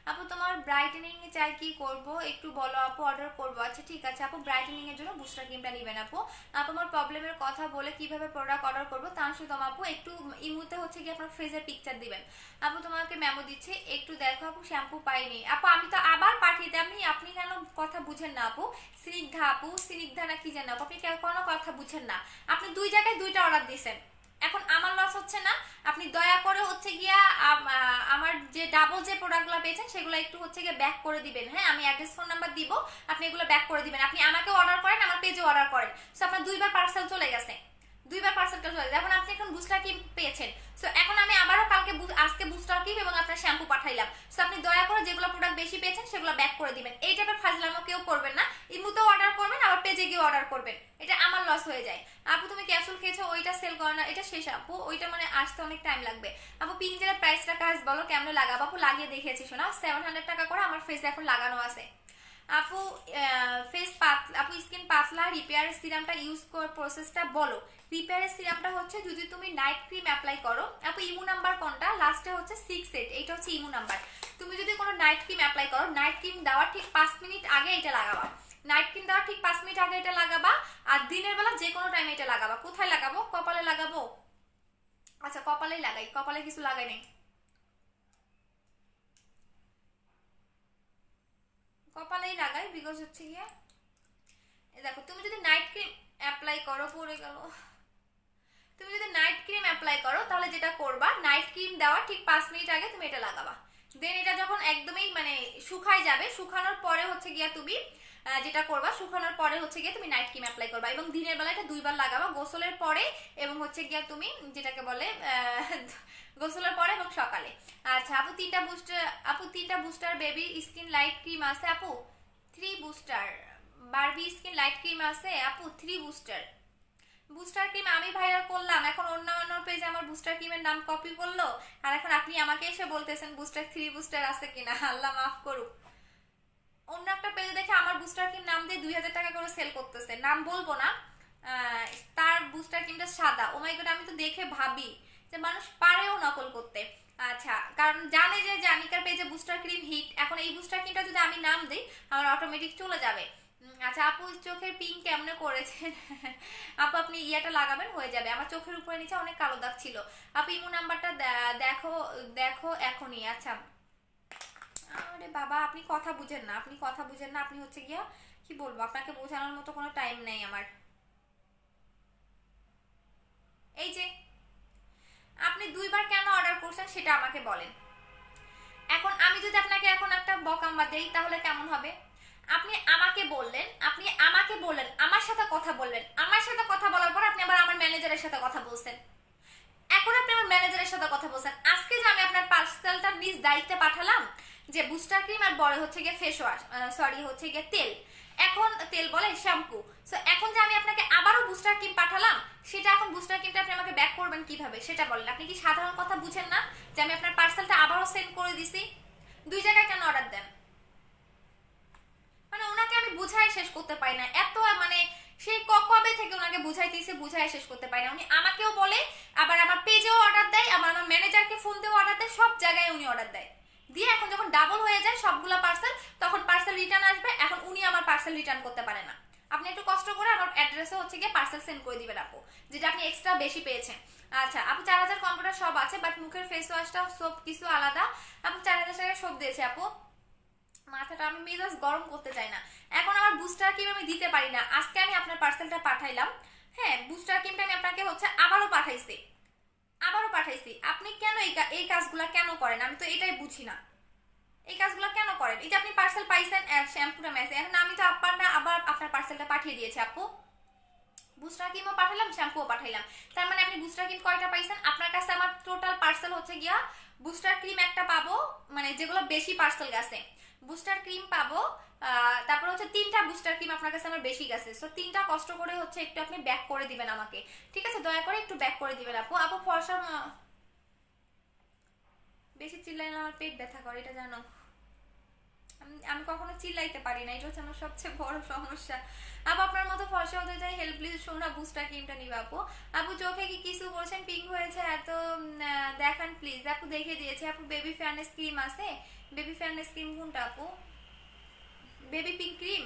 A: আপু তোমার ব্রাইটেনিং চাই, কি করব একটু বলো আপু, অর্ডার করবো। আচ্ছা ঠিক আছে আপু, ব্রাইটেনিং এর জন্য বুস্টার ক্রিমটা নেবেন আপু। আপু আমার প্রবলেমের কথা বলে কিভাবে প্রোডাক্ট অর্ডার করবো তানসু দম আপু, একটু ইমুতে হচ্ছে কি আপনার ফ্রেজের পিকচার দিবেন। আপু তোমাকে মেমো দিচ্ছে একটু দেখো আপু, শ্যাম্পু পাইনি আপু, আমি তো আবার পাঠিয়ে দিই, আপনি কেন কথা বুঝেন না আপু? স্নিগ্ধা না কি জানো আপু, আপনি কেন কোনো কথা বুঝেন না? আপনি 2 জায়গায় 2টা অর্ডার দিয়েছেন, এখন আমার লস হচ্ছে না? আপনি দয়া করে হচ্ছে গিয়া আমার যে ডাবল যে প্রোডাক্টগুলো পেয়েছেন সেগুলো একটু হচ্ছে গিয়ে ব্যাক করে দিবেন, হ্যাঁ আমি অ্যাড্রেস ফোন নাম্বার দিব, আপনি এগুলো ব্যাক করে দিবেন। আপনি আমাকে অর্ডার করেন, আমার পেজে অর্ডার করেন, সো আপনার 2বার পার্সেল চলে গেছে, 2বার পার্সেল চলে গেছে। এখন আপনি এখন বুস্টার ক্রিম পেয়েছেন, সো এখন আমি আবারও আজকে বুস্টার ক্রিম এবং আপনার শ্যাম্পু পাঠাইলাম, সো আপনি দয়া করে যেগুলো প্রোডাক্ট বেশি পেয়েছেন সেগুলো ব্যাক করে দিবেন। এই টাইপের ফাজলামো কেউ করবেন না, ইমুতেও অর্ডার করবেন আবার পেজে গিয়ে অর্ডার করবেন, এটা আমার লস হয়ে যায়। আপু তুমি ক্যাপসুল খেয়েছো, ওইটা সেল করো না, এটা শেষ আপু, ওইটা মানে আসতে অনেক টাইম লাগবে। আপু পিঙ্কের প্রাইসটা কাজ বলো কেমন লাগাবো? আপু লাগিয়ে দেখেছি শোনা, 700 টাকা করে আমার ফেসে এখন লাগানো আছে। আপু ফেস পাতলা, আপু স্কিন পাতলা, রিপেয়ার সিরামটা ইউজ করার প্রসেসটা বলো। রিপেয়ারের সিরামটা হচ্ছে যদি তুমি নাইট ক্রিম অ্যাপ্লাই করো, আপু ইমু নাম্বার কোনটা লাস্টে হচ্ছে 68, এইটা হচ্ছে ইমু নাম্বার। তুমি যদি কোনো নাইট ক্রিম অ্যাপ্লাই করো, নাইট ক্রিম দেওয়ার ঠিক 5 মিনিট আগে এটা লাগাবা, নাইট ক্রিম দেওয়ার ঠিক 5 মিনিট আগে এটা লাগাবা, আর দিনের বেলা যে কোনো টাইমে এটা লাগাবা। কোথায় লাগাবো? কপালে লাগাবো? আচ্ছা কপালেই লাগাই, কপালে কিছু লাগাই নেই, কপালেই লাগাই, বিকজ হচ্ছে গিয়ে দেখো তুমি যদি নাইট ক্রিম অ্যাপ্লাই করো, পড়ে গেল, তুমি যদি নাইট ক্রিম অ্যাপ্লাই করো তাহলে যেটা করবা, নাইট ক্রিম দেওয়ার ঠিক 5 মিনিট আগে তুমি এটা লাগাবা, দেন এটা যখন একদমই মানে শুকায় যাবে, শুকানোর পরে হচ্ছে গিয়া তুমি যেটা করবা, শুকানোর পরে হচ্ছে গিয়ে তুমি নাইট ক্রিম অ্যাপ্লাই করবা এবং দিনের বেলা এটা 2বার লাগাবা, গোসলের পরে এবং হচ্ছে গিয়া তুমি যেটাকে বলে গোসলের পরে এবং সকালে। আচ্ছা আপু 3টা বুস্টার, আপু 3টা booster baby skin light cream আছে আপু, 3 booster Barbie skin light cream আছে আপু, 3 বুস্টার। বুস্টার ক্রিম আমি ভাইরাল করলাম, এখন অন্য পেজে আমার বুস্টার ক্রিমের নাম কপি করলো, আর এখন আপনি আমাকে এসে বলতেছেন বুস্টার 3 বুস্টার আছে কিনা, আল্লাহ মাফ করুক। অন্য একটা পেজে দেখে আমার বুস্টার ক্রিম নাম দিয়ে 2000 টাকা করে সেল করতেছে, নাম বলবো না, তার বুস্টার ক্রিমটা সাদা। ও মাই গড, আমি তো দেখে ভাবি যে মানুষ পারেও নকল করতে। আচ্ছা কারণ জানে যে জানিকার পেজে বুস্টার ক্রিম হিট, এখন এই বুস্টার ক্রিমটা যদি আমি নাম দিই আমার অটোমেটিক চলে যাবে। আচ্ছা আপু চোখের পিঙ্ক কেমনে করেছেন? আপু আপনি ইয়াটা লাগাবেন হয়ে যাবে, আমার চোখের উপরে নিচে অনেক কালো দাগ ছিল। আপু ইমো নাম্বারটা দেখো দেখো এখনই। আচ্ছা আরে বাবা আপনি কথা বুঝেন না, আপনি হচ্ছে গিয়া কি বলবো, আপনাকে বোঝানোর মতো কোনো টাইম নেই আমার। এই যে আপনি 2বার কেন অর্ডার করছেন সেটা আমাকে বলেন। এখন আমি যদি আপনাকে এখন একটা বকাম্বা দেই তাহলে কেমন হবে? আপনি আমাকে বললেন আমার সাথে কথা বললেন, আমার সাথে কথা বলার পর আপনি আবার আমার ম্যানেজারের সাথে কথা বলছেন, এখন আপনি আমার ম্যানেজারের সাথে কথা বলছেন। আজকে যে আমি আপনার পার্সেলটা নিজ দায়িত্বে পাঠালাম, যে বুস্টার ক্রিম আর বলে হচ্ছে গিয়ে ফেস ওয়াশ, সরি হচ্ছে গিয়ে তেল, এখন তেল বলে শ্যাম্পু। সো এখন যে আমি আপনাকে আবারও বুস্টার ক্রিম পাঠালাম, সেটা এখন বুস্টার ক্রিমটা আপনি আমাকে ব্যাক করবেন কিভাবে সেটা বলেন। আপনি কি সাধারণ কথা বুঝেন না যে আমি আপনার পার্সেলটা আবারও সেন্ড করে দিছি? দুই জায়গায় কেন অর্ডার দেন? মানে ওনাকে আমি বুঝাই শেষ করতে পারি না, এত মানে সেই কবে থেকে ওনাকে বুঝাইতেছে, বুঝাই শেষ করতে পারি না। উনি আমাকেও বলে, আবার আমার পেজেও অর্ডার দেয়, আবার আমার ম্যানেজারকে ফোন দিয়েও অর্ডার দেয়, সব জায়গায় উনি অর্ডার দেয়। দিয়ে এখন যখন ডাবল হয়ে যায় সবগুলা পার্সেল, তখন পার্সেল রিটার্ন আসবে, এখন উনি আমার পার্সেল রিটার্ন করতে পারে না। আপনি একটু কষ্ট করে আমার অ্যাড্রেসে হচ্ছে গিয়ে পার্সেল সেন্ড করে দিবেন আপু, যেটা আপনি এক্সট্রা বেশি পেয়েছেন। আচ্ছা আপু 4000 কম্পিউটার সব আছে, বাট মুখের ফেস ওয়াশটা সব কিছু আলাদা। আপু 4000 টাকা সব দিয়েছে আপু, মাথাটা আমি মেজাজ গরম করতে চাই না। এখন আমার বুস্টার ক্রিম আমি দিতে পারি না, আজকে আমি আপনার পার্সেলটা পাঠাইলাম, হ্যাঁ বুস্টার ক্রিমটা আমি আপনাকে হচ্ছে আবারও পাঠাইছি, আবারও পাঠাইছি। আপনি কেন এই কাজগুলা কেন করেন? আমি তো এটাই বুঝি না, এই কাজগুলো কেন করেন? এই যে আপনি পার্সেল পাইছেন, শ্যাম্পুটা মেসে, এখন আমি তো আবার আপনার পার্সেলটা পাঠিয়ে দিয়েছি আপু, বুস্টার ক্রিমও পাঠালাম, শ্যাম্পুও পাঠাইলাম। তার মানে আপনি বুস্টার ক্রিম কয়টা পাইছেন? আপনার কাছে আমার টোটাল পার্সেল হচ্ছে গিয়া বুস্টার ক্রিম একটা পাবো, মানে যেগুলো বেশি পার্সেল গেছে বুস্টার ক্রিম পাবো, তারপর হচ্ছে 3টা বুস্টার ক্রিম আপনার কাছে আমার বেশি গেছে। সো 3টা কষ্ট করে হচ্ছে একটু আপনি ব্যাক করে দিবেন আমাকে, ঠিক আছে? দয়া করে একটু ব্যাক করে দিবেন আপু। আপু ফর্সা বেশি চিল্লাইলে আমার পেট ব্যথা করে, এটা জানো। আমি কখনো চিল্লাইতে পারি না, এটা হচ্ছে আমার সবচেয়ে বড় সমস্যা। আপু আপনার মতো ফর্সা হতে চাই, হেল্প প্লিজ, সোনা বুস্টার ক্রিমটা নিবে আপু। আপু চোখে কি কিছু করছেন, পিঙ্ক হয়েছে এত, দেখান প্লিজ। আপু দেখে দিয়েছে আপু, বেবি ফেয়ারনেস ক্রিম আছে? বেবি ফেয়ারনেস ক্রিম কোনটা আপু? Baby pink cream?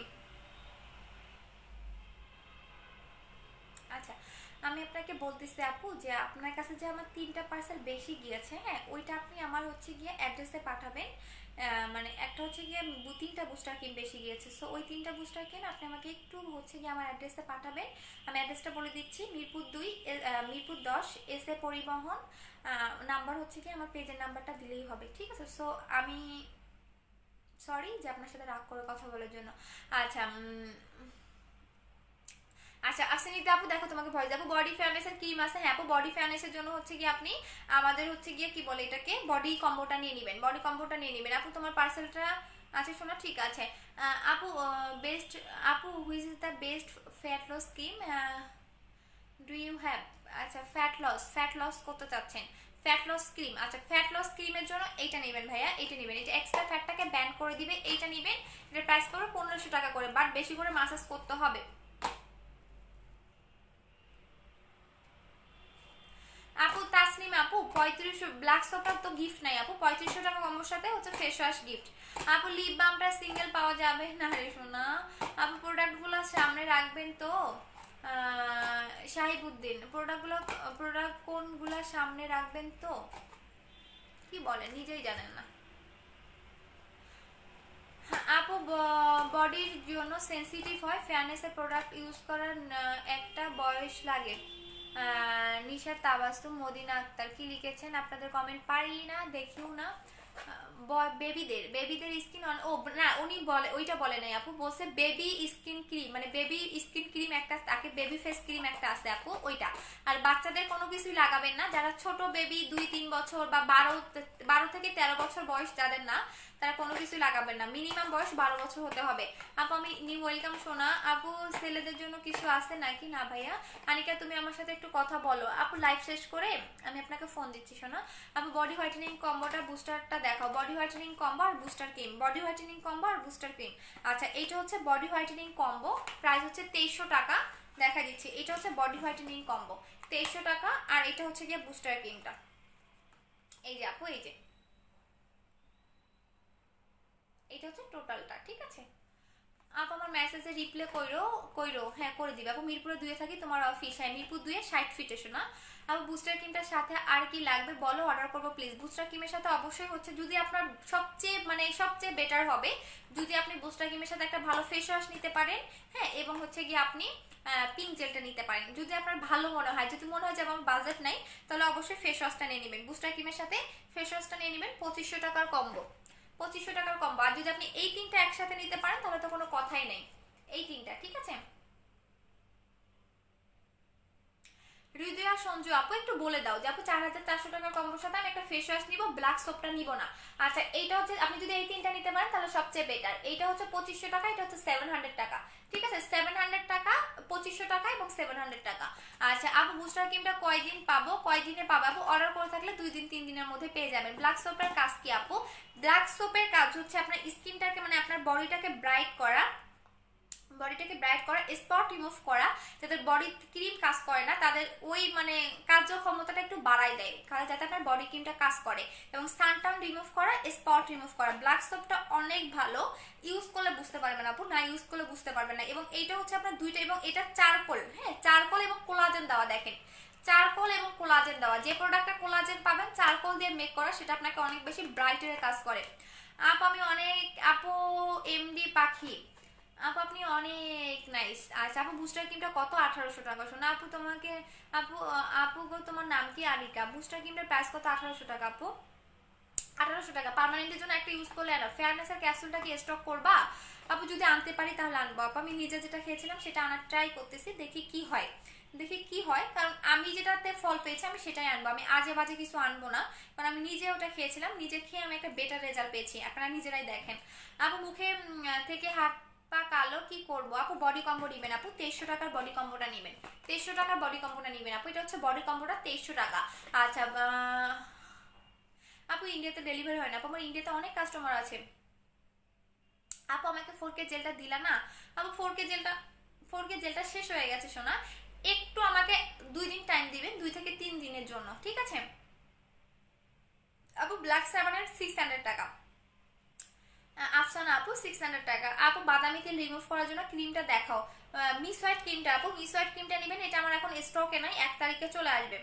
A: আচ্ছা আমি আপনাকে বলতেছি আপু, যে আপনার কাছে যে আমার 3টা পার্সেল বেশি গিয়েছে, হ্যাঁ ওইটা আপনি আমার হচ্ছে গিয়ে অ্যাড্রেসে পাঠাবেন। মানে একটা হচ্ছে গিয়ে 3টা বুস্টার ক্রিম বেশি গিয়েছে, সো ওই 3টা বুস্টার ক্রিম আপনি আমাকে একটু হচ্ছে গিয়ে আমার অ্যাড্রেসে পাঠাবেন। আমি অ্যাড্রেসটা বলে দিচ্ছি, মিরপুর 2, মিরপুর 10, এস এ পরিবহন। নাম্বার হচ্ছে কি আমার পেজের নাম্বারটা দিলেই হবে, ঠিক আছে? সো আমি সরি যে আপনার সাথে রাগ করে কথা বলার জন্য। আচ্ছা আচ্ছা আসেনিতে আপু দেখো তোমাকে ভয় যাবো, বডি ফেয়ারনেসের ক্রিম আছে, হ্যাঁ আপু বডি ফেয়ারনেসের জন্য হচ্ছে গিয়ে আপনি আমাদের হচ্ছে গিয়ে কি বলে এটাকে, বডি কম্বোটা নিয়ে নেবেন, বডি কম্বোটা নিয়ে নেবেন আপু। তোমার পার্সেলটা আছে শোনা, ঠিক আছে। আপু বেস্ট, আপু which is the best fat loss cream do you have? আচ্ছা ফ্যাট লস করতে চাচ্ছেন, ফ্যাট লস ক্রিম, আচ্ছা ফ্যাট লস ক্রিমের জন্য এইটা নেবেন ভাইয়া, এইটা নেবেন, এটা এক্সট্রা ফ্যাটটাকে ব্যান করে দিবে, এইটা নেবেন। এটার প্রাইস পড়বে 1500 টাকা করে, বাট বেশি করে মাসাজ করতে হবে। আপু তাসনিম আপু 3500, ব্ল্যাক সোপার তো গিফট নাই আপু, 3500 টাকা কম্বোর সাথে হচ্ছে ফেস ওয়াশ গিফট। আপু লিপ বামটা সিঙ্গেল পাওয়া যাবে না রে সোনা? আপু প্রোডাক্টগুলো সামনে রাখবেন তো? শাহিবুদ্দিন প্রোডাক্ট কোনগুলা সামনে রাখবেন তো? কি বলেন নিজেই জানেন না। আপু বডির জন্য সেনসিটিভ হয়, ফেয়ারনেসের প্রোডাক্ট ইউজ করার একটা বয়স লাগে। নিশা তাবাসুম মদিনা আক্তার কি লিখেছেন? আপনাদের কমেন্ট পারি না, দেখিও না। বেবিদের স্কিন, ও না উনি বলে ওইটা বলে নাই আপু, বলছে বেবি স্কিন ক্রিম, মানে বেবি স্কিন ক্রিম একটা তাকে, বেবি ফেস ক্রিম একটা আছে আপু ওইটা। আর বাচ্চাদের কোনো কিছুই লাগাবেন না, যারা ছোট বেবি 2-3 বছর বা 12 থেকে 13 বছর বয়স যাদের না, তারা কোনো কিছুই লাগাবেন না, মিনিমাম বয়স 12 বছর হতে হবে। আপু আমি নিউ ওয়েলকাম সোনা। আপু ছেলেদের জন্য কিছু আছে নাকি? না ভাইয়া। আনিকা তুমি আমার সাথে একটু কথা বলো আপু, লাইভ শেষ করে আমি আপনাকে ফোন দিচ্ছি সোনা। আপু বডি হোয়াইটেনিং কম্বোটা বুস্টারটা দেখাও, বডি হোয়াইটেনিং কম্বো আর booster cream, body whitening combo আর বুস্টার ক্রিম। আচ্ছা এইটা হচ্ছে বডি হোয়াইটেনিং কম্বো, প্রাইস হচ্ছে 2300 টাকা, দেখা দিচ্ছি। এটা হচ্ছে বডি হোয়াইটেনিং কম্বো 2300 টাকা, আর এটা হচ্ছে গিয়ে বুস্টার ক্রিমটা, এই যে আপু, এই যে এটা হচ্ছে টোটালটা, ঠিক আছে? আপু আমার মেসেজে রিপ্লাই কইরো, হ্যাঁ করে দিবে আপু। মিরপুরে 2 থাকি, তোমার অফিস হ্যাঁ মিরপুর 2 60 ফিট এসো না। আপু বুস্টার ক্রিমটার সাথে আর কি লাগবে বলো, অর্ডার করবো প্লিজ। বুস্টার ক্রিমের সাথে অবশ্যই হচ্ছে, যদি আপনার সবচেয়ে বেটার হবে যদি আপনি বুস্টার ক্রিমের সাথে একটা ভালো ফেস ওয়াশ নিতে পারেন, হ্যাঁ এবং হচ্ছে গিয়ে আপনি পিঙ্ক জেলটা নিতে পারেন, যদি আপনার ভালো মনে হয়। যদি মনে হয় যে আমার বাজেট নাই, তাহলে অবশ্যই ফেস ওয়াশটা নিয়ে নেবেন, বুস্টার ক্রিমের সাথে ফেস ওয়াশটা নিয়ে নেবেন। 2500 টাকার কম্বো, 2500 টাকার কম্বো। আর যদি আপনি এই 3টা একসাথে নিতে পারেন তাহলে তো কোনো কথাই নেই, এই 3টা, ঠিক আছে? হৃদয় আর সঞ্জু আপু একটু বলে দাও যে আপু 4400 টাকার কম্বোর সাথে আমি একটা ফেস ওয়াশ নিব, ব্ল্যাক সোপটা নিব না। আচ্ছা এইটা হচ্ছে আপনি যদি এই তিনটা নিতে পারেন তাহলে সবচেয়ে বেটার। এইটা হচ্ছে 2500 টাকা, এটা হচ্ছে 700 টাকা, ঠিক আছে? 700 টাকা, 2500 টাকা এবং 700 টাকা। আচ্ছা আপু বুস্টার ক্রিমটা কয়দিন পাবো, কয়দিনে পাবো আপু? অর্ডার করে থাকলে 2 দিন 3 দিনের মধ্যে পেয়ে যাবেন। ব্ল্যাক সোপের কাজ কি আপু? ব্ল্যাক সোপের কাজ হচ্ছে আপনার স্কিনটাকে মানে আপনার বডিটাকে ব্রাইট করা, বডিটাকে ব্রাইট করা, স্পট রিমুভ করা। যাদের বডি ক্রিম কাজ করে না তাদের ওই মানে কার্যক্ষমতাটা একটু বাড়াই দেয়, কারণ যাতে আপনার বডি ক্রিমটা কাজ করে, এবং সানটান রিমুভ করা, স্পট রিমুভ করা। ব্ল্যাক সোপটা অনেক ভালো, ইউজ করলে বুঝতে পারবেন আপু, না ইউজ করলে বুঝতে পারবেন না। এবং এইটা হচ্ছে আপনার দুইটা, এবং এটা চারকোল, হ্যাঁ চারকোল এবং কোলাজেন দেওয়া, দেখেন চারকোল এবং কোলাজেন দেওয়া। যে প্রোডাক্টটা কোলাজেন পাবেন চারকোল দিয়ে মেক করা, সেটা আপনাকে অনেক বেশি ব্রাইটের কাজ করে। আপু আমি অনেক, আপু এমডি পাখি আপু আপনি অনেক নাইস। আচ্ছা আপু বুস্টার ক্রিমটা কত? 1800 টাকা। শোনা আপু তোমাকে, আপু আপু গো তোমার নাম কি? আরিকা। বুস্টার ক্রিমটার প্রাইস কত? 1800 টাকা আপু, 1800 টাকা। পার্মানেন্টের জন্য একটা ইউজ করলে আর ফেয়ারনেসের ক্যাপসুলটা কি স্টক করবা আপু? যদি আনতে পারি তাহলে আনবো আপু। আমি নিজে যেটা খেয়েছিলাম সেটা আনার ট্রাই করতেছি, দেখি কি হয়, দেখি কি হয়। কারণ আমি যেটাতে ফল পেয়েছি আমি সেটাই আনবো, আমি আজে বাজে কিছু আনবো না। কারণ আমি নিজে ওটা খেয়েছিলাম, নিজে খেয়ে আমি একটা বেটার রেজাল্ট পেয়েছি, আপনারা নিজেরাই দেখেন। আপু মুখে থেকে হাত পা কালো কি করবো আপু? বডি কম্বো নিবেন আপু, 2300 টাকার বডি কম্বোটা নিবেন, 2300 টাকার বডি কম্বোটা নিবেন আপু। এটা হচ্ছে বডি কম্বোটা 2300 টাকা। আচ্ছা আপু ইন্ডিয়াতে ডেলিভারি হয় না আপু? আমার ইন্ডিয়াতে অনেক কাস্টমার আছে আপু। আমাকে 4K জেলটা দিলা না আপু? 4K জেলটা শেষ হয়ে গেছে সোনা, একটু আমাকে 2 দিন টাইম দিবেন, 2 থেকে 3 দিনের জন্য, ঠিক আছে আপু? ব্ল্যাক সাবানের 600 টাকা। আফসানা আপু 600 টাকা। আপু বাদামি তেল রিমুভ করার জন্য ক্রিমটা দেখাও। মিস হোয়াইট ক্রিমটা আপু, মিস হোয়াইট ক্রিমটা নেবেন, এটা আমার এখন স্টকে নাই, 1 তারিখে চলে আসবে।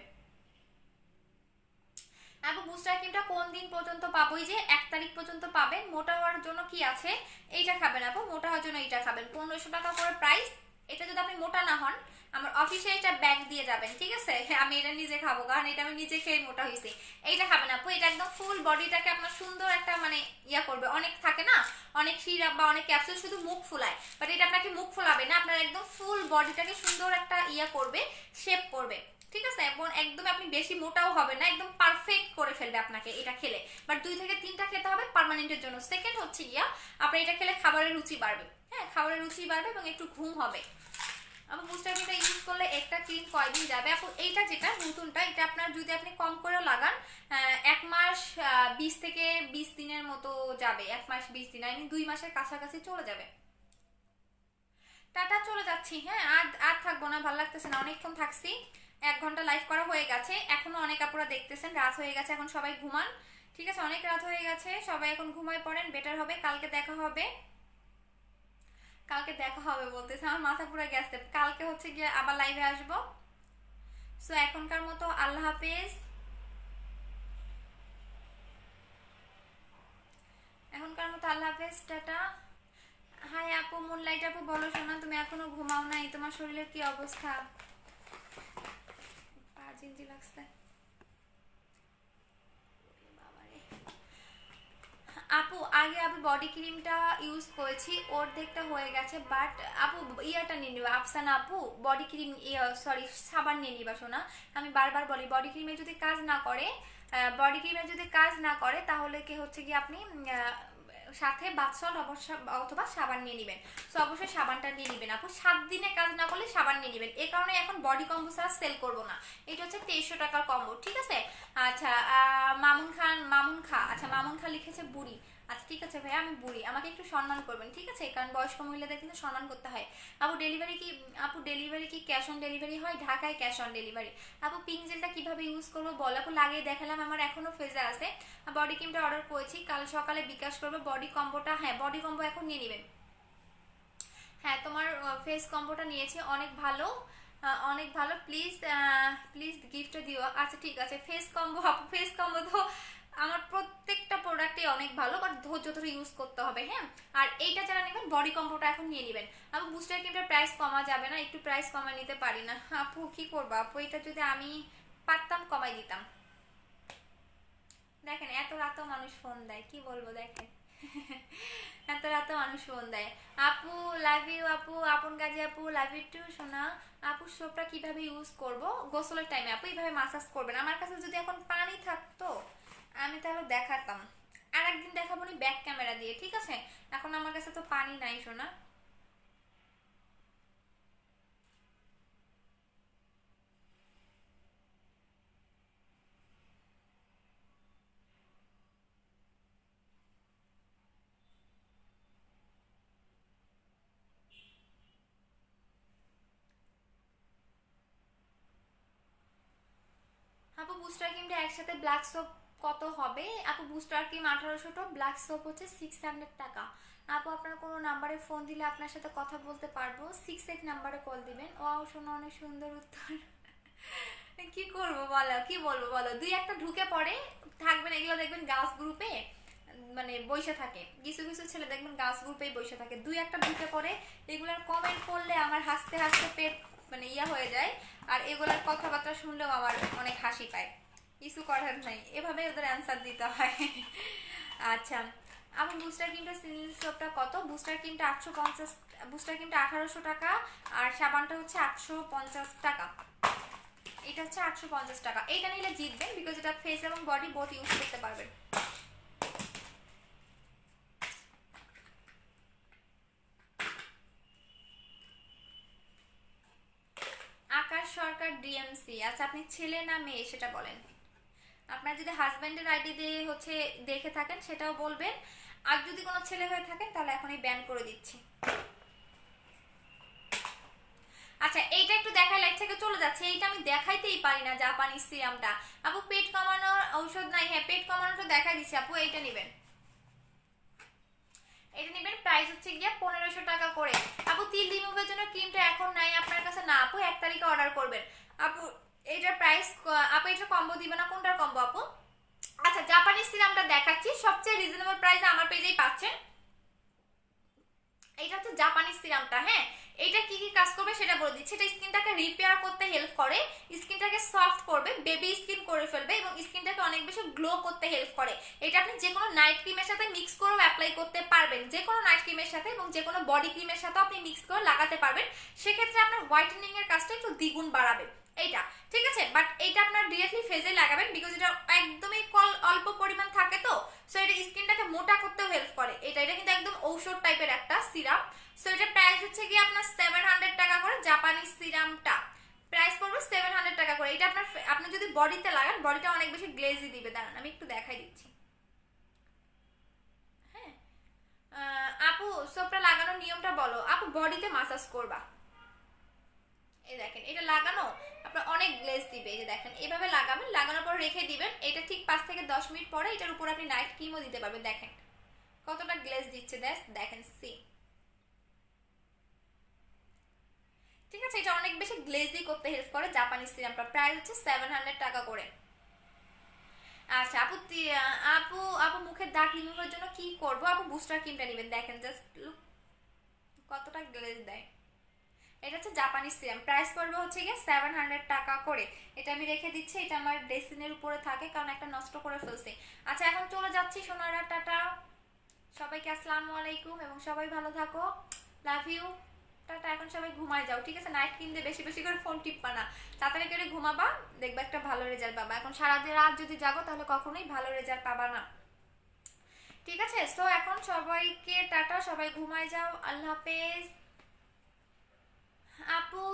A: আপু বুস্টার ক্রিমটা কোন দিন পর্যন্ত পাবো? এই যে 1 তারিখ পর্যন্ত পাবেন। মোটা হওয়ার জন্য কি আছে? এইটা খাবেন আপু, মোটা হওয়ার জন্য এইটা খাবেন, 1500 টাকা করে প্রাইস। এটা যদি আপনি মোটা না হন আমার অফিসে এটা ব্যাগ দিয়ে যাবেন, ঠিক আছে? আমি এটা নিজে খাবো, কারণ এটা আমি নিজে খেয়ে মোটা হয়েছি। এইটা খাবেন আপু, এটা একদম ফুল বডিটাকে আপনার সুন্দর একটা মানে ইয়া করবে। অনেক থাকে না অনেক সিরাপ বা অনেক ক্যাপসুল শুধু মুখ ফুলায়, বাট এটা আপনাকে মুখ ফুলাবে না, আপনার একদম ফুল বডিটাকে সুন্দর একটা ইয়া করবে, শেপ করবে, ঠিক আছে? এবং একদম আপনি বেশি মোটাও হবে না, একদম পারফেক্ট করে ফেলবে আপনাকে এটা খেলে। বাট 2 থেকে 3টা খেতে হবে পার্মানেন্টের জন্য। সেকেন্ড হচ্ছে গিয়া আপনার এটা খেলে খাবারের রুচি বাড়বে, হ্যাঁ খাবারের রুচি বাড়বে এবং একটু ঘুম হবে। আপু বুস্টার ক্রিমটা ইউজ করলে একটা ক্রিম কয়দিন যাবে আপু? এইটা যেটা নতুনটা, এটা আপনার যদি আপনি কম করেও লাগান 1 মাস 20 থেকে 20 দিনের মতো যাবে। 1 মাস 20 দিন, আমি 2 মাসের কাছাকাছি চলে যাবে। টাটা, চলে যাচ্ছি, হ্যাঁ আর আর থাকবো না, ভালো লাগতেছে না, অনেকক্ষণ থাকছি। 1 ঘন্টা লাইভ করা হয়ে গেছে, এখনো অনেক আপুরা দেখতেছেন, রাত হয়ে গেছে, এখন সবাই ঘুমান, ঠিক আছে? অনেক রাত হয়ে গেছে, সবাই এখন ঘুমায় পড়েন, বেটার হবে। কালকে দেখা হবে, কালকে দেখা হবে বলতেছে, আমার মাথা পুরো গেছে। কালকে হচ্ছে গিয়ে আবার লাইভে আসবো। সো এখনকার মতো আল্লাহ হাফেজ, এখনকার মতো আল্লাহ হাফেজ, টাটা। হাই আপু, মুনলাইট আপু বলো শোনা, তুমি এখনো ঘুমাও নাই? তোমার শরীরের কি অবস্থা? 5 ইঞ্চি লাগছে বাবারে। আপু আগে আমি বডি ক্রিমটা ইউজ করেছি, অর্ধেকটা হয়ে গেছে, বাট আপু ইয়াটা নিয়ে নিবা। আফসানা আপু বডি ক্রিম, সরি সাবান নিয়ে নিবা শোনা। আমি বারবার বলি বডি ক্রিমে যদি কাজ না করে, বডি ক্রিমে যদি কাজ না করে তাহলে কি হচ্ছে কি আপনি সাথে বাথসল অথবা সাবান নিয়ে নেবেন। সো অবশ্যই সাবানটা নিয়ে নেবেন আপু। 7 দিনে কাজ না করলে সাবান নিয়ে নেবেন, এই কারণে এখন বডি কম্বো ছাড়া সেল করবো না। এটা হচ্ছে 2300 টাকার কম্বো, ঠিক আছে? আচ্ছা মামুন খান, মামুন খা, আচ্ছা মামুন খা লিখেছে বুড়ি। আচ্ছা ঠিক আছে ভাইয়া, আমি বুড়ি, আমাকে একটু সম্মান করবেন, ঠিক আছে? কারণ বয়স্ক মহিলাদের কিন্তু সম্মান করতে হয়। আপু ডেলিভারি কি, আপু ডেলিভারি কি ক্যাশ অন ডেলিভারি হয়? ঢাকায় ক্যাশ অন ডেলিভারি। আপু পিঙ্ক জেলটা কিভাবে ইউজ করবো বল আপু? লাগিয়ে দেখালাম, আমার এখনো ফেজে আছে। বডি ক্রিমটা অর্ডার করেছি, কাল সকালে বিকাশ করবো। বডি কম্বোটা, হ্যাঁ বডি কম্বো এখন নিয়ে নেবেন। হ্যাঁ তোমার ফেস কম্বোটা নিয়েছি, অনেক ভালো, অনেক ভালো, প্লিজ প্লিজ গিফটটা দিও। আচ্ছা ঠিক আছে, ফেস কম্বো আপু, ফেস কম্বো তো আমার প্রত্যেকটা প্রোডাক্টই অনেক ভালো, বাট ধৈর্য ধরে ইউজ করতে হবে, হ্যাঁ। আর এইটা যারা নেবেন বডি কম্বোটা এখন নিয়ে নেবেন। আপু বুস্টার ক্রিমটার প্রাইস কমা যাবে না? একটু প্রাইস কমা নিতে পারি না আপু, কি করবো আপু? এটা যদি আমি পারতাম কমাই দিতাম। দেখেন এত রাতেও মানুষ ফোন দেয়, কি বলবো দেখেন। এত রাতে মানুষ ফোন দেয়। আপু লাভ ইউ, আপু আপন কাজে আপু লাভ ইউ টু সোনা। আপু সোপটা কিভাবে ইউজ করব? গোসলের টাইমে আপু এইভাবে মাসাজ করবেন। আমার কাছে যদি এখন পানি থাকতো আমি তাহলে দেখাতাম, আর একদিন দেখাবো নি ব্যাক ক্যামেরা দিয়ে, ঠিক আছে? এখন আমার কাছে তো পানি নাই সোনা। আপু বুস্টার ক্রিমটা একসাথে ব্ল্যাক সোপ কত হবে? আপু বুস্টার ক্রিম 1800 টা, ব্ল্যাক সোপ হচ্ছে 600 টাকা। আপু আপনার কোনো নাম্বারে ফোন দিলে আপনার সাথে কথা বলতে পারবো, 68 নাম্বারে কল দিবেন। ও শোনো, অনেক সুন্দর উত্তর। কি করবো বলো, কি বলবো বলো, দুই একটা ঢুকে পড়ে থাকবেন, এগুলো দেখবেন গার্লস গ্রুপে মানে বসে থাকে, কিছু কিছু ছেলে দেখবেন গার্লস গ্রুপেই বসে থাকে, দুই একটা ঢুকে পড়ে, এগুলার কমেন্ট করলে আমার হাসতে হাসতে পেট মানে ইয়া হয়ে যায়, আর এগুলার কথাবার্তা শুনলেও আমার অনেক হাসি পায়, কিছু করার নাই, এভাবে ওদের অ্যান্সার দিতে হয়। আচ্ছা আমার বুস্টার ক্রিমটা সিলিন সোপটা কত? বুস্টার ক্রিমটা 850, বুস্টার ক্রিমটা 1800 টাকা, আর সাবানটা হচ্ছে 850 টাকা। এটা হচ্ছে 850 টাকা। এটা নিলে জিতবেন, বিকজ এটা ফেস এবং বডি বোথ ইউজ করতে পারবেন। আকাশ সরকার ডিএমসি। আচ্ছা আপনি ছেলে না মেয়ে সেটা বলেন। আপনার যদি হাজব্যান্ডের আইডি দিয়ে হচ্ছে দেখে থাকেন সেটাও বলবেন, আর যদি কোনো ছেলে হয়ে থাকেন তাহলে এখনই ব্যান করে দিচ্ছি। আচ্ছা এইটা একটু দেখাই, লাইট থেকে চলে যাচ্ছে, এইটা আমি দেখাইতেই পারি না, জাপানিজ সিরামটা। আপু পেট কমানোর ঔষধ নাই? হ্যাঁ পেট কমানোটা দেখাই দিচ্ছি আপু, এইটা নেবেন, এটা নেবেন, প্রাইস হচ্ছে গিয়া 1500 টাকা করে। আপু তিল রিমুভের জন্য ক্রিমটা এখন নাই আপনার কাছে? না আপু 1 তারিখে অর্ডার করবেন। আপু এটার প্রাইস, আপু এটা কম্বো দিবে না? কোনটার কম্বো আপু? আচ্ছা জাপানিজ সিরামটা দেখাচ্ছি, সবচেয়ে রিজনেবল প্রাইসে আমার পেজেই পাচ্ছেন। এটা হচ্ছে জাপানিজ সিরামটা, হ্যাঁ এটা কি কি কাজ করবে সেটা বলে দিচ্ছি। এটা স্কিনটাকে রিপেয়ার করতে হেল্প করে, স্কিনটাকে সফট করবে, বেবি স্কিন করে ফেলবে, এবং স্কিনটাকে অনেক বেশি গ্লো করতে হেল্প করে। এটা আপনি যে কোনো নাইট ক্রিমের সাথে মিক্স করেও অ্যাপ্লাই করতে পারবেন, যে কোনো নাইট ক্রিমের সাথে এবং যে কোনো বডি ক্রিমের সাথেও আপনি মিক্স করে লাগাতে পারবেন, সেক্ষেত্রে আপনার হোয়াইটেনিং এর কাজটা একটু দ্বিগুণ বাড়াবে এইটা, ঠিক আছে? বাট এইটা আপনার ডিরেক্টলি ফেজে লাগাবেন, বিকজ এটা একদমই অল্প পরিমাণ থাকে তো, সো এটা স্কিনটাকে মোটা করতেও হেল্প করে। এটা এটা কিন্তু একদম ঔষধ টাইপের একটা সিরাম। সো এটা প্রাইস হচ্ছে কি আপনার 700 টাকা করে, জাপানিজ সিরামটা প্রাইস পড়বে 700 টাকা করে। এটা আপনার আপনি যদি বডিতে লাগান বডিটা অনেক বেশি গ্লেজি দিবে। দাঁড়ান আমি একটু দেখাই দিচ্ছি। হ্যাঁ আপু সোপটা লাগানোর নিয়মটা বলো। আপু বডিতে মাসাজ করবা, এই দেখেন এটা লাগানো আপনার অনেক গ্লেজ দিবে, এই যে দেখেন এভাবে লাগাবেন, লাগানোর পর রেখে দিবেন, এটা ঠিক 5 থেকে 10 মিনিট পরে এটার উপর আপনি নাইট ক্রিমও দিতে পারবেন। দেখেন কতটা গ্লেজ দিচ্ছে, দেখেন সি, ঠিক আছে? এটা অনেক বেশি গ্লেজি করতে হেল্প করে জাপানিজ সিরামটা, প্রাইস হচ্ছে 700 টাকা করে। আচ্ছা আপু আপু আপু মুখের দাগ রিমুভের জন্য কি করব? আপু বুস্টার ক্রিমটা নেবেন, দেখেন জাস্ট লুক কতটা গ্লেজ দেয়। এটা হচ্ছে জাপানিজ সিরাম, প্রাইস পড়বে হচ্ছে গিয়ে 700 টাকা করে। এটা আমি রেখে দিচ্ছি, এটা আমার ড্রেসিনের উপরে থাকে কারণ একটা নষ্ট করে ফেলছি। আচ্ছা এখন চলে যাচ্ছি সোনারা, টাটা সবাইকে, আসসালামু আলাইকুম, এবং সবাই ভালো থাকো, লাভ ইউ, টাটা। এখন সবাই ঘুমায় যাও, ঠিক আছে? নাইট কিনতে বেশি বেশি করে ফোন টিপবা না, তাড়াতাড়ি করে ঘুমাবা, দেখবা একটা ভালো রেজাল্ট পাবা। এখন সারা রাত যদি জাগো তাহলে কখনোই ভালো রেজাল্ট পাবা না, ঠিক আছে? সো এখন সবাইকে টাটা, সবাই ঘুমায় যাও, আল্লাহ হাফেজ। আপু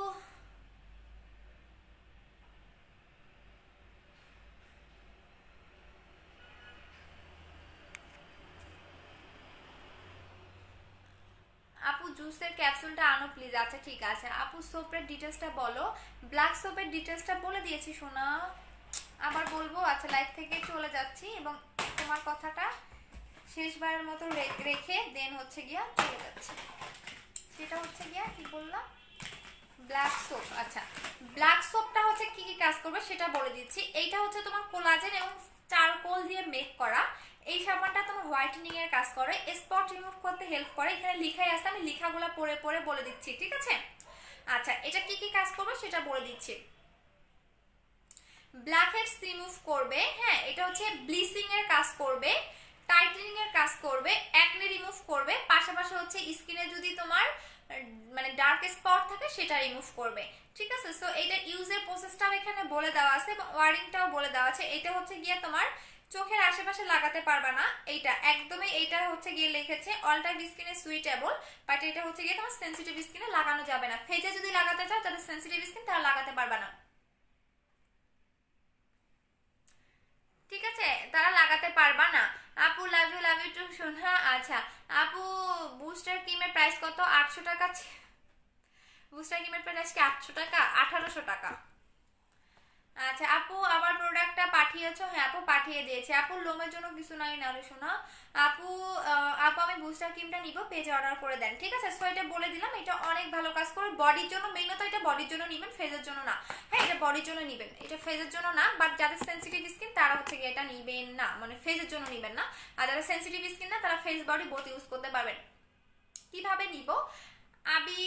A: আপু জুসের ক্যাপসুলটা আনো প্লিজ। আচ্ছা ঠিক আছে আপু, সোপের ডিটেলসটা বলো। ব্ল্যাক সোপের ডিটেলসটা বলে দিয়েছি সোনা, আবার বলবো? আচ্ছা লাইফ থেকে চলে যাচ্ছি এবং তোমার কথাটা শেষবারের মতো রেখে দেন হচ্ছে গিয়া চলে যাচ্ছি। সেটা হচ্ছে গিয়া কি বললাম, ব্ল্যাক সোপ। আচ্ছা ব্ল্যাক সোপটা হচ্ছে কি কি কাজ করবে সেটা বলে দিচ্ছি। এইটা হচ্ছে তোমার কোলাজেন এবং চারকোল দিয়ে মেক করা। এই সাবানটা তোমার হোয়াইটেনিং এর কাজ করে, স্পট রিমুভ করতে হেল্প করে, এখানে লিখাই আছে, আমি লেখাগুলো পড়ে পড়ে বলে দিচ্ছি, ঠিক আছে? আচ্ছা এটা কি কি কাজ করবে সেটা বলে দিচ্ছি। ব্ল্যাক হেডস রিমুভ করবে, হ্যাঁ এটা হচ্ছে ব্লিচিং এর কাজ করবে, টাইটেনিং এর কাজ করবে, একনে রিমুভ করবে, পাশাপাশি হচ্ছে স্কিনে যদি তোমার মানে ডার্ক স্পট থাকে সেটা রিমুভ করবে। ঠিক আছে, সো এটা ইউজের প্রসেসটাও এখানে বলে দেওয়া আছে এবং ওয়ারিংটাও বলে দেওয়া আছে। এটা হচ্ছে গিয়ে তোমার চোখের আশেপাশে লাগাতে পারবা না, এইটা একদমই, এইটা হচ্ছে গিয়ে লিখেছে অল টাইপ স্কিনে সুইটেবল, বাট এটা হচ্ছে গিয়ে তোমার সেনসিটিভ স্কিনে লাগানো যাবে না। ফেজে যদি লাগাতে চাও তাদের সেনসিটিভ স্কিন তারা লাগাতে পারবা না, ঠিক আছে, তারা লাগাতে পারবা না। আপু লাভ ইউ টু শোনা। আচ্ছা আপু, বুস্টার ক্রিমের প্রাইস কত? 800 টাকা। বুস্টার ক্রিমের প্রাইস কি 800 টাকা? 1800 টাকা। আচ্ছা আপু, আমার প্রোডাক্টটা পাঠিয়েছো? হ্যাঁ আপু পাঠিয়ে দিয়েছি। আপু লোমের জন্য কিছু নাই নাহলে শোনা। আপু আপু আমি বুস্টার ক্রিমটা নিব, পেজে অর্ডার করে দেন। ঠিক আছে, সো এটা বলে দিলাম, এটা অনেক ভালো কাজ করে বডির জন্য, মেইনত এটা বডির জন্য নিবেন, ফেজের জন্য না। হ্যাঁ এটা বডির জন্য নিবেন, এটা ফেজের জন্য না, বাট যাদের সেনসিটিভ স্কিন তারা হচ্ছে গিয়ে এটা নিবেন না, মানে ফেজের জন্য নিবেন না। আর যারা সেনসিটিভ স্কিন না তারা ফেস বডি বোথ ইউজ করতে পারবেন। কিভাবে নিব? আবি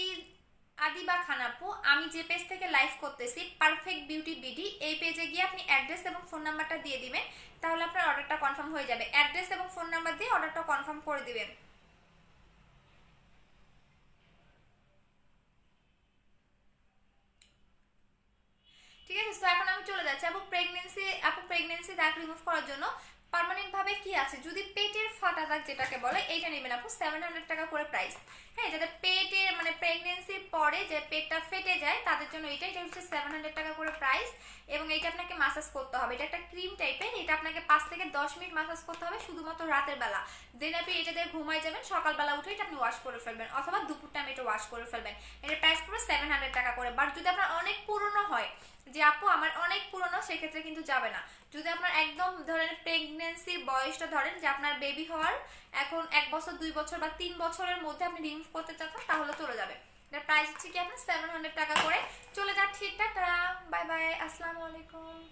A: আদিবা খান আপু, আমি যে পেজ থেকে লাইভ করতেছি পারফেক্ট বিউটি বিডি, এই পেজে গিয়ে আপনি অ্যাড্রেস এবং ফোন নাম্বারটা দিয়ে দিবেন, তাহলে আপনার অর্ডারটা কনফার্ম হয়ে যাবে। অ্যাড্রেস এবং ফোন নাম্বার দিয়ে অর্ডারটা কনফার্ম করে দিবেন। ঠিক আছে, তো এখন আমি চলে যাচ্ছি। আপু প্রেগনেন্সি দাগ রিমুভ করার জন্য পার্মানেন্ট ভাবে কি আছে, যদি পেটের ফাটা দাগ যেটাকে বলে এইটা নেবেন আপু, 700 টাকা করে প্রাইস। হ্যাঁ, যাদের পেটের মানে প্রেগনেন্সির পরে যে পেটটা ফেটে যায় তাদের জন্য এটা হচ্ছে 700 টাকা করে প্রাইস। এবং এটা আপনাকে মাসাজ করতে হবে, এটা একটা ক্রিম টাইপের, এটা আপনাকে 5 থেকে 10 মিনিট মাসাজ করতে হবে শুধুমাত্র রাতের বেলা। দেন আপনি এটা দিয়ে ঘুমাই যাবেন, সকালবেলা উঠে এটা আপনি ওয়াশ করে ফেলবেন, অথবা দুপুর টাইমে এটা ওয়াশ করে ফেলবেন। এটার প্রাইস পুরো 700 টাকা করে। বাট যদি আপনার অনেক পুরনো হয়, যে আপু আমার অনেক পুরনো, সেক্ষেত্রে কিন্তু যাবে না। যদি আপনার একদম ধরেন প্রেগনেন্সির বয়সটা ধরেন যে আপনার বেবি হওয়ার এখন 1 বছর 2 বছর বা 3 বছরের মধ্যে আপনি রিমুভ করতে চাচ্ছেন, তাহলে চলে যাবে। এটার প্রাইস হচ্ছে কি আপনার 700 টাকা করে। চলে যান, ঠিকঠাক। বাই বাই, আসসালামু আলাইকুম।